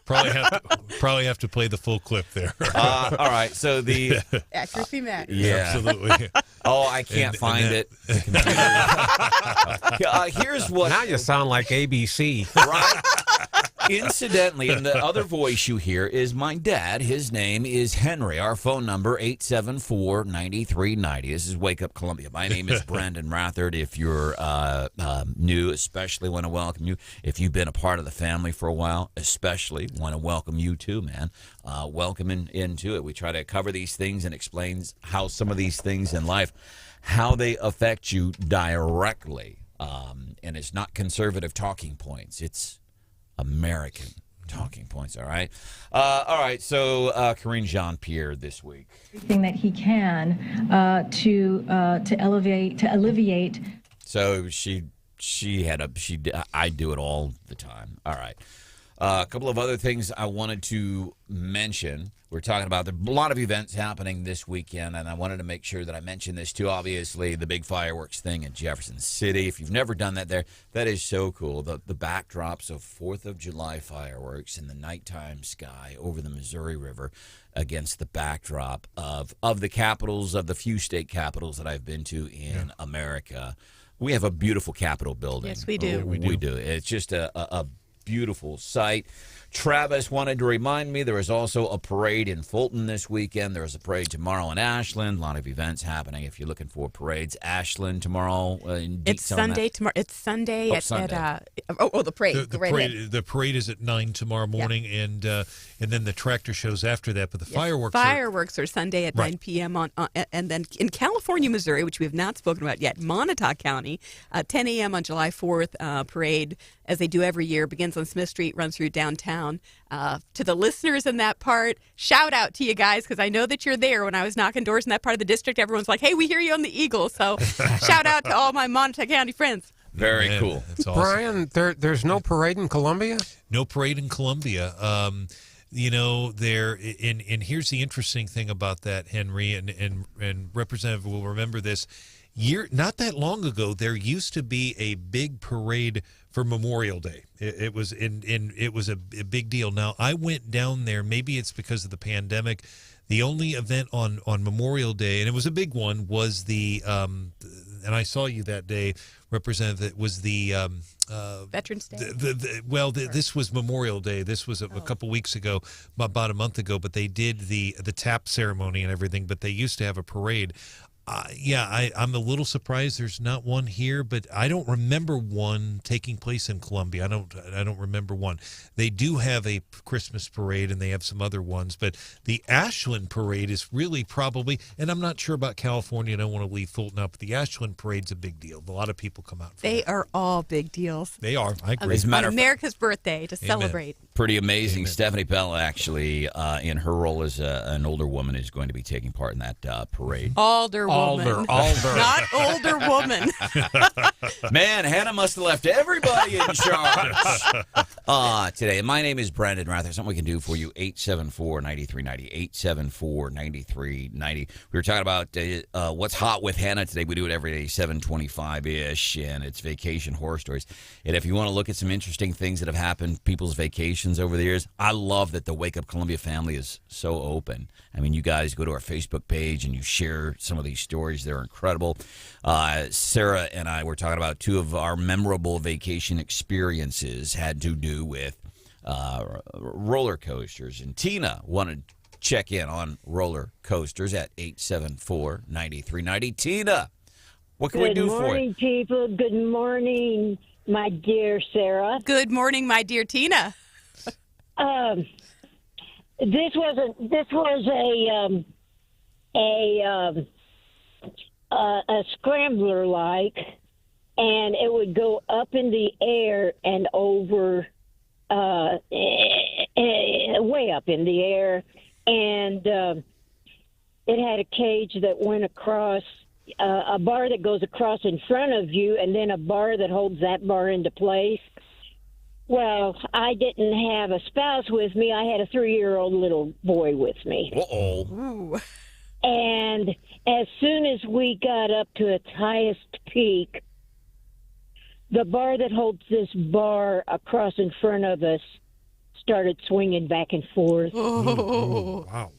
[SPEAKER 1] probably have to play the full clip there.
[SPEAKER 11] All right, so the
[SPEAKER 13] accuracy matters.
[SPEAKER 11] Yeah,
[SPEAKER 1] absolutely.
[SPEAKER 11] Oh, I can't find it. Here's what.
[SPEAKER 12] Now you sound like ABC.
[SPEAKER 11] Right? Incidentally, and the other voice you hear is my dad. His name is Henry. Our phone number, 874-9390. This is Wake Up Columbia. My name is Branden Rathert. If you're new, especially want to welcome you. If you've been a part of the family for a while, especially want to welcome you too, man. Welcome into it. We try to cover these things and explain how some of these things in life, how they affect you directly. And it's not conservative talking points. It's American talking points, all right? All right, so Karine Jean-Pierre this week.
[SPEAKER 20] Everything that he can to alleviate.
[SPEAKER 11] So I do it all the time. All right. A couple of other things I wanted to mention. We're talking about a lot of events happening this weekend, and I wanted to make sure that I mentioned this too. Obviously, the big fireworks thing in Jefferson City. If you've never done that there, that is so cool. The backdrops of 4th of July fireworks in the nighttime sky over the Missouri River against the backdrop of the capitals, of the few state capitals that I've been to in America. We have a beautiful Capitol building.
[SPEAKER 13] Yes, we do.
[SPEAKER 11] We do. It's just a beautiful sight. Travis wanted to remind me there is also a parade in Fulton this weekend. There is a parade tomorrow in Ashland. A lot of events happening if you're looking for parades. Ashland tomorrow.
[SPEAKER 13] It's Sunday tomorrow. It's Sunday at the parade.
[SPEAKER 1] The parade is at 9 tomorrow morning, and then the tractor shows after that. But the fireworks
[SPEAKER 13] are Sunday at 9 p.m. And then in California, Missouri, which we have not spoken about yet, Montauk County, 10 a.m. on July 4th, parade as they do every year. Begins on Smith Street, runs through downtown. To the listeners in that part, shout out to you guys, because I know that you're there. When I was knocking doors in that part of the district, everyone's like, hey, we hear you on the Eagle. So shout out to all my Montague County friends.
[SPEAKER 11] Very cool.
[SPEAKER 1] That's awesome.
[SPEAKER 12] Brian, there's no parade in Columbia?
[SPEAKER 1] No parade in Columbia. And here's the interesting thing about that, Henry, and Representative will remember this. Not that long ago, there used to be a big parade for Memorial Day. It was a big deal. Now, I went down there. Maybe it's because of the pandemic. The only event on Memorial Day, and it was a big one, was and I saw you that day, Representative, that was the
[SPEAKER 13] Veterans Day.
[SPEAKER 1] This was Memorial Day. This was a couple weeks ago, about a month ago. But they did the tap ceremony and everything. But they used to have a parade. I'm a little surprised there's not one here, but I don't remember one taking place in Columbia. I don't remember one. They do have a Christmas parade, and they have some other ones, but the Ashland parade is really probably, and I'm not sure about California. I don't want to leave Fulton out, but the Ashland parade's a big deal. A lot of people come out.
[SPEAKER 13] They are all big deals.
[SPEAKER 1] They are. I agree.
[SPEAKER 13] On America's birthday to celebrate.
[SPEAKER 11] Pretty amazing. Amen. Stephanie Bell, actually, in her role as an older woman, is going to be taking part in that parade.
[SPEAKER 13] Alder woman. Not older woman.
[SPEAKER 11] Man, Hannah must have left everybody in charge today. My name is Branden Rathert. Something we can do for you, 874-9390, 874-9390. We were talking about what's hot with Hannah today. We do it every day, 7:25-ish, and it's vacation horror stories. And if you want to look at some interesting things that have happened, people's vacations over the years, I love that the Wake Up Columbia family is so open. I mean, you guys go to our Facebook page and you share some of these stories. They're incredible. Sarah and I were talking about two of our memorable vacation experiences had to do with roller coasters. And Tina wanted to check in on roller coasters at 874-9390. Tina, what can we do for you?
[SPEAKER 4] Good morning, people. Good morning, my dear Sarah.
[SPEAKER 13] Good morning, my dear Tina.
[SPEAKER 4] This was a scrambler like, and it would go up in the air and over, way up in the air, and it had a cage that went across, a bar that goes across in front of you, and then a bar that holds that bar into place. Well, I didn't have a spouse with me. I had a 3-year-old little boy with me.
[SPEAKER 11] Uh-oh.
[SPEAKER 4] And as soon as we got up to its highest peak, the bar that holds this bar across in front of us started swinging back and forth.
[SPEAKER 13] Oh.
[SPEAKER 1] Wow.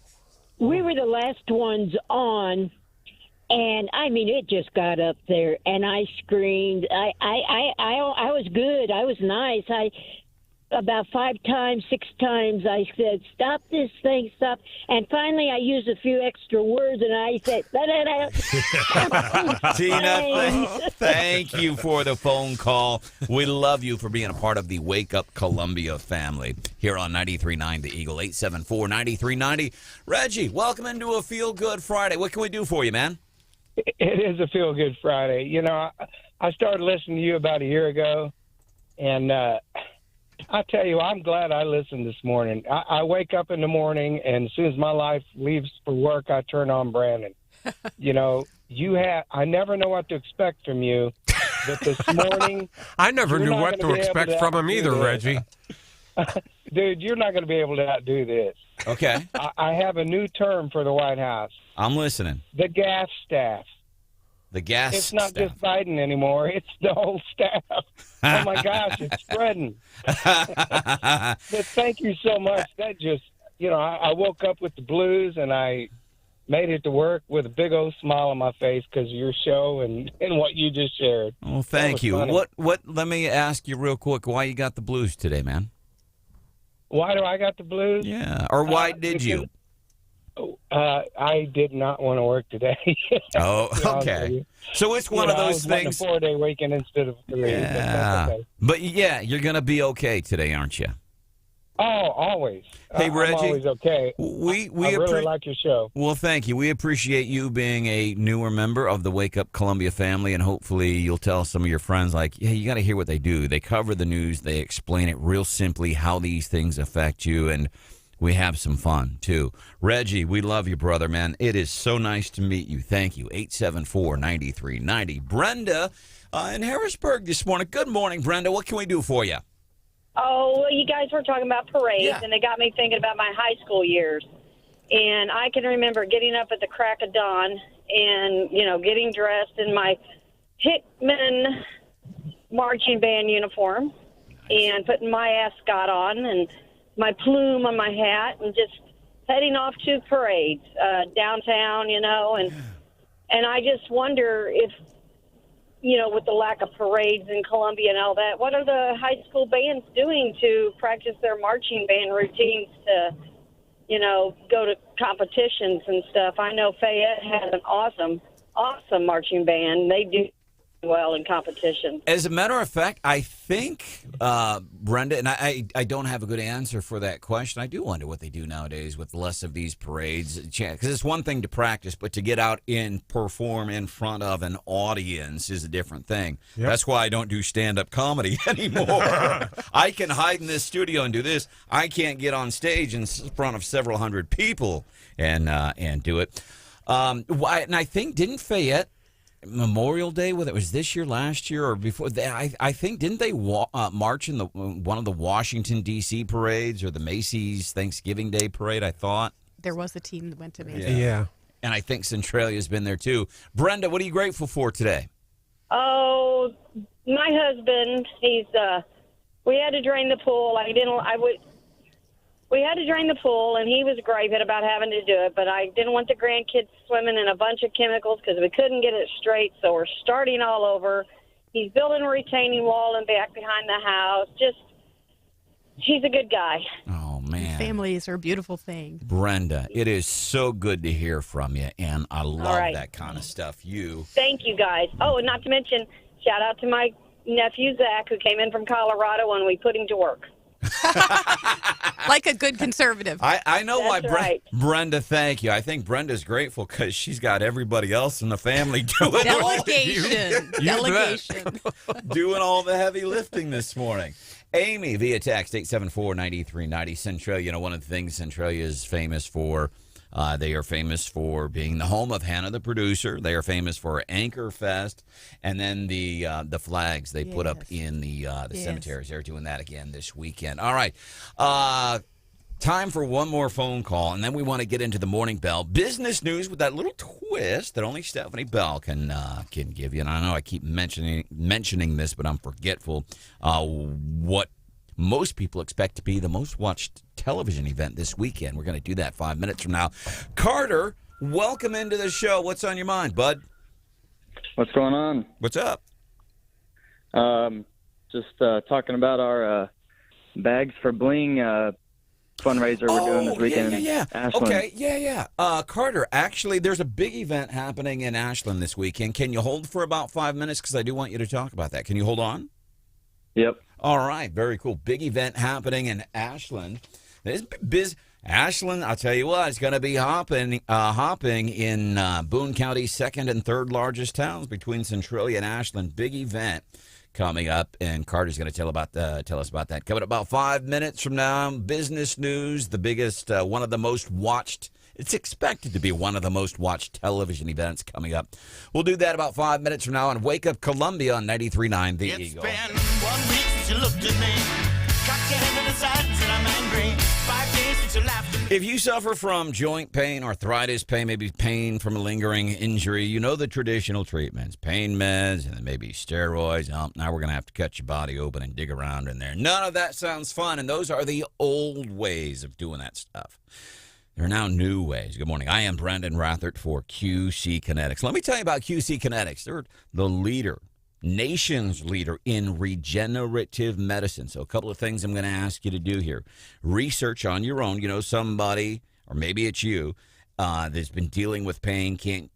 [SPEAKER 4] We were the last ones on, and I mean, it just got up there, and I screamed. I was good. I was nice. About 5 times, 6 times, I said, "Stop this thing, stop!" And finally, I used a few extra words, and I said,
[SPEAKER 11] Tina, thank you for the phone call. We love you for being a part of the Wake Up Columbia family here on 93.9 The Eagle, 874-9390. Reggie, welcome into a Feel Good Friday. What can we do for you, man?
[SPEAKER 8] It is a Feel Good Friday. You know, I started listening to you about a year ago, and I tell you, I'm glad I listened this morning. I wake up in the morning, and as soon as my life leaves for work, I turn on Branden. You know, I never know what to expect from you, but this morning...
[SPEAKER 12] I never knew what to expect from him either, Reggie.
[SPEAKER 8] Dude, you're not going to be able to outdo this.
[SPEAKER 11] Okay.
[SPEAKER 8] I have a new term for the White House.
[SPEAKER 11] I'm listening.
[SPEAKER 8] The gas staff.
[SPEAKER 11] The gas
[SPEAKER 8] It's not
[SPEAKER 11] staff.
[SPEAKER 8] just Biden anymore. It's the whole staff. Oh, my gosh, it's spreading. But thank you so much. That just, you know, I woke up with the blues, and I made it to work with a big old smile on my face because of your show and what you just shared.
[SPEAKER 11] Well, thank you.
[SPEAKER 8] Funny.
[SPEAKER 11] Let me ask you real quick, why you got the blues today, man?
[SPEAKER 8] Why do I got the blues?
[SPEAKER 11] Yeah, or why did you?
[SPEAKER 8] I did not want to work today.
[SPEAKER 11] Oh, okay. So it's one of those things.
[SPEAKER 8] I was wanting a 4-day weekend instead of 3.
[SPEAKER 11] Yeah.
[SPEAKER 8] But that's okay.
[SPEAKER 11] But yeah, you're going to be okay today, aren't you?
[SPEAKER 8] Oh, always.
[SPEAKER 11] Hey, Reggie.
[SPEAKER 8] I'm always okay.
[SPEAKER 11] We
[SPEAKER 8] I really like your show.
[SPEAKER 11] Well, thank you. We appreciate you being a newer member of the Wake Up Columbia family, and hopefully you'll tell some of your friends, like, hey, you got to hear what they do. They cover the news. They explain it real simply, how these things affect you, and we have some fun, too. Reggie, we love you, brother, man. It is so nice to meet you. Thank you. 874-9390. Brenda in Harrisburg this morning. Good morning, Brenda. What can we do for you?
[SPEAKER 2] Oh, well, you guys were talking about parades, and it got me thinking about my high school years. And I can remember getting up at the crack of dawn and, getting dressed in my Hickman marching band uniform and putting my ascot on and my plume on my hat and just heading off to parades downtown, and I just wonder if, with the lack of parades in Columbia and all that, what are the high school bands doing to practice their marching band routines to, go to competitions and stuff? I know Fayette has an awesome marching band. They do well in competition.
[SPEAKER 11] As a matter of fact, I think, Brenda, and I don't have a good answer for that question. I do wonder what they do nowadays with less of these parades. Because it's one thing to practice, but to get out and perform in front of an audience is a different thing.
[SPEAKER 12] Yep.
[SPEAKER 11] That's why I don't do stand-up comedy anymore. I can hide in this studio and do this. I can't get on stage in front of several hundred people and do it. And I think, didn't Fayette Memorial Day, whether it was this year, last year, or before, I think, didn't they march in one of the Washington, D.C. parades or the Macy's Thanksgiving Day parade, I thought?
[SPEAKER 13] There was a team that went to Macy's.
[SPEAKER 12] Yeah.
[SPEAKER 11] And I think Centralia's been there, too. Brenda, what are you grateful for today?
[SPEAKER 2] Oh, my husband, we had to drain the pool. We had to drain the pool, and he was griping about having to do it, but I didn't want the grandkids swimming in a bunch of chemicals because we couldn't get it straight, so we're starting all over. He's building a retaining wall and back behind the house. He's a good guy.
[SPEAKER 11] Oh, man.
[SPEAKER 13] Families are a beautiful thing.
[SPEAKER 11] Brenda, it is so good to hear from you, and I love
[SPEAKER 2] right.
[SPEAKER 11] that kind of stuff.
[SPEAKER 2] Thank you, guys. Oh, and not to mention, shout out to my nephew, Zach, who came in from Colorado, and we put him to work.
[SPEAKER 13] Like a good conservative.
[SPEAKER 11] I know why,
[SPEAKER 2] right.
[SPEAKER 11] Brenda, thank you. I think Brenda's grateful because she's got everybody else in the family doing
[SPEAKER 13] Delegation.
[SPEAKER 11] Delegation. Doing all the heavy lifting this morning. Amy, via text, 874-9390. Centralia, one of the things Centralia is famous for, they are famous for being the home of Hannah, the producer. They are famous for Anchor Fest, and then the flags they put up in the cemeteries. They're doing that again this weekend. All right, time for one more phone call, and then we want to get into the morning bell business news with that little twist that only Stephanie Bell can give you. And I know I keep mentioning this, but I'm forgetful. What most people expect to be the most watched television event this weekend. We're going to do that 5 minutes from now. Carter, welcome into the show. What's on your mind, bud?
[SPEAKER 7] What's going on?
[SPEAKER 11] What's up?
[SPEAKER 7] Just talking about our Bags for Bling fundraiser we're doing this weekend.
[SPEAKER 11] Yeah.
[SPEAKER 7] Ashland.
[SPEAKER 11] Okay, yeah. Carter, actually, there's a big event happening in Ashland this weekend. Can you hold for about 5 minutes? Because I do want you to talk about that. Can you hold on?
[SPEAKER 7] Yep.
[SPEAKER 11] All right, very cool. Big event happening in Ashland. Ashland, I'll tell you what, it's going to be hopping in Boone County's second and third largest towns between Centralia and Ashland. Big event coming up, and Carter's going to tell us about that. Coming up about 5 minutes from now, business news, the biggest, one of the most watched. It's expected to be one of the most watched television events coming up. We'll do that about 5 minutes from now on Wake Up Columbia on 93.9 The Eagle.
[SPEAKER 9] It's been 1 week since you looked at me. Cocked your head to the side and said I'm angry. 5 days since you laughed at me.
[SPEAKER 11] If you suffer from joint pain, arthritis pain, maybe pain from a lingering injury, you know the traditional treatments, pain meds, and then maybe steroids. Now we're going to have to cut your body open and dig around in there. None of that sounds fun, and those are the old ways of doing that stuff. There are now new ways. Good morning. I am Branden Rathert for QC Kinetics. Let me tell you about QC Kinetics. They're the leader, nation's leader in regenerative medicine. So a couple of things I'm going to ask you to do here. Research on your own. You know somebody, or maybe it's you, that's been dealing with pain, can't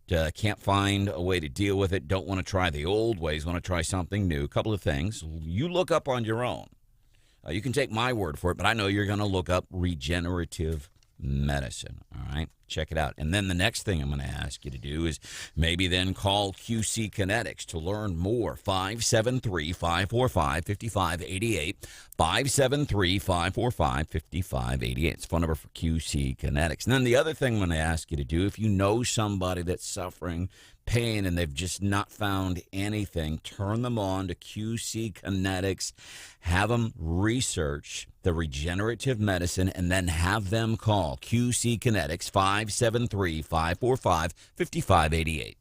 [SPEAKER 11] find a way to deal with it, don't want to try the old ways, want to try something new. A couple of things. You look up on your own. You can take my word for it, but I know you're going to look up regenerative medicine. All right, check it out. And then the next thing I'm going to ask you to do is maybe then call QC Kinetics to learn more. 573-545-5588. 573-545-5588. It's a phone number for QC Kinetics. And then the other thing I'm going to ask you to do, if you know somebody that's suffering pain and they've just not found anything, turn them on to QC Kinetics, have them research the regenerative medicine, and then have them call QC Kinetics 573-545-5588.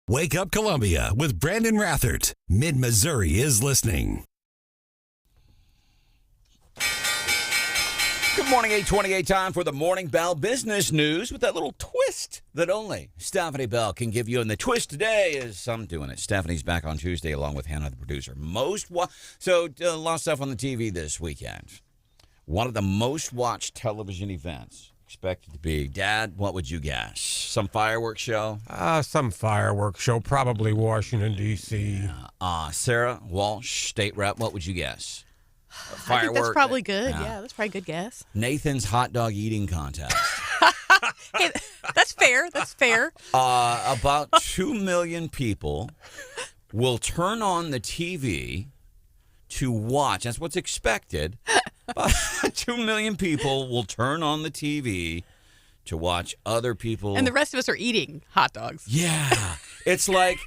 [SPEAKER 6] Wake Up Columbia with Branden Rathert. Mid-Missouri is listening.
[SPEAKER 11] Good morning, 8:28 time for the Morning Bell Business News with that little twist that only Stephanie Bell can give you. And the twist today is I'm doing it. Stephanie's back on Tuesday along with Hannah, the producer. A lot of stuff on the TV this weekend. One of the most watched television events expected to be, Dad, what would you guess? Some fireworks show?
[SPEAKER 12] Some fireworks show, probably Washington, D.C.
[SPEAKER 11] Sarah Walsh, state rep, what would you guess?
[SPEAKER 13] I think that's probably good. Yeah, that's probably a good guess.
[SPEAKER 11] Nathan's hot dog eating contest.
[SPEAKER 13] Hey, that's fair. That's fair.
[SPEAKER 11] About 2 million people will turn on the TV to watch. That's what's expected. 2 million people will turn on the TV to watch other people.
[SPEAKER 13] And the rest of us are eating hot dogs.
[SPEAKER 11] Yeah. It's like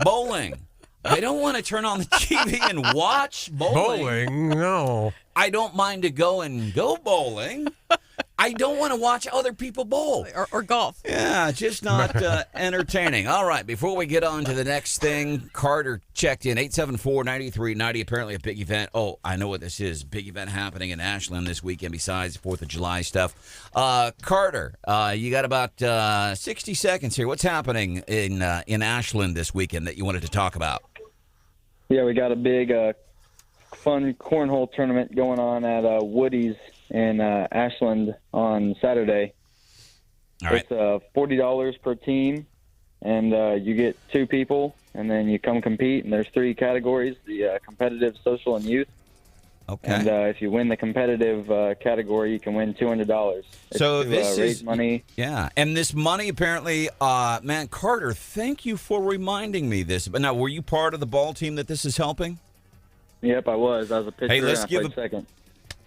[SPEAKER 11] bowling. I don't want to turn on the TV and watch bowling.
[SPEAKER 12] Bowling? No.
[SPEAKER 11] I don't mind to go bowling. I don't want to watch other people bowl.
[SPEAKER 13] Or golf.
[SPEAKER 11] Yeah, just not entertaining. All right, before we get on to the next thing, Carter checked in, 874-9390, apparently a big event. Oh, I know what this is. Big event happening in Ashland this weekend besides 4th of July stuff. Carter, you got about 60 seconds here. What's happening in Ashland this weekend that you wanted to talk about?
[SPEAKER 7] Yeah, we got a big fun cornhole tournament going on at Woody's in Ashland on Saturday.
[SPEAKER 11] All right.
[SPEAKER 7] It's $40 per team, and you get 2 people, and then you come compete, and there's 3 categories, the competitive, social, and youth.
[SPEAKER 11] Okay.
[SPEAKER 7] And if you win the competitive category, you can win $200. It's
[SPEAKER 11] So
[SPEAKER 7] to,
[SPEAKER 11] this
[SPEAKER 7] raise
[SPEAKER 11] is
[SPEAKER 7] money.
[SPEAKER 11] Yeah, and this money apparently, man, Carter, thank you for reminding me this. But now, were you part of the ball team that this is helping?
[SPEAKER 7] Yep, I was. I was a pitcher.
[SPEAKER 11] Hey, let's
[SPEAKER 7] and I
[SPEAKER 11] give
[SPEAKER 7] played second.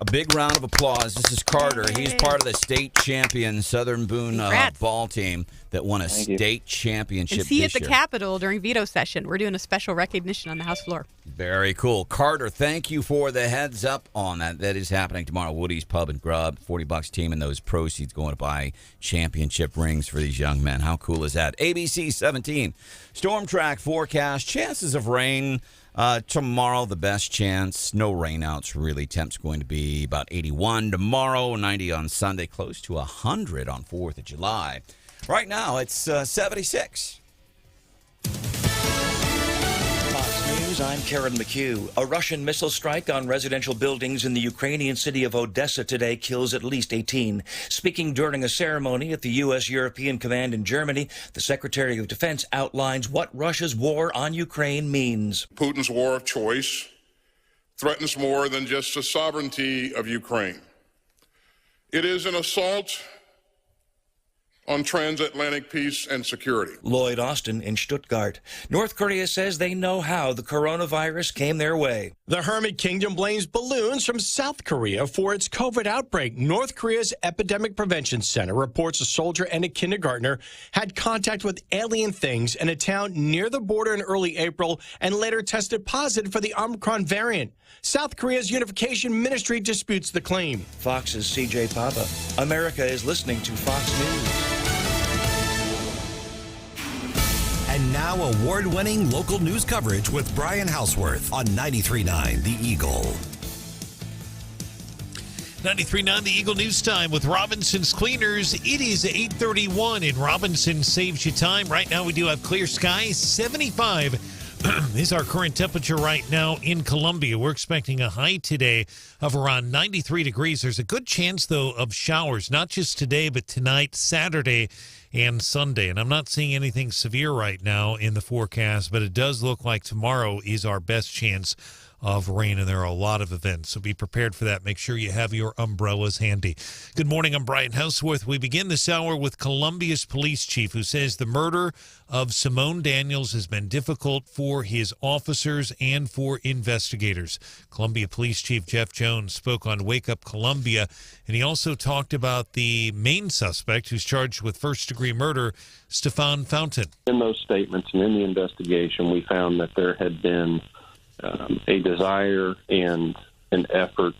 [SPEAKER 11] A big round of applause. This is Carter. He's part of the state champion Southern Boone ball team that won a state championship
[SPEAKER 13] And see you
[SPEAKER 11] this
[SPEAKER 13] at the
[SPEAKER 11] year.
[SPEAKER 13] Capitol during veto session. We're doing a special recognition on the House floor.
[SPEAKER 11] Very cool. Carter, thank you for the heads up on that. That is happening tomorrow. Woody's Pub and Grub, $40 team, and those proceeds going to buy championship rings for these young men. How cool is that? ABC 17. Storm track forecast. Chances of rain tomorrow, the best chance. No rainouts, really. Temp's going to be about 81 tomorrow, 90 on Sunday, close to 100 on 4th of July. Right now, it's 76.
[SPEAKER 3] Fox News, I'm Karen McHugh. A Russian missile strike on residential buildings in the Ukrainian city of Odessa today kills at least 18. Speaking during a ceremony at the U.S.-European Command in Germany, the Secretary of Defense outlines what Russia's war on Ukraine means.
[SPEAKER 24] Putin's war of choice threatens more than just the sovereignty of Ukraine. It is an assault on transatlantic peace and security.
[SPEAKER 3] Lloyd Austin in Stuttgart. North Korea says they know how the coronavirus came their way.
[SPEAKER 10] The Hermit Kingdom blames balloons from South Korea for its COVID outbreak. North Korea's Epidemic Prevention Center reports a soldier and a kindergartner had contact with alien things in a town near the border in early April and later tested positive for the Omicron variant. South Korea's Unification Ministry disputes the claim.
[SPEAKER 3] Fox's CJ Papa. America is listening to Fox News.
[SPEAKER 6] And now award-winning local news coverage with Brian Hauswirth on 93.9 The Eagle.
[SPEAKER 1] 93.9 The Eagle News Time with Robinson's Cleaners. It is 8:31 and Robinson saves you time. Right now we do have clear skies. 75 is our current temperature right now in Columbia. We're expecting a high today of around 93 degrees. There's a good chance, though, of showers, not just today, but tonight, Saturday, and Sunday. And I'm not seeing anything severe right now in the forecast, but it does look like tomorrow is our best chance of rain, and there are a lot of events, so be prepared for that. Make sure you have your umbrellas handy. Good morning, I'm Brian Hauswirth. We begin this hour with Columbia's police chief, who says the murder of Simone Daniels has been difficult for his officers and for investigators. Columbia Police Chief Jeff Jones spoke on Wake Up Columbia, and he also talked about the main suspect who's charged with first-degree murder, Stefan Fountain.
[SPEAKER 21] In those statements and in the investigation, we found that there had been a desire and an effort,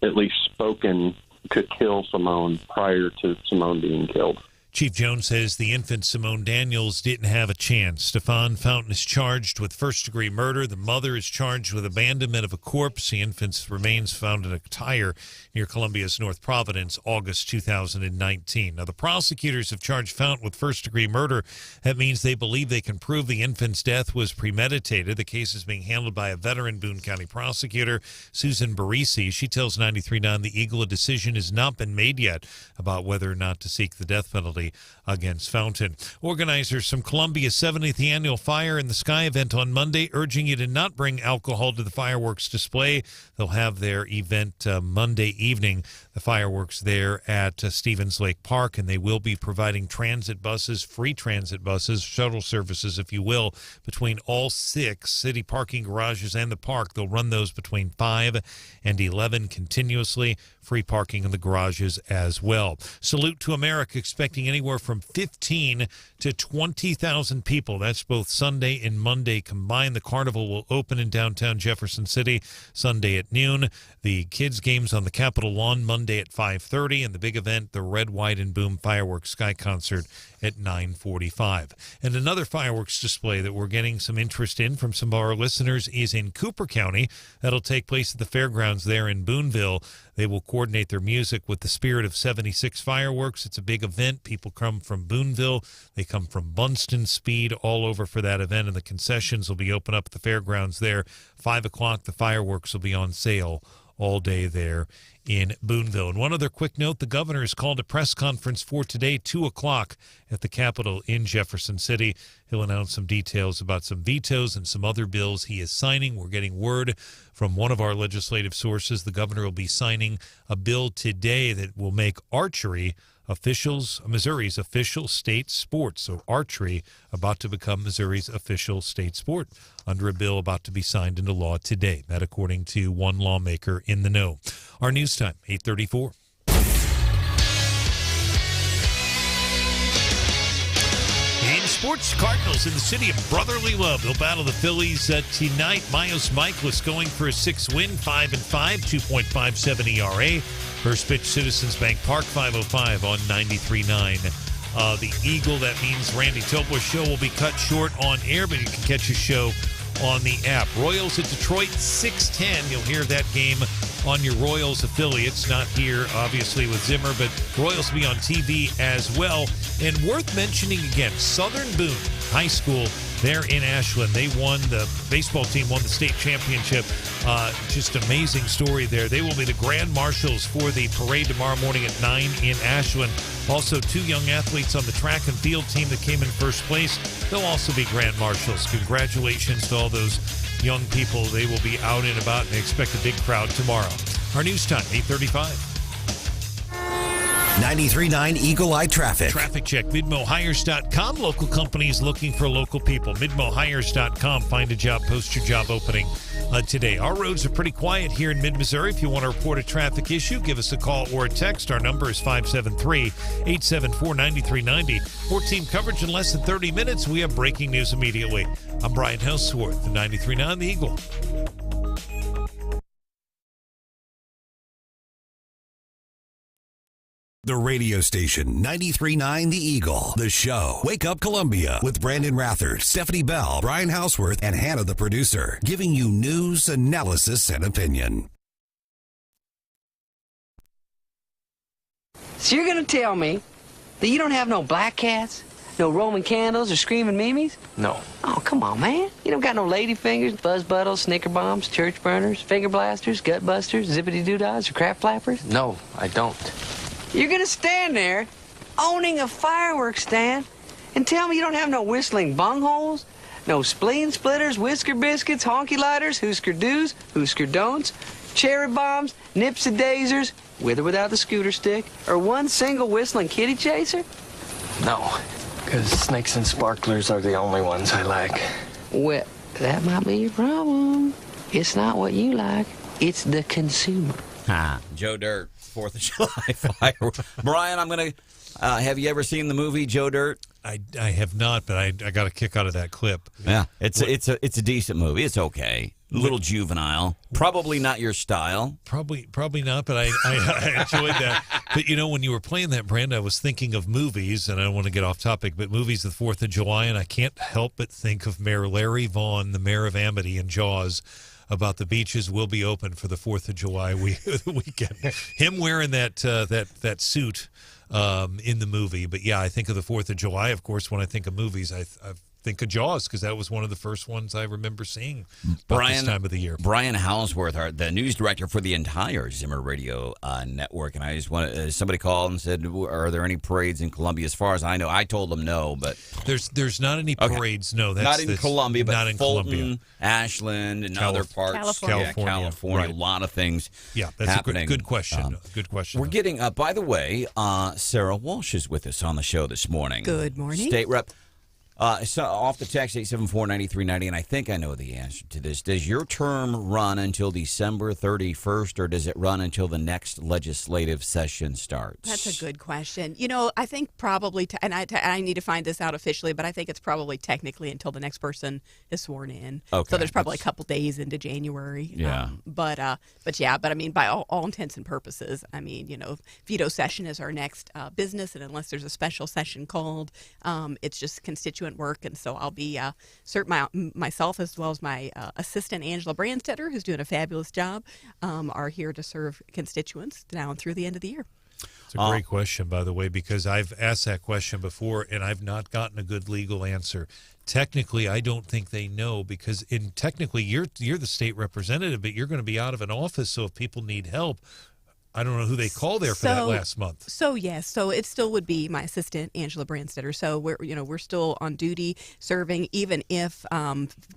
[SPEAKER 21] at least spoken, to kill Simone prior to Simone being killed.
[SPEAKER 1] Chief Jones says the infant Simone Daniels didn't have a chance. Stefan Fountain is charged with first-degree murder. The mother is charged with abandonment of a corpse. The infant's remains found in a tire near Columbia's North Providence, August 2019. Now, the prosecutors have charged Fountain with first-degree murder. That means they believe they can prove the infant's death was premeditated. The case is being handled by a veteran Boone County prosecutor, Susan Barisi. She tells 93.9 The Eagle a decision has not been made yet about whether or not to seek the death penalty against Fountain. Organizers from Columbia's 70th annual Fire in the Sky event on Monday urging you to not bring alcohol to the fireworks display. They'll have their event Monday evening, the fireworks there at Stevens Lake Park, and they will be providing transit buses, free transit buses, shuttle services, if you will, between all 6 city parking garages and the park. They'll run those between 5 and 11 continuously. Free parking in the garages as well. Salute to America, expecting anywhere from 15 to 20,000 people. That's both Sunday and Monday combined. The carnival will open in downtown Jefferson City Sunday at noon. The kids' games on the Capitol lawn Monday at 5:30, and the big event, the Red, White, and Boom Fireworks Sky Concert at 9:45. And another fireworks display that we're getting some interest in from some of our listeners is in Cooper County. That'll take place at the fairgrounds there in Booneville. They will coordinate their music with the Spirit of 76 fireworks. It's a big event. People come from Boonville. They come from Bunston, Speed, all over for that event, and the concessions will be open up at the fairgrounds there. 5 o'clock, the fireworks will be on sale all day there in Boonville. And one other quick note, the governor has called a press conference for today, 2 o'clock at the Capitol in Jefferson City. He'll announce some details about some vetoes and some other bills he is signing. We're getting word from one of our legislative sources. The governor will be signing a bill today that will make archery Missouri's official state sport. So archery about to become Missouri's official state sport under a bill about to be signed into law today. That according to one lawmaker in the know. Our news time, 8:34. In sports, Cardinals in the city of brotherly love. They'll battle the Phillies tonight. Miles Michaelis going for a 6-win, 5-5, 2.57 ERA. First pitch, Citizens Bank Park, 5:05 on 93.9. The Eagle, that means Randy Tobler's show will be cut short on air, but you can catch his show on the app. Royals at Detroit, 6:10. You'll hear that game on your Royals affiliates. Not here, obviously, with Zimmer, but Royals will be on TV as well. And worth mentioning again, Southern Boone High School there in Ashland. The baseball team won the state championship. Just amazing story there. They will be the grand marshals for the parade tomorrow morning at 9 in Ashland. Also, 2 young athletes on the track and field team that came in first place. They'll also be grand marshals. Congratulations to all those young people. They will be out and about, and they expect a big crowd tomorrow. Our news time, 8:35.
[SPEAKER 6] 93.9 Eagle Eye Traffic.
[SPEAKER 1] Traffic check, MidmoHires.com. Local companies looking for local people. MidmoHires.com. Find a job, post your job opening today. Our roads are pretty quiet here in mid-Missouri. If you want to report a traffic issue, give us a call or a text. Our number is 573-874-9390. For team coverage in less than 30 minutes, we have breaking news immediately. I'm Brian Hauswirth, 93.9 The Eagle.
[SPEAKER 6] The radio station, 93.9 The Eagle. The show, Wake Up Columbia, with Branden Rathert, Stephanie Bell, Brian Hauswirth, and Hannah the producer, giving you news, analysis, and opinion.
[SPEAKER 14] So you're going to tell me that you don't have no black cats, no Roman candles, or screaming mimes?
[SPEAKER 16] No.
[SPEAKER 14] Oh, come on, man. You don't got no lady fingers, buzz buttles, snicker bombs, church burners, finger blasters, gut busters, zippity doo-dahs, or crap flappers?
[SPEAKER 16] No, I don't.
[SPEAKER 14] You're going to stand there owning a fireworks stand and tell me you don't have no whistling bungholes, no spleen splitters, whisker biscuits, honky lighters, Husker do's, Husker don'ts, cherry bombs, nipsy daisers, with or without the scooter stick, or one single whistling kitty chaser?
[SPEAKER 16] No, because snakes and sparklers are the only ones I like.
[SPEAKER 14] Well, that might be your problem. It's not what you like, it's the consumer.
[SPEAKER 11] Joe Dirt, 4th of July fireworks. Brian, I'm going to have you ever seen the movie Joe Dirt?
[SPEAKER 1] I have not, but I got a kick out of that clip.
[SPEAKER 11] Yeah, it's a decent movie. It's okay. A little juvenile. Probably not your style.
[SPEAKER 1] Probably not, but I enjoyed that. But, when you were playing that, Brand, I was thinking of movies, and I don't want to get off topic, but movies the 4th of July, and I can't help but think of Mayor Larry Vaughn, the mayor of Amity in Jaws, about the beaches will be open for the 4th of July weekend. Him wearing that suit in the movie. But, yeah, I think of the 4th of July, of course, when I think of movies. I think of Jaws because that was one of the first ones I remember seeing this time of the year.
[SPEAKER 11] Brian Hauswirth, the news director for the entire Zimmer Radio network, and I just wanted somebody called and said, "Are there any parades in Columbia?" As far as I know, I told them no, but
[SPEAKER 1] there's not any parades. Okay. No,
[SPEAKER 11] that's not in Columbia, but
[SPEAKER 1] not in
[SPEAKER 11] Fulton,
[SPEAKER 1] Columbia,
[SPEAKER 11] Ashland, and other parts, California. Right. A lot of things.
[SPEAKER 1] Yeah, that's
[SPEAKER 11] happening.
[SPEAKER 1] a good question. Good question.
[SPEAKER 11] We're getting. By the way, Sarah Walsh is with us on the show this morning.
[SPEAKER 13] Good morning,
[SPEAKER 11] State Rep. So off the text 874-9390, and I think I know the answer to this. Does your term run until December 31st, or does it run until the next legislative session starts?
[SPEAKER 13] That's a good question. I think probably, and I need to find this out officially, but I think it's probably technically until the next person is sworn in.
[SPEAKER 11] Okay.
[SPEAKER 13] So there's probably a couple days into January.
[SPEAKER 11] Yeah.
[SPEAKER 13] But I mean, by all intents and purposes, I mean, veto session is our next business, and unless there's a special session called, it's just constituent constituent work, and so I'll be myself as well as my assistant Angela Brandstetter, who's doing a fabulous job, are here to serve constituents down through the end of the year.
[SPEAKER 1] It's a great question, by the way, because I've asked that question before, and I've not gotten a good legal answer. Technically, I don't think they know, because technically you're the state representative, but you're going to be out of an office, so if people need help, I don't know who they call there for that last month.
[SPEAKER 13] So yes, so it still would be my assistant Angela Brandstetter. So we're still on duty serving, even if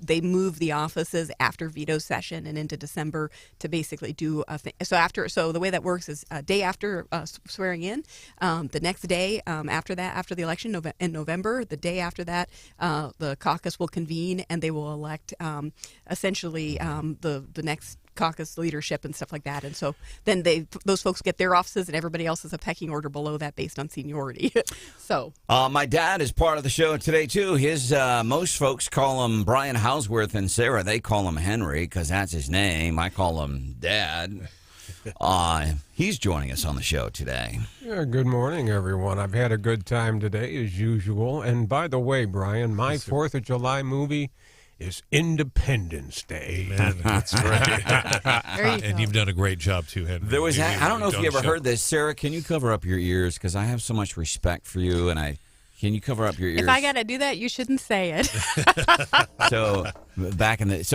[SPEAKER 13] they move the offices after veto session and into December to basically do a thing. So the way that works is a day after swearing in, the next day after the election in November, the day after that, the caucus will convene and they will elect essentially the next caucus leadership and stuff like that, and so then those folks get their offices, and everybody else is a pecking order below that based on seniority. So
[SPEAKER 11] my dad is part of the show today too. His most folks call him Brian Hauswirth, and Sarah, they call him Henry because that's his name. I call him Dad. He's joining us on the show today.
[SPEAKER 12] Yeah, good morning, everyone. I've had a good time today as usual. And by the way, Brian, my 4th of July movie is Independence Day.
[SPEAKER 1] Man, that's right. And you've done a great job too, Henry.
[SPEAKER 11] There was I don't know if you ever heard this. Sarah, can you cover up your ears? Because I have so much respect for you, and can you cover up your ears?
[SPEAKER 13] If I got to do that, you shouldn't say it.
[SPEAKER 11] So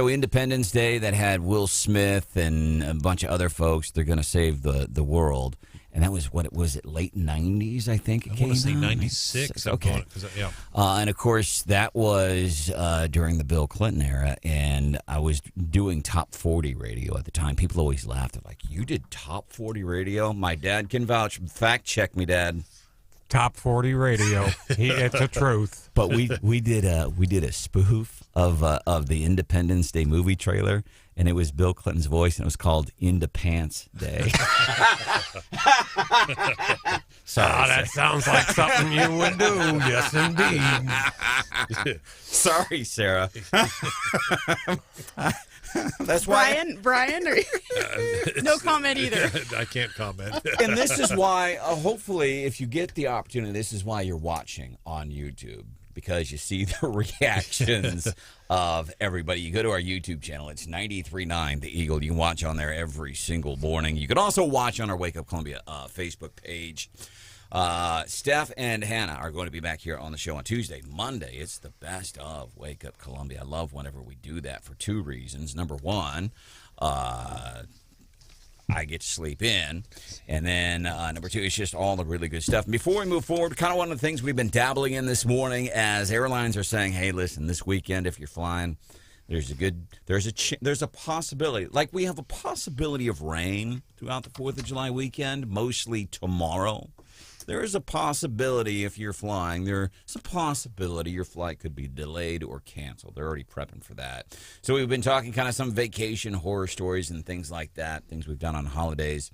[SPEAKER 11] Independence Day, that had Will Smith and a bunch of other folks. They're going to save the world. And that was late 90s, I think it came out? I
[SPEAKER 1] want to say 96.
[SPEAKER 11] Okay.
[SPEAKER 1] Yeah.
[SPEAKER 11] And, of course, that was during the Bill Clinton era, and I was doing Top 40 radio at the time. People always laughed. They're like, you did Top 40 radio? My dad can vouch. Fact check me, Dad.
[SPEAKER 12] Top 40 radio. It's the truth.
[SPEAKER 11] But we did a spoof of the Independence Day movie trailer, and it was Bill Clinton's voice, and it was called Indepants Day. Sorry,
[SPEAKER 12] that sounds like something you would do. Yes, indeed.
[SPEAKER 11] Sorry, Sarah. That's why.
[SPEAKER 13] Brian, no comment either.
[SPEAKER 1] I can't comment.
[SPEAKER 11] And this is why, hopefully, if you get the opportunity, this is why you're watching on YouTube, because you see the reactions of everybody. You go to our YouTube channel. It's 93.9 The Eagle. You can watch on there every single morning. You can also watch on our Wake Up Columbia Facebook page. Steph and Hannah are going to be back here on the show on Tuesday. Monday, it's the best of Wake Up Columbia. I love whenever we do that for two reasons. Number one, I get to sleep in. And then number two, it's just all the really good stuff. And before we move forward, kind of one of the things we've been dabbling in this morning as airlines are saying, hey, listen, this weekend, if you're flying, there's a possibility. Like, we have a possibility of rain throughout the 4th of July weekend, mostly tomorrow. There is a possibility if you're flying, there's a possibility your flight could be delayed or canceled. They're already prepping for that. So we've been talking kind of some vacation horror stories and things like that, things we've done on holidays.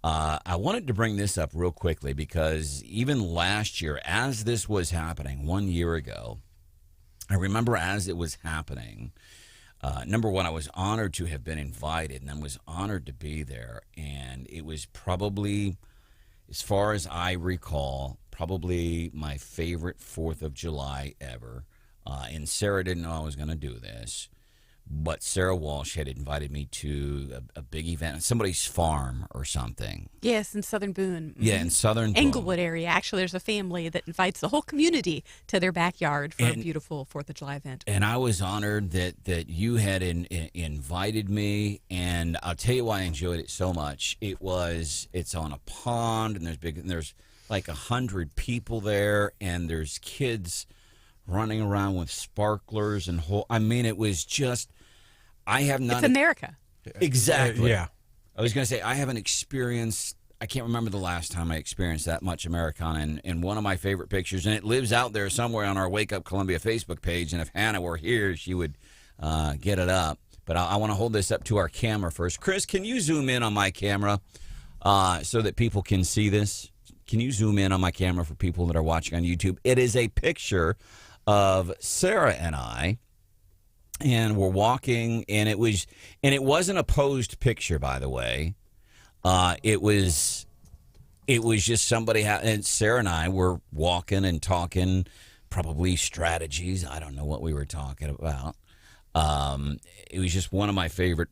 [SPEAKER 11] I wanted to bring this up real quickly because even last year, as this was happening 1 year ago, I remember as it was happening, number one, I was honored to have been invited, and I was honored to be there. And it was probably, as far as I recall, probably my favorite 4th of July ever. And Sarah didn't know I was going to do this, but Sarah Walsh had invited me to a big event, somebody's farm or something.
[SPEAKER 13] Yes, in Southern Boone.
[SPEAKER 11] Yeah, in Southern Boone.
[SPEAKER 13] Englewood area. Actually, there's a family that invites the whole community to their backyard for a beautiful 4th of July event.
[SPEAKER 11] And I was honored that you had invited me, and I'll tell you why I enjoyed it so much. It's on a pond, and there's like 100 people there, and there's kids running around with sparklers and it was just, I have not.
[SPEAKER 13] It's America.
[SPEAKER 11] Exactly.
[SPEAKER 12] Yeah.
[SPEAKER 11] I was going to say, I haven't experienced, I can't remember the last time I experienced that much Americana in one of my favorite pictures, and it lives out there somewhere on our Wake Up Columbia Facebook page, and if Hannah were here, she would get it up. But I want to hold this up to our camera first. Chris, can you zoom in on my camera so that people can see this? Can you zoom in on my camera for people that are watching on YouTube? It is a picture of Sarah and I, and we're walking, and it wasn't a posed picture, by the way. It was just somebody, and Sarah and I were walking and talking, probably strategies. I don't know what we were talking about. It was just one of my favorite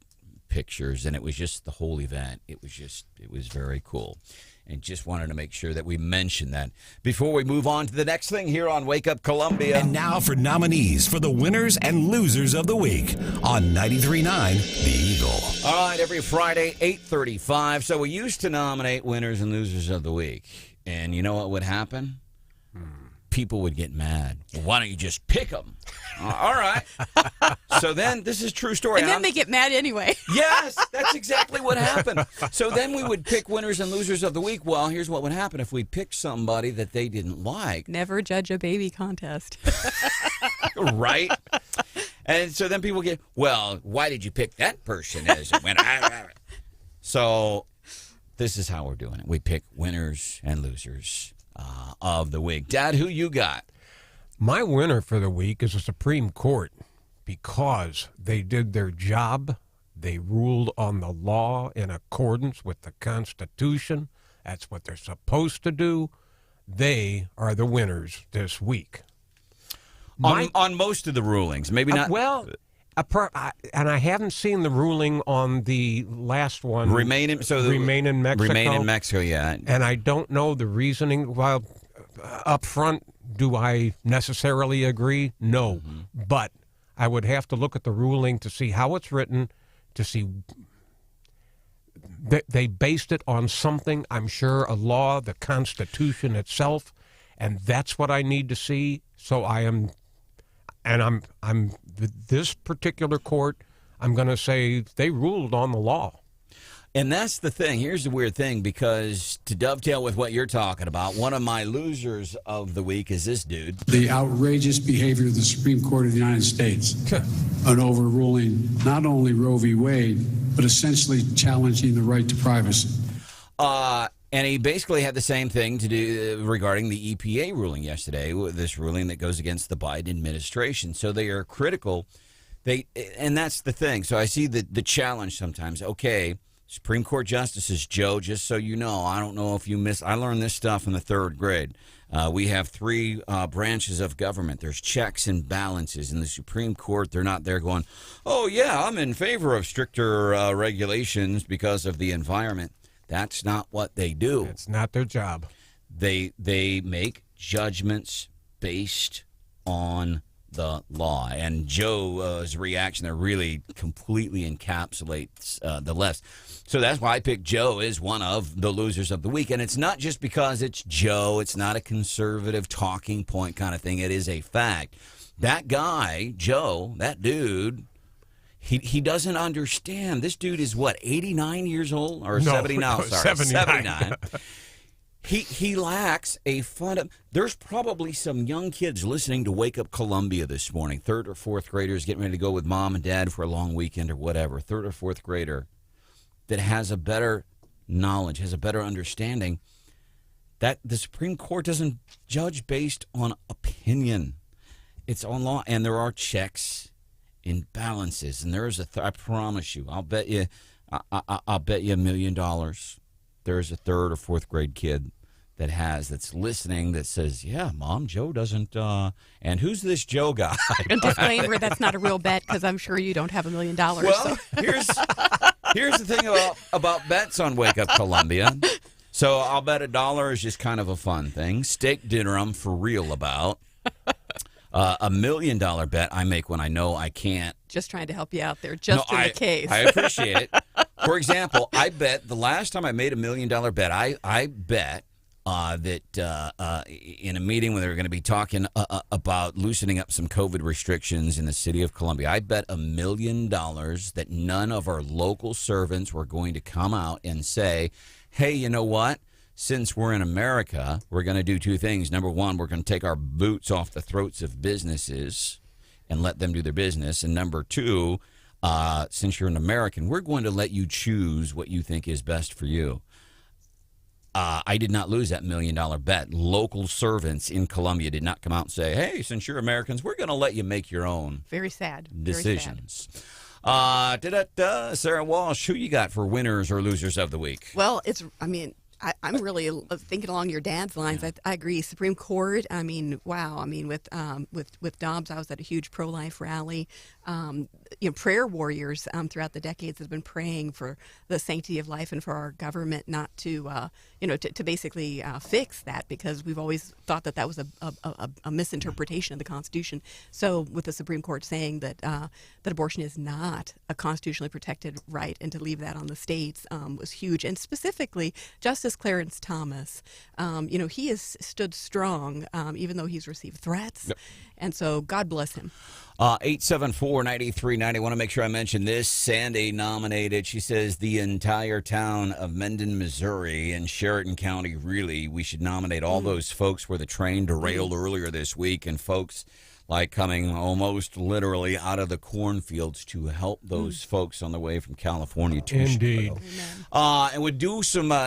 [SPEAKER 11] pictures, and it was just the whole event. It was very cool. And just wanted to make sure that we mention that before we move on to the next thing here on Wake Up Columbia.
[SPEAKER 6] And now for nominees for the winners and losers of the week on 93.9 The Eagle.
[SPEAKER 11] All right, every Friday, 8:35. So we used to nominate winners and losers of the week. And you know what would happen? People would get mad. Well, why don't you just pick them? All right. So then, this is a true story.
[SPEAKER 13] And then they get mad anyway.
[SPEAKER 11] Yes, that's exactly what happened. So then we would pick winners and losers of the week. Well, here's what would happen if we picked somebody that they didn't like.
[SPEAKER 13] Never judge a baby contest.
[SPEAKER 11] Right? And so then people get, well, why did you pick that person as a winner? So this is how we're doing it. We pick winners and losers of the week. Dad, who you got?
[SPEAKER 12] My winner for the week is the Supreme Court because they did their job. They ruled on the law in accordance with the Constitution. That's what they're supposed to do. They are the winners this week.
[SPEAKER 11] On most of the rulings, maybe not.
[SPEAKER 12] And I haven't seen the ruling on the last one.
[SPEAKER 11] Remain in Mexico.
[SPEAKER 12] Remain in Mexico,
[SPEAKER 11] yeah.
[SPEAKER 12] And I don't know the reasoning. Well, up front, do I necessarily agree? No. But I would have to look at the ruling to see how it's written, to see they based it on something, I'm sure, a law, the Constitution itself, and that's what I need to see. So I'm this particular court, I'm going to say they ruled on the law.
[SPEAKER 11] And that's the thing. Here's the weird thing, because to dovetail with what you're talking about, one of my losers of the week is this dude.
[SPEAKER 5] The outrageous behavior of the Supreme Court of the United States on overruling not only Roe v. Wade, but essentially challenging the right to privacy.
[SPEAKER 11] And he basically had the same thing to do regarding the EPA ruling yesterday, this ruling that goes against the Biden administration. So they are critical. And that's the thing. So I see the challenge sometimes. Okay, Supreme Court justices, Joe, just so you know, I don't know if you missed, I learned this stuff in the third grade. We have three branches of government. There's checks and balances. In the Supreme Court, they're not there going, oh, yeah, I'm in favor of stricter regulations because of the environment. That's not what they do.
[SPEAKER 12] It's not their job.
[SPEAKER 11] They make judgments based on the law. And Joe's reaction there really completely encapsulates the left. So that's why I picked Joe as one of the losers of the week. And it's not just because it's Joe. It's not a conservative talking point kind of thing. It is a fact. That guy, Joe, that dude, he doesn't understand. This dude is what, 89 years old? Or 70 now? Sorry, 79. He lacks a there's probably some young kids listening to Wake Up Columbia this morning, third or fourth graders getting ready to go with mom and dad for a long weekend or whatever, third or fourth grader that has a better knowledge, has a better understanding that the Supreme Court doesn't judge based on opinion. It's on law, and there are checks and balances, and there is I promise you, I'll bet you $1 million. There's a third or fourth grade kid that's listening that says, yeah, Mom, Joe doesn't, and who's this Joe guy?
[SPEAKER 13] And disclaimer, that's not a real bet because I'm sure you don't have $1 million.
[SPEAKER 11] Well, here's the thing about bets on Wake Up Columbia. So I'll bet $1 is just kind of a fun thing. Steak dinner I'm for real about. $1 million bet I make when I know I can't.
[SPEAKER 13] Just trying to help you out there, just in the case.
[SPEAKER 11] I appreciate it. For example, I bet the last time I made $1 million bet, I bet that in a meeting where they were going to be talking about loosening up some COVID restrictions in the city of Columbia, I bet $1 million that none of our local servants were going to come out and say, hey, you know what? Since we're in America, we're going to do two things. Number one, we're going to take our boots off the throats of businesses and let them do their business. And number two, since you're an American, we're going to let you choose what you think is best for you. I did not lose that $1 million bet. Local servants in Columbia did not come out and say, hey, since you're Americans, we're going to let you make your own
[SPEAKER 13] Very sad.
[SPEAKER 11] decisions. Sarah Walsh, who you got for winners or losers of the week?
[SPEAKER 13] Well, I'm really thinking along your dad's lines.
[SPEAKER 11] Yeah.
[SPEAKER 13] I agree. Supreme Court. I mean, wow. I mean, with Dobbs, I was at a huge pro-life rally. Prayer warriors throughout the decades have been praying for the sanctity of life and for our government not to, to basically fix that, because we've always thought that was a misinterpretation of the Constitution. So with the Supreme Court saying that that abortion is not a constitutionally protected right and to leave that on the states was huge. And specifically, Justice Clarence Thomas, he has stood strong even though he's received threats.
[SPEAKER 11] Yep.
[SPEAKER 13] And so God bless him.
[SPEAKER 11] 874-9390. I want to make sure I mention this. Sandy nominated, she says, the entire town of Mendon, Missouri and Sheridan County. Really, we should nominate all those folks where the train derailed earlier this week, and folks like coming almost literally out of the cornfields to help those folks on the way from California to
[SPEAKER 12] Indeed.
[SPEAKER 11] Chicago. And we do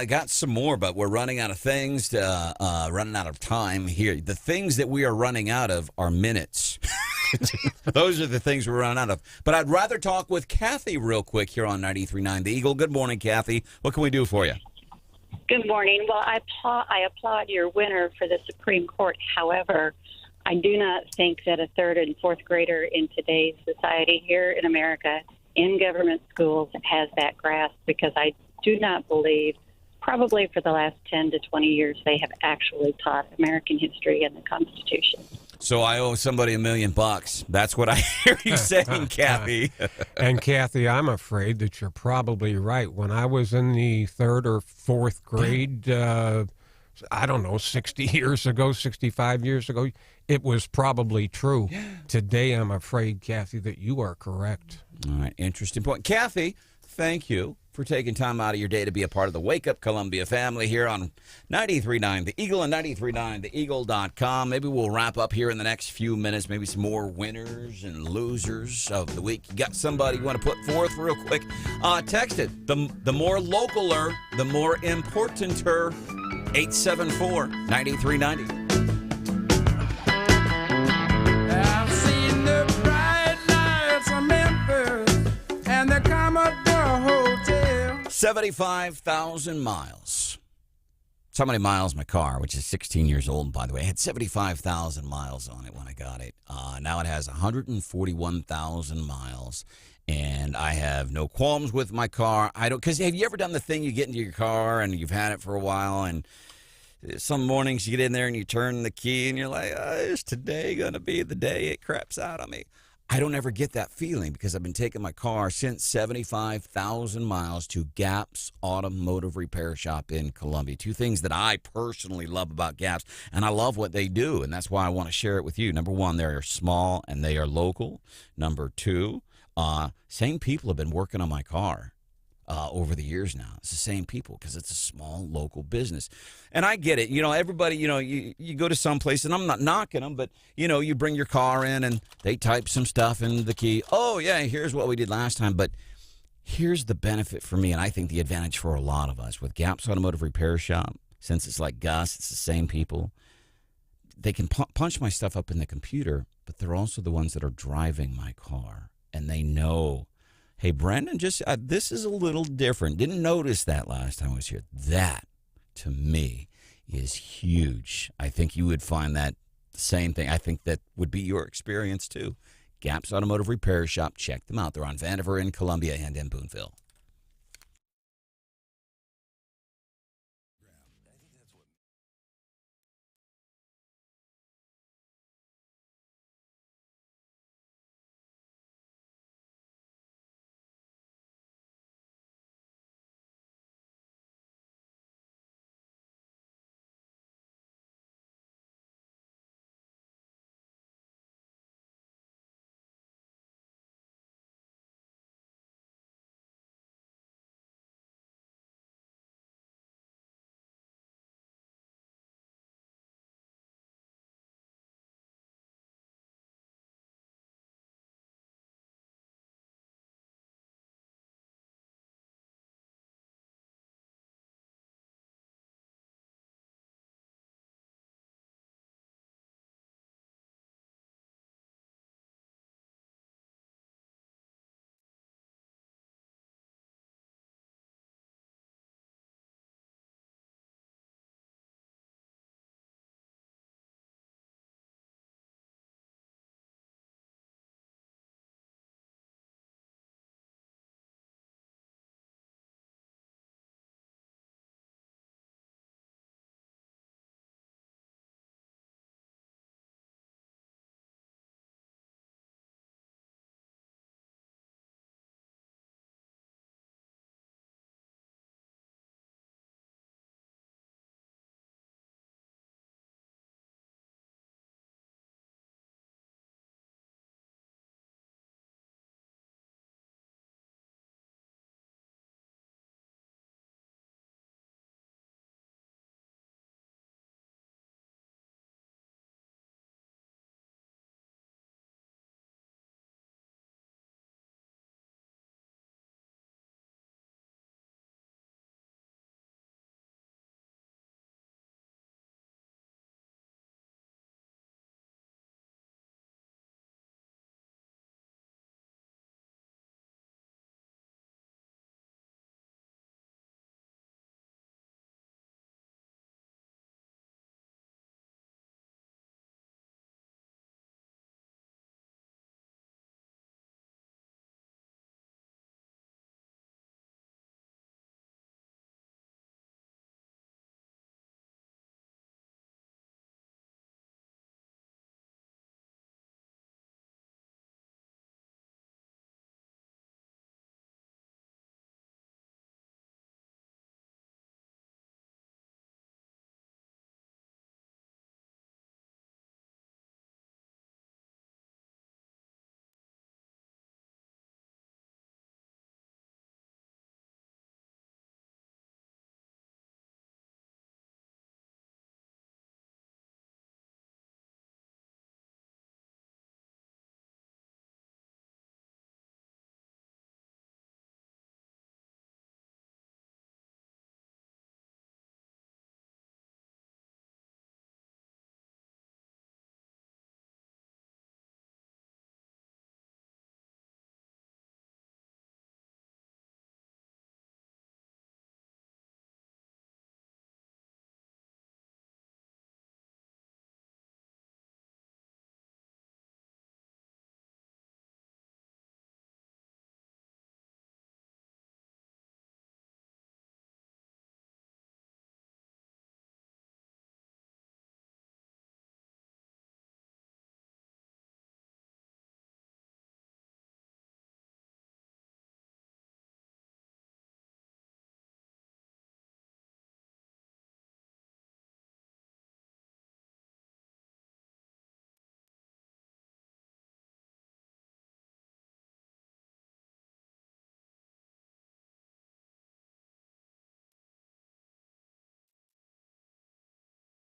[SPEAKER 11] got some more, but we're running out of things, running out of time here. The things that we are running out of are minutes. Those are the things we're running out of. But I'd rather talk with Kathy real quick here on 93.9 The Eagle. Good morning, Kathy. What can we do for you?
[SPEAKER 15] Good morning. Well, I applaud your winner for the Supreme Court. However, I do not think that a third and fourth grader in today's society here in America in government schools has that grasp, because I do not believe, probably for the last 10 to 20 years, they have actually taught American history and the Constitution.
[SPEAKER 11] So I owe somebody $1 million. That's what I hear you saying, Kathy.
[SPEAKER 12] And Kathy, I'm afraid that you're probably right. When I was in the third or fourth grade, I don't know, 60 years ago, 65 years ago, it was probably true. Today, I'm afraid, Kathy, that you are correct.
[SPEAKER 11] All right, interesting point. Kathy, thank you for taking time out of your day to be a part of the Wake Up Columbia family here on 93.9 The Eagle and 93.9theeagle.com. Maybe we'll wrap up here in the next few minutes, maybe some more winners and losers of the week. You got somebody you want to put forth real quick? Text it. The more localer, the more importanter. 874-9390.
[SPEAKER 9] I've seen the bright lights of Memphis and the Commodore Hotel.
[SPEAKER 11] 75,000 miles. That's how many miles my car, which is 16 years old, by the way, had 75,000 miles on it when I got it. Now it has 141,000 miles. And I have no qualms with my car. Because have you ever done the thing, you get into your car and you've had it for a while, and some mornings you get in there and you turn the key and you're like, is today going to be the day it craps out on me? I don't ever get that feeling, because I've been taking my car since 75,000 miles to Gap's Automotive Repair Shop in Columbia. Two things that I personally love about Gap's, and I love what they do, and that's why I want to share it with you. Number one, they are small and they are local. Number two, same people have been working on my car over the years now. It's the same people, because it's a small local business. And I get it. Everybody, you go to some place, and I'm not knocking them, but, you bring your car in and they type some stuff in the key. Oh, yeah, here's what we did last time. But here's the benefit for me, and I think the advantage for a lot of us with Gap's Automotive Repair Shop, since it's like Gus, it's the same people. They can punch my stuff up in the computer, but they're also the ones that are driving my car. And they know, hey, Branden, this is a little different. Didn't notice that last time I was here. That, to me, is huge. I think you would find that the same thing. I think that would be your experience, too. Gap's Automotive Repair Shop. Check them out. They're on Vandiver in Columbia and in Boonville.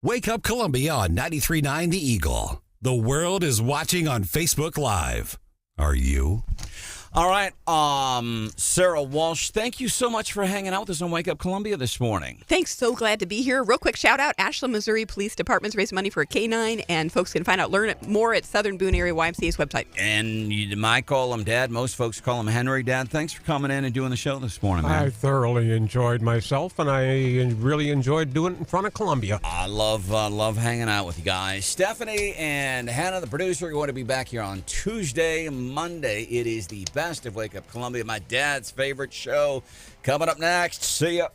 [SPEAKER 6] Wake Up Columbia on 93.9 The Eagle. The world is watching on Facebook Live. Are you?
[SPEAKER 11] All right, Sarah Walsh, thank you so much for hanging out with us on Wake Up Columbia this morning.
[SPEAKER 13] Thanks, so glad to be here. Real quick shout out, Ashland, Missouri Police Department's raising money for a K-9, and folks can learn more at Southern Boone Area YMCA's website.
[SPEAKER 11] And you might call him Dad. Most folks call him Henry. Dad, thanks for coming in and doing the show this morning, man.
[SPEAKER 12] I thoroughly enjoyed myself, and I really enjoyed doing it in front of Columbia.
[SPEAKER 11] I love hanging out with you guys. Stephanie and Hannah, the producer, are going to be back here on Tuesday, Monday. It is the best of Wake Up Columbia, my dad's favorite show. Coming up next. See ya.